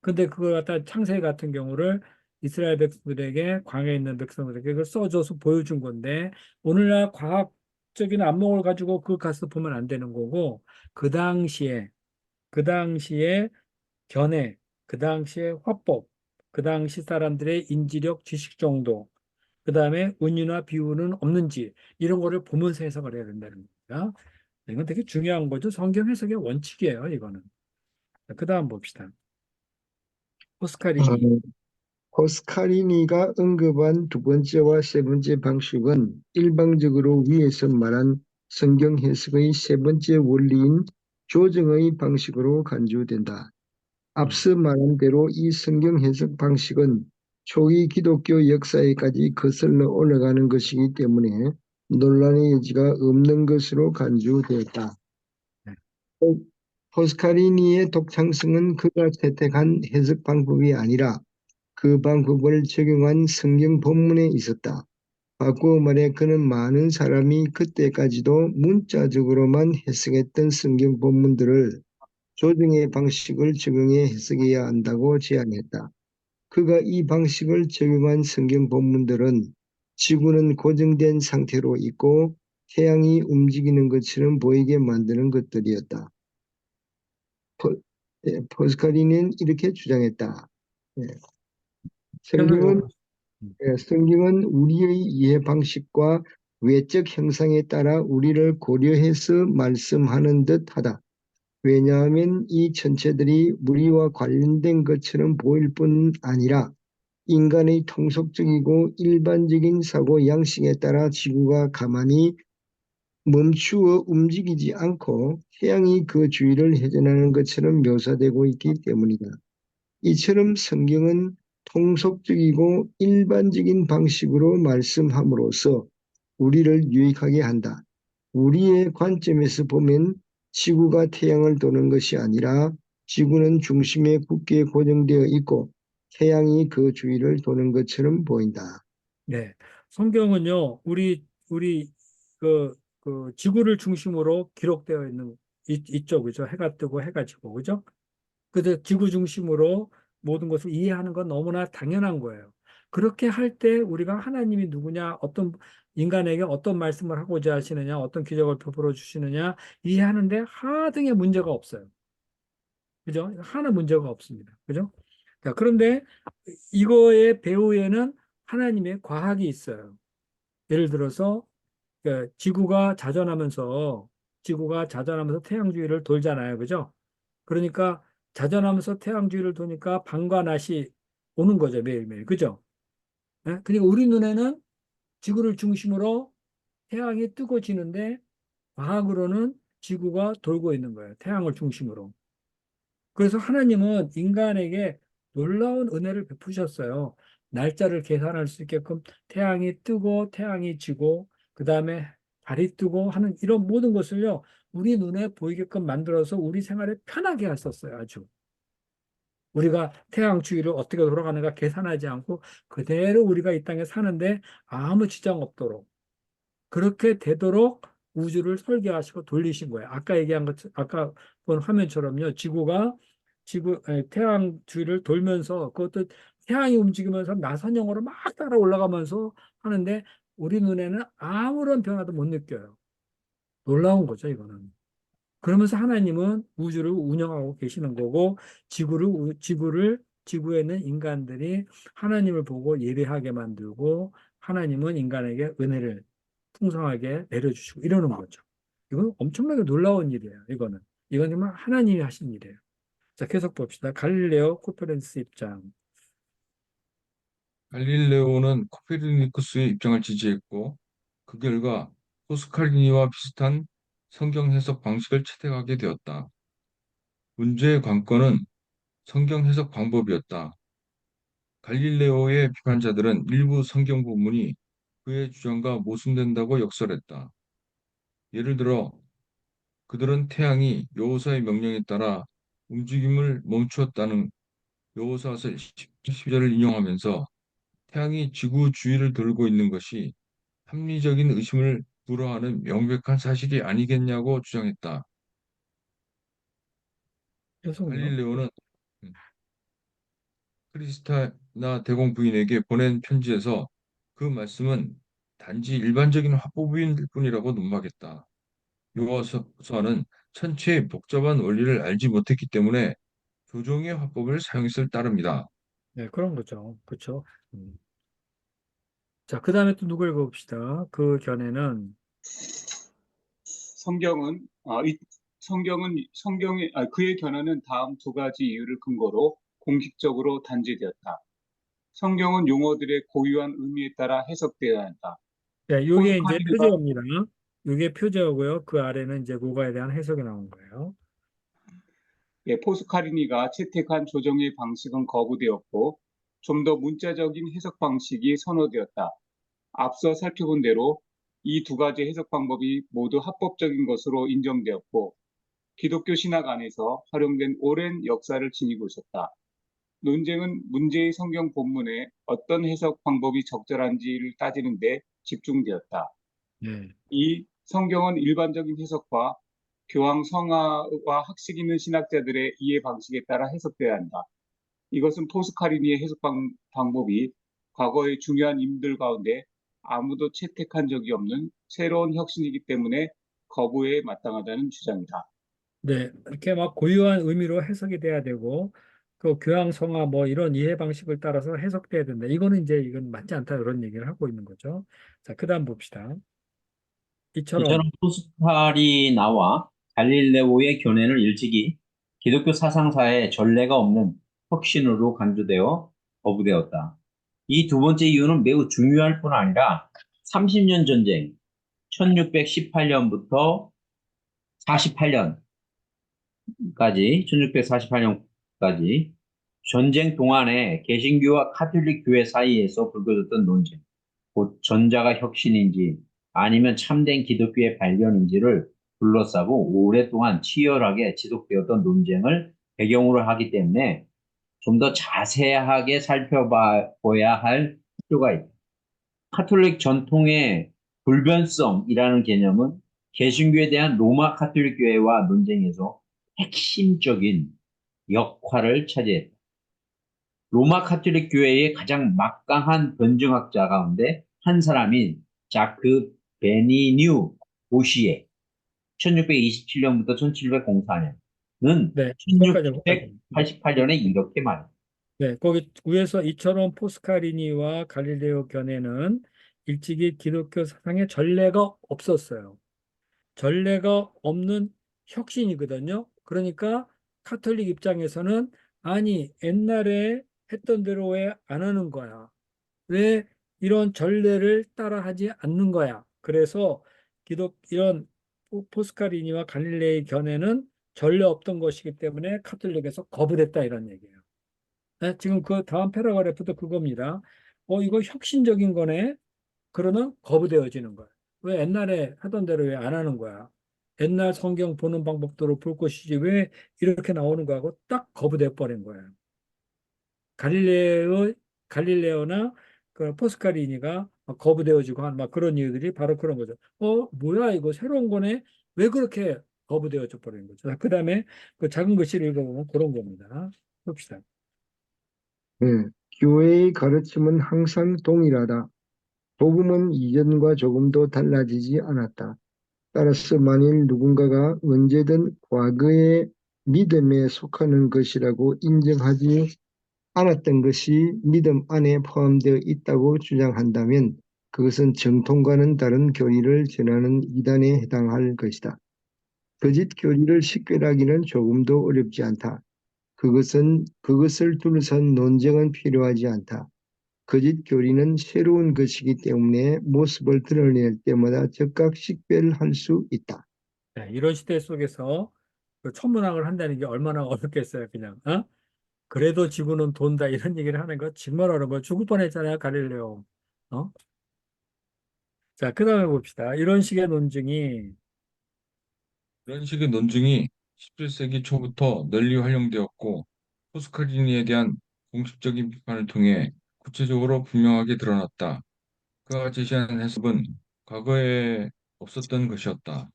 Speaker 1: 근데 그거 갖다 창세기 같은 경우를 이스라엘 백성들에게 광야에 있는 백성들에게 그걸 써줘서 보여준 건데 오늘날 과학적인 안목을 가지고 그걸 가서 보면 안 되는 거고 그 당시에 견해, 그 당시의 화법, 그 당시 사람들의 인지력, 지식 정도, 그 다음에 은유나 비유는 없는지 이런 거를 보면서 해석을 해야 된다는 겁니다. 이건 되게 중요한 거죠. 성경 해석의 원칙이에요, 이거는. 그 다음 봅시다.
Speaker 2: 어,
Speaker 1: 포스카리니.
Speaker 2: 포스카리니가 언급한 두 번째와 세 번째 방식은 일방적으로 위에서 말한 성경 해석의 세 번째 원리인 조정의 방식으로 간주된다. 앞서 말한 대로 이 성경 해석 방식은 초기 기독교 역사에까지 거슬러 올라가는 것이기 때문에 논란의 여지가 없는 것으로 간주되었다.
Speaker 1: 네.
Speaker 2: 포스카리니의 독창성은 그가 채택한 해석 방법이 아니라 그 방법을 적용한 성경 본문에 있었다. 바꾸어 말해 그는 많은 사람이 그때까지도 문자적으로만 해석했던 성경 본문들을 조정의 방식을 적용해 해석해야 한다고 제안했다. 그가 이 방식을 적용한 성경 본문들은 지구는 고정된 상태로 있고 태양이 움직이는 것처럼 보이게 만드는 것들이었다. 포스카리는 이렇게 주장했다. 예, 성경은 성경은 우리의 이해 방식과 외적 형상에 따라 우리를 고려해서 말씀하는 듯하다. 왜냐하면 이 전체들이 우리와 관련된 것처럼 보일 뿐 아니라 인간의 통속적이고 일반적인 사고 양식에 따라 지구가 가만히 멈추어 움직이지 않고 태양이 그 주위를 회전하는 것처럼 묘사되고 있기 때문이다. 이처럼 성경은 통속적이고 일반적인 방식으로 말씀함으로써 우리를 유익하게 한다. 우리의 관점에서 보면 지구가 태양을 도는 것이 아니라 지구는 중심에 굳게 고정되어 있고 태양이 그 주위를 도는 것처럼 보인다.
Speaker 1: 네. 성경은요, 우리 그 지구를 중심으로 기록되어 있는 있죠, 그죠? 해가 뜨고 해가 지고, 그죠? 그래서 지구 중심으로 모든 것을 이해하는 건 너무나 당연한 거예요. 그렇게 할 때 우리가 하나님이 누구냐, 어떤 인간에게 어떤 말씀을 하고자 하시느냐, 어떤 기적을 베풀어 주시느냐 이해하는데 하등의 문제가 없어요. 그죠? 하나 문제가 없습니다. 그죠? 자, 그런데 이거의 배후에는 하나님의 과학이 있어요. 예를 들어서 지구가 자전하면서 태양 주위를 돌잖아요. 그죠? 그러니까 자전하면서 태양 주위를 도니까 밤과 낮이 오는 거죠. 매일매일. 그죠? 예? 그러니까 우리 눈에는 지구를 중심으로 태양이 뜨고 지는데 과학으로는 지구가 돌고 있는 거예요. 태양을 중심으로. 그래서 하나님은 인간에게 놀라운 은혜를 베푸셨어요. 날짜를 계산할 수 있게끔 태양이 뜨고 태양이 지고 그다음에 달이 뜨고 하는 이런 모든 것을요. 우리 눈에 보이게끔 만들어서 우리 생활에 편하게 했었어요. 아주. 우리가 태양 주위를 어떻게 돌아가는가 계산하지 않고 그대로 우리가 이 땅에 사는데 아무 지장 없도록 그렇게 되도록 우주를 설계하시고 돌리신 거예요. 아까 얘기한 것, 아까 본 화면처럼요. 지구가 태양 주위를 돌면서 그것도 태양이 움직이면서 나선형으로 막 따라 올라가면서 하는데 우리 눈에는 아무런 변화도 못 느껴요. 놀라운 거죠, 이거는. 그러면서 하나님은 우주를 운영하고 계시는 거고 지구에 있는 인간들이 하나님을 보고 예배하게 만들고 하나님은 인간에게 은혜를 풍성하게 내려주시고 이러는 거죠. 이건 엄청나게 놀라운 일이에요. 이건 정말 하나님이 하신 일이에요. 자, 계속 봅시다. 갈릴레오 코페르니쿠스 입장.
Speaker 3: 갈릴레오는 코페르니쿠스의 입장을 지지했고 그 결과 포스칼리니와 비슷한 성경 해석 방식을 채택하게 되었다. 문제의 관건은 성경 해석 방법이었다. 갈릴레오의 비판자들은 일부 성경 본문이 그의 주장과 모순된다고 역설했다. 예를 들어 그들은 태양이 여호사의 명령에 따라 움직임을 멈추었다는 여호사서 12절을 인용하면서 태양이 지구 주위를 돌고 있는 것이 합리적인 의심을 불허하는 명백한 사실이 아니겠냐고 주장했다.
Speaker 1: 해석은요?
Speaker 3: 갈릴레오는 음, 크리스타나 대공 부인에게 보낸 편지에서 그 말씀은 단지 일반적인 화법일 뿐이라고 논박했다. 요서는 천체의 복잡한 원리를 알지 못했기 때문에 조종의 화법을 사용했을 따릅니다.
Speaker 1: 네, 그런 거죠. 그렇죠. 음. 자, 그 다음에 또 누굴 봅시다. 그 견해는
Speaker 6: 성경은 그의 견해는 다음 두 가지 이유를 근거로 공식적으로 단죄되었다. 성경은 용어들의 고유한 의미에 따라 해석되어야 한다.
Speaker 1: 네, 요게 이제
Speaker 6: 포스칼리니가
Speaker 1: 표제어입니다. 요게 표제어고요. 그 아래는 이제 그거에 대한 해석이 나온 거예요.
Speaker 6: 포스카리니가 채택한 조정의 방식은 거부되었고 좀 더 문자적인 해석 방식이 선호되었다. 앞서 살펴본 대로 이 두 가지 해석 방법이 모두 합법적인 것으로 인정되었고 기독교 신학 안에서 활용된 오랜 역사를 지니고 있었다. 논쟁은 문제의 성경 본문에 어떤 해석 방법이 적절한지를 따지는 데 집중되었다.
Speaker 1: 네.
Speaker 6: 이 성경은 일반적인 해석과 교황 성화와 학식 있는 신학자들의 이해 방식에 따라 해석돼야 한다. 이것은 포스카리니의 해석 방법이 과거의 중요한 인물 가운데 아무도 채택한 적이 없는 새로운 혁신이기 때문에 거부에 마땅하다는 주장이다.
Speaker 1: 네, 이렇게 막 고유한 의미로 해석이 돼야 되고, 그 교황성화 뭐 이런 이해 방식을 따라서 해석돼야 된다. 이건 맞지 않다. 이런 얘기를 하고 있는 거죠. 자, 그 다음 봅시다.
Speaker 5: 이처럼
Speaker 1: 이처럼,
Speaker 5: 포스카리나와 갈릴레오의 견해는 일찍이 기독교 사상사에 전례가 없는 혁신으로 간주되어 거부되었다. 이 두 번째 이유는 매우 중요할 뿐 아니라 30년 전쟁, 1618년부터 48년까지, 1648년까지 전쟁 동안에 개신교와 카톨릭 교회 사이에서 불거졌던 논쟁, 곧 전자가 혁신인지 아니면 참된 기독교의 발견인지를 둘러싸고 오랫동안 치열하게 지속되었던 논쟁을 배경으로 하기 때문에 좀 더 자세하게 살펴봐야 할 필요가 있다. 카톨릭 전통의 불변성이라는 개념은 개신교에 대한 로마 카톨릭 교회와 논쟁에서 핵심적인 역할을 차지했다. 로마 카톨릭 교회의 가장 막강한 변증학자 가운데 한 사람인 자크 베니뉴 보시에 1627년부터 1704년은
Speaker 1: 네, 거기까지.
Speaker 5: 1688년에 이렇게 말합니다.
Speaker 1: 네, 거기 위에서 이처럼 포스카리니와 갈릴레오 견해는 일찍이 기독교 사상에 전례가 없었어요. 전례가 없는 혁신이거든요. 그러니까 카톨릭 입장에서는 아니, 옛날에 했던 대로 왜 안 하는 거야? 왜 이런 전례를 따라하지 않는 거야? 그래서 이런 포스카리니와 갈릴레이 견해는 전례 없던 것이기 때문에 카톨릭에서 거부됐다 이런 얘기예요. 네, 지금 그 다음 패러그래프도 그겁니다. 이거 혁신적인 거네. 그러면 거부되어지는 거야. 왜 옛날에 하던 대로 왜 안 하는 거야? 옛날 성경 보는 방법대로 볼 것이지 왜 이렇게 나오는 거야 하고 딱 거부돼 버린 거예요. 갈릴레오나 그 포스카리니가 막 거부되어지고 한 막 그런 이유들이 바로 그런 거죠. 뭐야 이거 새로운 거네? 왜 그렇게 거부되어져 버리는 거죠. 그 다음에 그 작은 글씨를 읽어보면 그런 겁니다. 봅시다.
Speaker 2: 예, 교회의 가르침은 항상 동일하다. 복음은 이전과 조금도 달라지지 않았다. 따라서 만일 누군가가 언제든 과거의 믿음에 속하는 것이라고 인정하지 않았던 것이 믿음 안에 포함되어 있다고 주장한다면 그것은 정통과는 다른 교리를 전하는 이단에 해당할 것이다. 거짓 교리를 식별하기는 조금도 어렵지 않다. 그것을 둘러싼 논쟁은 필요하지 않다. 거짓 교리는 새로운 것이기 때문에 모습을 드러낼 때마다 즉각 식별할 수 있다.
Speaker 1: 네, 이런 시대 속에서 그 천문학을 한다는 게 얼마나 어렵겠어요, 그냥. 어? 그래도 지구는 돈다 이런 얘기를 하는 거 정말 어려운 거. 죽을 뻔했잖아요, 갈릴레오. 어? 자, 그 다음에 봅시다.
Speaker 3: 이런 식의 논증이 17세기 초부터 널리 활용되었고 포스카리니에 대한 공식적인 비판을 통해 구체적으로 분명하게 드러났다. 그가 제시한 해석은 과거에 없었던 것이었다.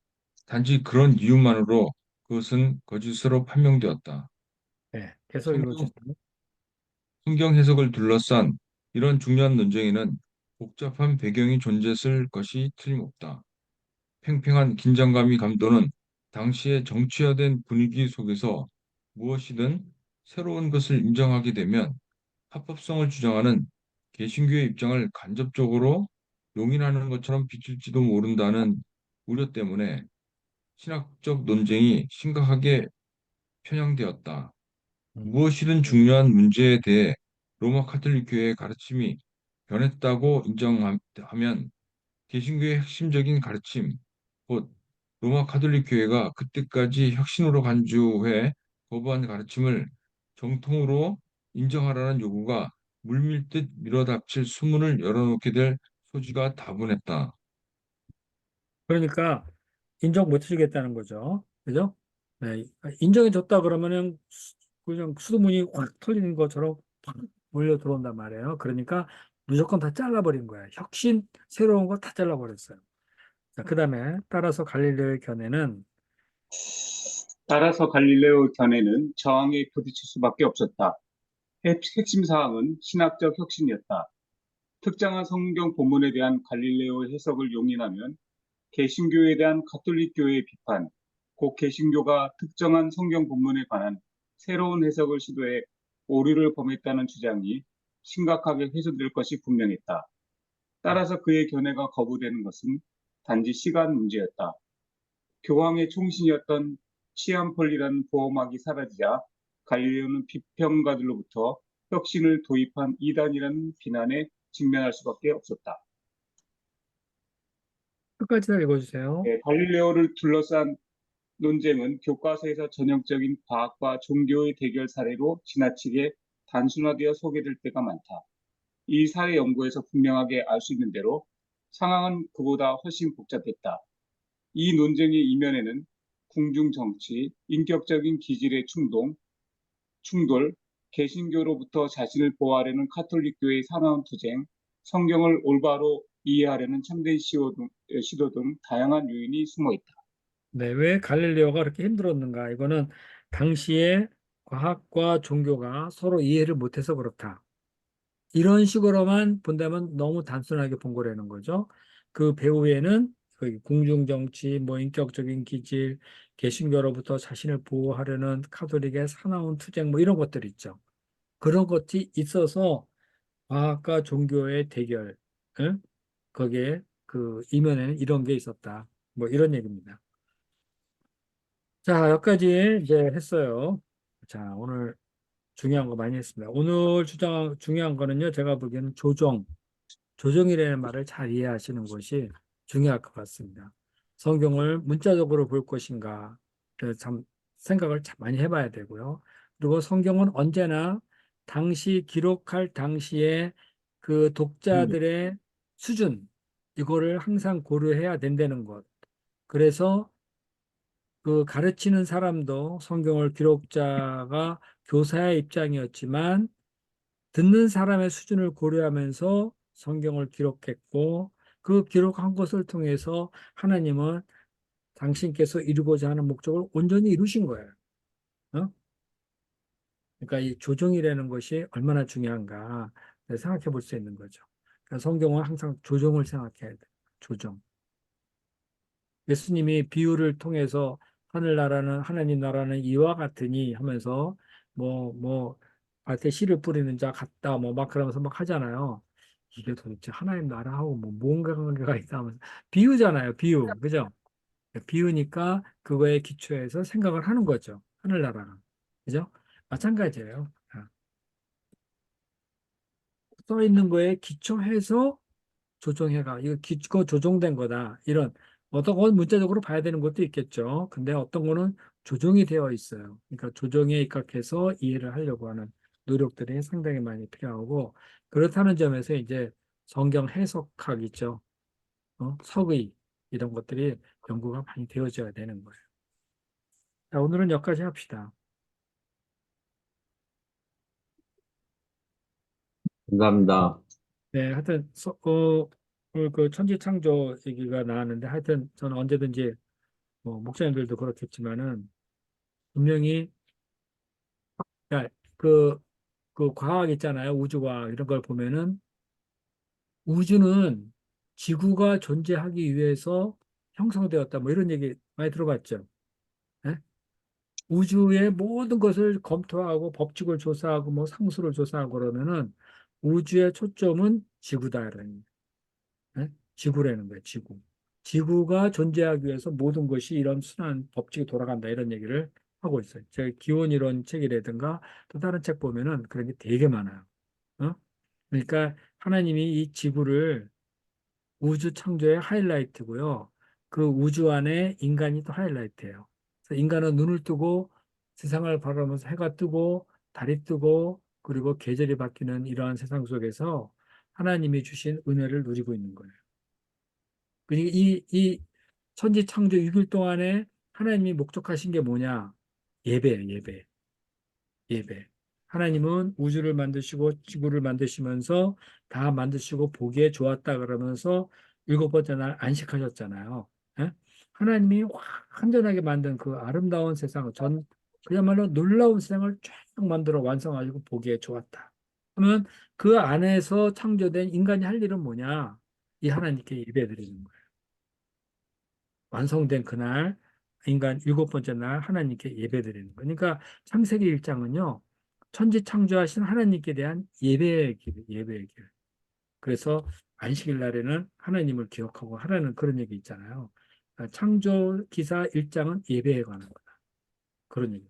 Speaker 3: 단지 그런 이유만으로 그것은 거짓으로 판명되었다.
Speaker 1: 네, 계속
Speaker 3: 성경,
Speaker 1: 읽어주세요.
Speaker 3: 성경 해석을 둘러싼 이런 중요한 논쟁에는 복잡한 배경이 존재했을 것이 틀림없다. 팽팽한 긴장감이 감도는 당시의 정치화된 분위기 속에서 무엇이든 새로운 것을 인정하게 되면 합법성을 주장하는 개신교의 입장을 간접적으로 용인하는 것처럼 비칠지도 모른다는 우려 때문에 신학적 논쟁이 심각하게 편향되었다.
Speaker 1: 음.
Speaker 3: 무엇이든 중요한 문제에 대해 로마 카톨릭 교회의 가르침이 변했다고 인정하면 개신교의 핵심적인 가르침, 곧 로마 카톨릭 교회가 그때까지 혁신으로 간주해 거부한 가르침을 정통으로 인정하라는 요구가 물밀듯 밀어닥칠 수문을 열어놓게 될 소지가 다분했다.
Speaker 1: 그러니까 인정 못 해주겠다는 거죠. 그죠? 네, 인정해 줬다 그러면은 그냥 수도문이 확 털리는 것처럼 팍 몰려 들어온단 말이에요. 그러니까 무조건 다 잘라버린 거야. 혁신, 새로운 거 다 잘라버렸어요. 자, 그 다음에 따라서 갈릴레오의 견해는
Speaker 6: 따라서 갈릴레오 견해는 저항에 부딪힐 수밖에 없었다. 핵심 사항은 신학적 혁신이었다. 특정한 성경 본문에 대한 갈릴레오 해석을 용인하면 개신교에 대한 가톨릭 교회의 비판, 곧 개신교가 특정한 성경 본문에 관한 새로운 해석을 시도해 오류를 범했다는 주장이 심각하게 훼손될 것이 분명했다. 따라서 그의 견해가 거부되는 것은 단지 시간 문제였다. 교황의 총신이었던 치안폴리라는 보호막이 사라지자 갈릴레오는 비평가들로부터 혁신을 도입한 이단이라는 비난에 직면할 수밖에 없었다.
Speaker 1: 끝까지 다 읽어주세요.
Speaker 6: 갈릴레오를 둘러싼 논쟁은 교과서에서 전형적인 과학과 종교의 대결 사례로 지나치게 단순화되어 소개될 때가 많다. 이 사례 연구에서 분명하게 알 수 있는 대로 상황은 그보다 훨씬 복잡했다. 이 논쟁의 이면에는 궁중 정치, 인격적인 기질의 충돌, 개신교로부터 자신을 보호하려는 카톨릭교의 사나운 투쟁, 성경을 올바로 이해하려는 참된 시도 등 다양한 요인이 숨어 있다.
Speaker 1: 네, 왜 갈릴레오가 그렇게 힘들었는가? 이거는 당시에 과학과 종교가 서로 이해를 못해서 그렇다. 이런 식으로만 본다면 너무 단순하게 본 거라는 거죠. 그 배후에는 그 궁중정치, 뭐 인격적인 기질, 개신교로부터 자신을 보호하려는 카톨릭의 사나운 투쟁, 뭐 이런 것들 있죠. 그런 것이 있어서 과학과 종교의 대결, 응? 거기에 그 이면에는 이런 게 있었다. 뭐 이런 얘기입니다. 자, 여기까지 이제 했어요. 자, 오늘 중요한 거 많이 했습니다. 오늘 중요한 거는요, 제가 보기에는 조정이라는 말을 잘 이해하시는 것이 중요할 것 같습니다. 성경을 문자적으로 볼 것인가, 참 생각을 참 많이 해봐야 되고요. 그리고 성경은 언제나 당시 기록할 당시에 그 독자들의 수준, 이거를 항상 고려해야 된다는 것. 그래서 그 가르치는 사람도 성경을 기록자가 교사의 입장이었지만 듣는 사람의 수준을 고려하면서 성경을 기록했고 그 기록한 것을 통해서 하나님은 당신께서 이루고자 하는 목적을 온전히 이루신 거예요. 어? 그러니까 이 조정이라는 것이 얼마나 중요한가 생각해 볼 수 있는 거죠. 그러니까 성경은 항상 조정을 생각해야 돼요. 조정. 예수님이 비유를 통해서 하늘나라는 하나님 나라는 이와 같으니 하면서 뭐 밭에 씨를 뿌리는 자 같다 뭐 막 그러면서 막 하잖아요. 이게 도대체 하나님 나라하고 뭐 뭔가 관계가 있다 하면서 비유잖아요. 비유. 그죠? 비유니까 그거에 기초해서 생각을 하는 거죠. 하늘나라는. 그죠? 마찬가지예요. 써 있는 거에 기초해서 조정해가 이거 기초 조정된 거다. 이런 어떤 건 문자적으로 봐야 되는 것도 있겠죠. 근데 어떤 거는 조정이 되어 있어요. 그러니까 조정에 입각해서 이해를 하려고 하는 노력들이 상당히 많이 필요하고 그렇다는 점에서 이제 성경 해석학 있죠. 석의 이런 것들이 연구가 많이 되어져야 되는 거예요. 자, 오늘은 여기까지 합시다.
Speaker 5: 감사합니다.
Speaker 1: 네, 하여튼 오늘 그 천지창조 얘기가 나왔는데 하여튼 저는 언제든지 뭐 목사님들도 그렇겠지만은 분명히 야, 그, 그 과학 있잖아요. 우주과학 이런 걸 보면은 우주는 지구가 존재하기 위해서 형성되었다. 뭐 이런 얘기 많이 들어봤죠. 예? 우주의 모든 것을 검토하고 법칙을 조사하고 뭐 상수를 조사하고 그러면은 우주의 초점은 지구다라는 지구라는 거예요. 지구. 지구가 존재하기 위해서 모든 것이 이런 순환 법칙이 돌아간다 이런 얘기를 하고 있어요. 제 기원 이론 책이라든가 또 다른 책 보면은 그런 게 되게 많아요. 어? 그러니까 하나님이 이 지구를 우주 창조의 하이라이트고요. 그 우주 안에 인간이 또 하이라이트예요. 그래서 인간은 눈을 뜨고 세상을 바라보면서 해가 뜨고 달이 뜨고 그리고 계절이 바뀌는 이러한 세상 속에서 하나님이 주신 은혜를 누리고 있는 거예요. 그러니까 이 천지 창조 6일 동안에 하나님이 목적하신 게 뭐냐? 예배예요, 예배. 예배. 하나님은 우주를 만드시고 지구를 만드시면서 다 만드시고 보기에 좋았다 그러면서 일곱 번째 날 안식하셨잖아요. 예? 하나님이 완전하게 만든 그 아름다운 세상, 그야말로 놀라운 세상을 쫙 만들어 완성하시고 보기에 좋았다. 그러면 그 안에서 창조된 인간이 할 일은 뭐냐? 이 하나님께 예배드리는 거예요. 완성된 그날 인간 일곱 번째 날 하나님께 예배드리는 거예요. 그러니까 창세기 1장은요. 천지 창조하신 하나님께 대한 예배의 길, 예배의 길. 그래서 안식일 날에는 하나님을 기억하고 하라는 그런 얘기 있잖아요. 창조 기사 1장은 예배에 관한 거다. 그런 얘기.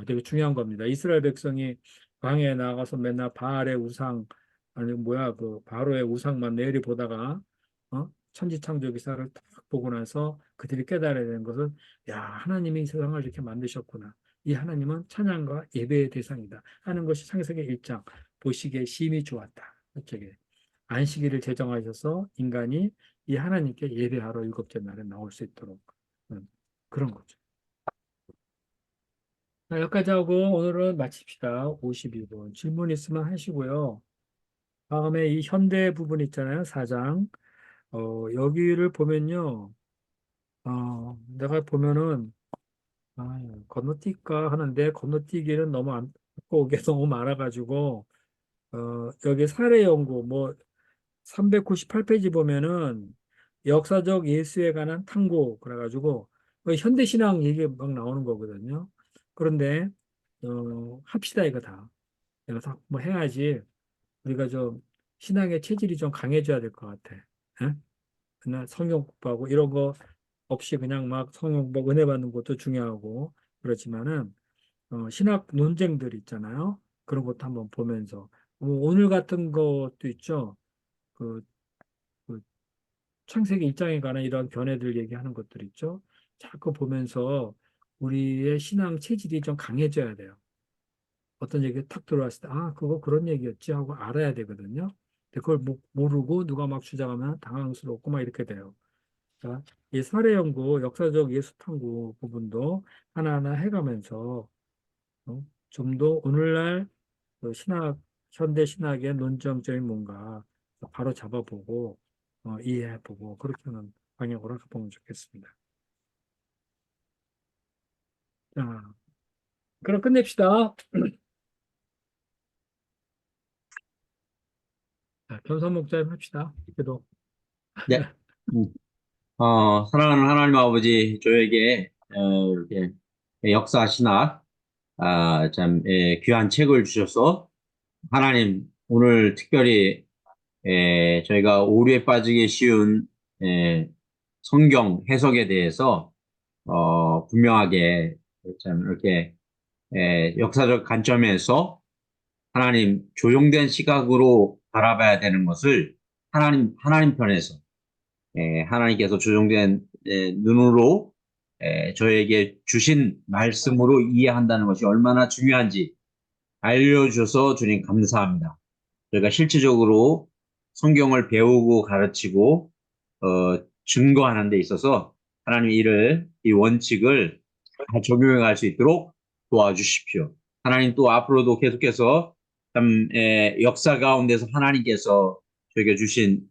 Speaker 1: 되게 중요한 겁니다. 이스라엘 백성이 광야에 나가서 맨날 바알의 우상, 아니 뭐야 그 바로의 우상만 내리 보다가 천지창조 기사를 딱 보고 나서 그들이 깨달아야 되는 것은 야 하나님이 이 세상을 이렇게 만드셨구나. 이 하나님은 찬양과 예배의 대상이다 하는 것이 창세기 1장 보시기에 심히 좋았다. 이렇게 안식일을 제정하셔서 인간이 이 하나님께 예배하러 일곱째 날에 나올 수 있도록 그런 거죠. 자, 여기까지 하고 오늘은 마칩시다. 52분. 질문 있으면 하시고요. 다음에 이 현대 부분 있잖아요. 4장. 여기를 보면요. 내가 보면은, 건너뛸까 하는데, 건너뛰기는 너무 안, 오게 너무 많아가지고, 여기 사례 연구, 뭐, 398페이지 보면은, 역사적 예수에 관한 탐구, 그래가지고, 현대신앙 얘기 막 나오는 거거든요. 그런데, 합시다, 이거 다. 내가 다 뭐 해야지. 우리가 좀 신앙의 체질이 좀 강해져야 될 것 같아. 예? 그냥 성경 공부하고 이런 거 없이 그냥 막 성경 공부 은혜 받는 것도 중요하고 그렇지만은 신학 논쟁들 있잖아요. 그런 것도 한번 보면서 오늘 같은 것도 있죠. 그, 그 창세기 1장에 관한 이런 견해들 얘기하는 것들 있죠. 자꾸 보면서 우리의 신앙 체질이 좀 강해져야 돼요. 어떤 얘기가 탁 들어왔을 때, 그거 그런 얘기였지 하고 알아야 되거든요. 근데 그걸 모르고 누가 막 주장하면 당황스럽고 막 이렇게 돼요. 자, 이 사례 연구, 역사적 예수 탐구 부분도 하나하나 해가면서 좀 더 오늘날 그 현대 신학의 논정적인 뭔가 바로 잡아보고 이해해보고 그렇게 하는 방향으로 가보면 좋겠습니다. 자, 그럼 끝냅시다. 자, 겸손 목자님 합시다. 기도.
Speaker 5: 네. 음. 사랑하는 하나님 아버지, 저에게 이렇게 역사하시나 참 귀한 책을 주셔서 하나님 오늘 특별히 저희가 오류에 빠지기 쉬운 성경 해석에 대해서 분명하게 참 이렇게 역사적 관점에서 하나님 조정된 시각으로 바라봐야 되는 것을 하나님 편에서 하나님께서 조정된 눈으로 저에게 주신 말씀으로 이해한다는 것이 얼마나 중요한지 알려주셔서 주님 감사합니다. 저희가 실질적으로 성경을 배우고 가르치고 증거하는 데 있어서 하나님 이 원칙을 잘 적용해 갈 수 있도록 도와주십시오. 하나님 또 앞으로도 계속해서 참 역사 가운데서 하나님께서 저에게 주신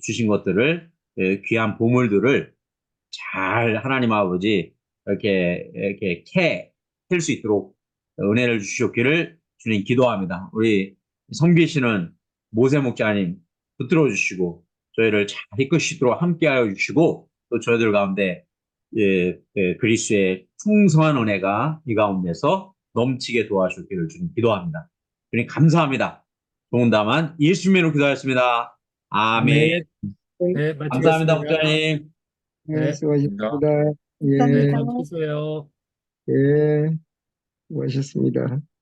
Speaker 5: 주신 것들을 귀한 보물들을 잘 하나님 아버지 이렇게 캘 수 있도록 은혜를 주시옵기를 주님 기도합니다. 우리 성비씨는 모세 목자님 붙들어 주시고 저희를 잘 이끄시도록 함께하여 주시고 또 저희들 가운데 그리스도의 풍성한 은혜가 이 가운데서 넘치게 도와주기를 주님 기도합니다. 주님 감사합니다. 좋은다만 예수님의 이름으로 기도하였습니다. 아멘.
Speaker 1: 네,
Speaker 5: 감사합니다,
Speaker 1: 마치겠습니다.
Speaker 5: 목사님.
Speaker 2: 네, 수고하셨습니다.
Speaker 1: 네,
Speaker 2: 예,
Speaker 1: 잘 쉬세요.
Speaker 2: 예, 수고하셨습니다.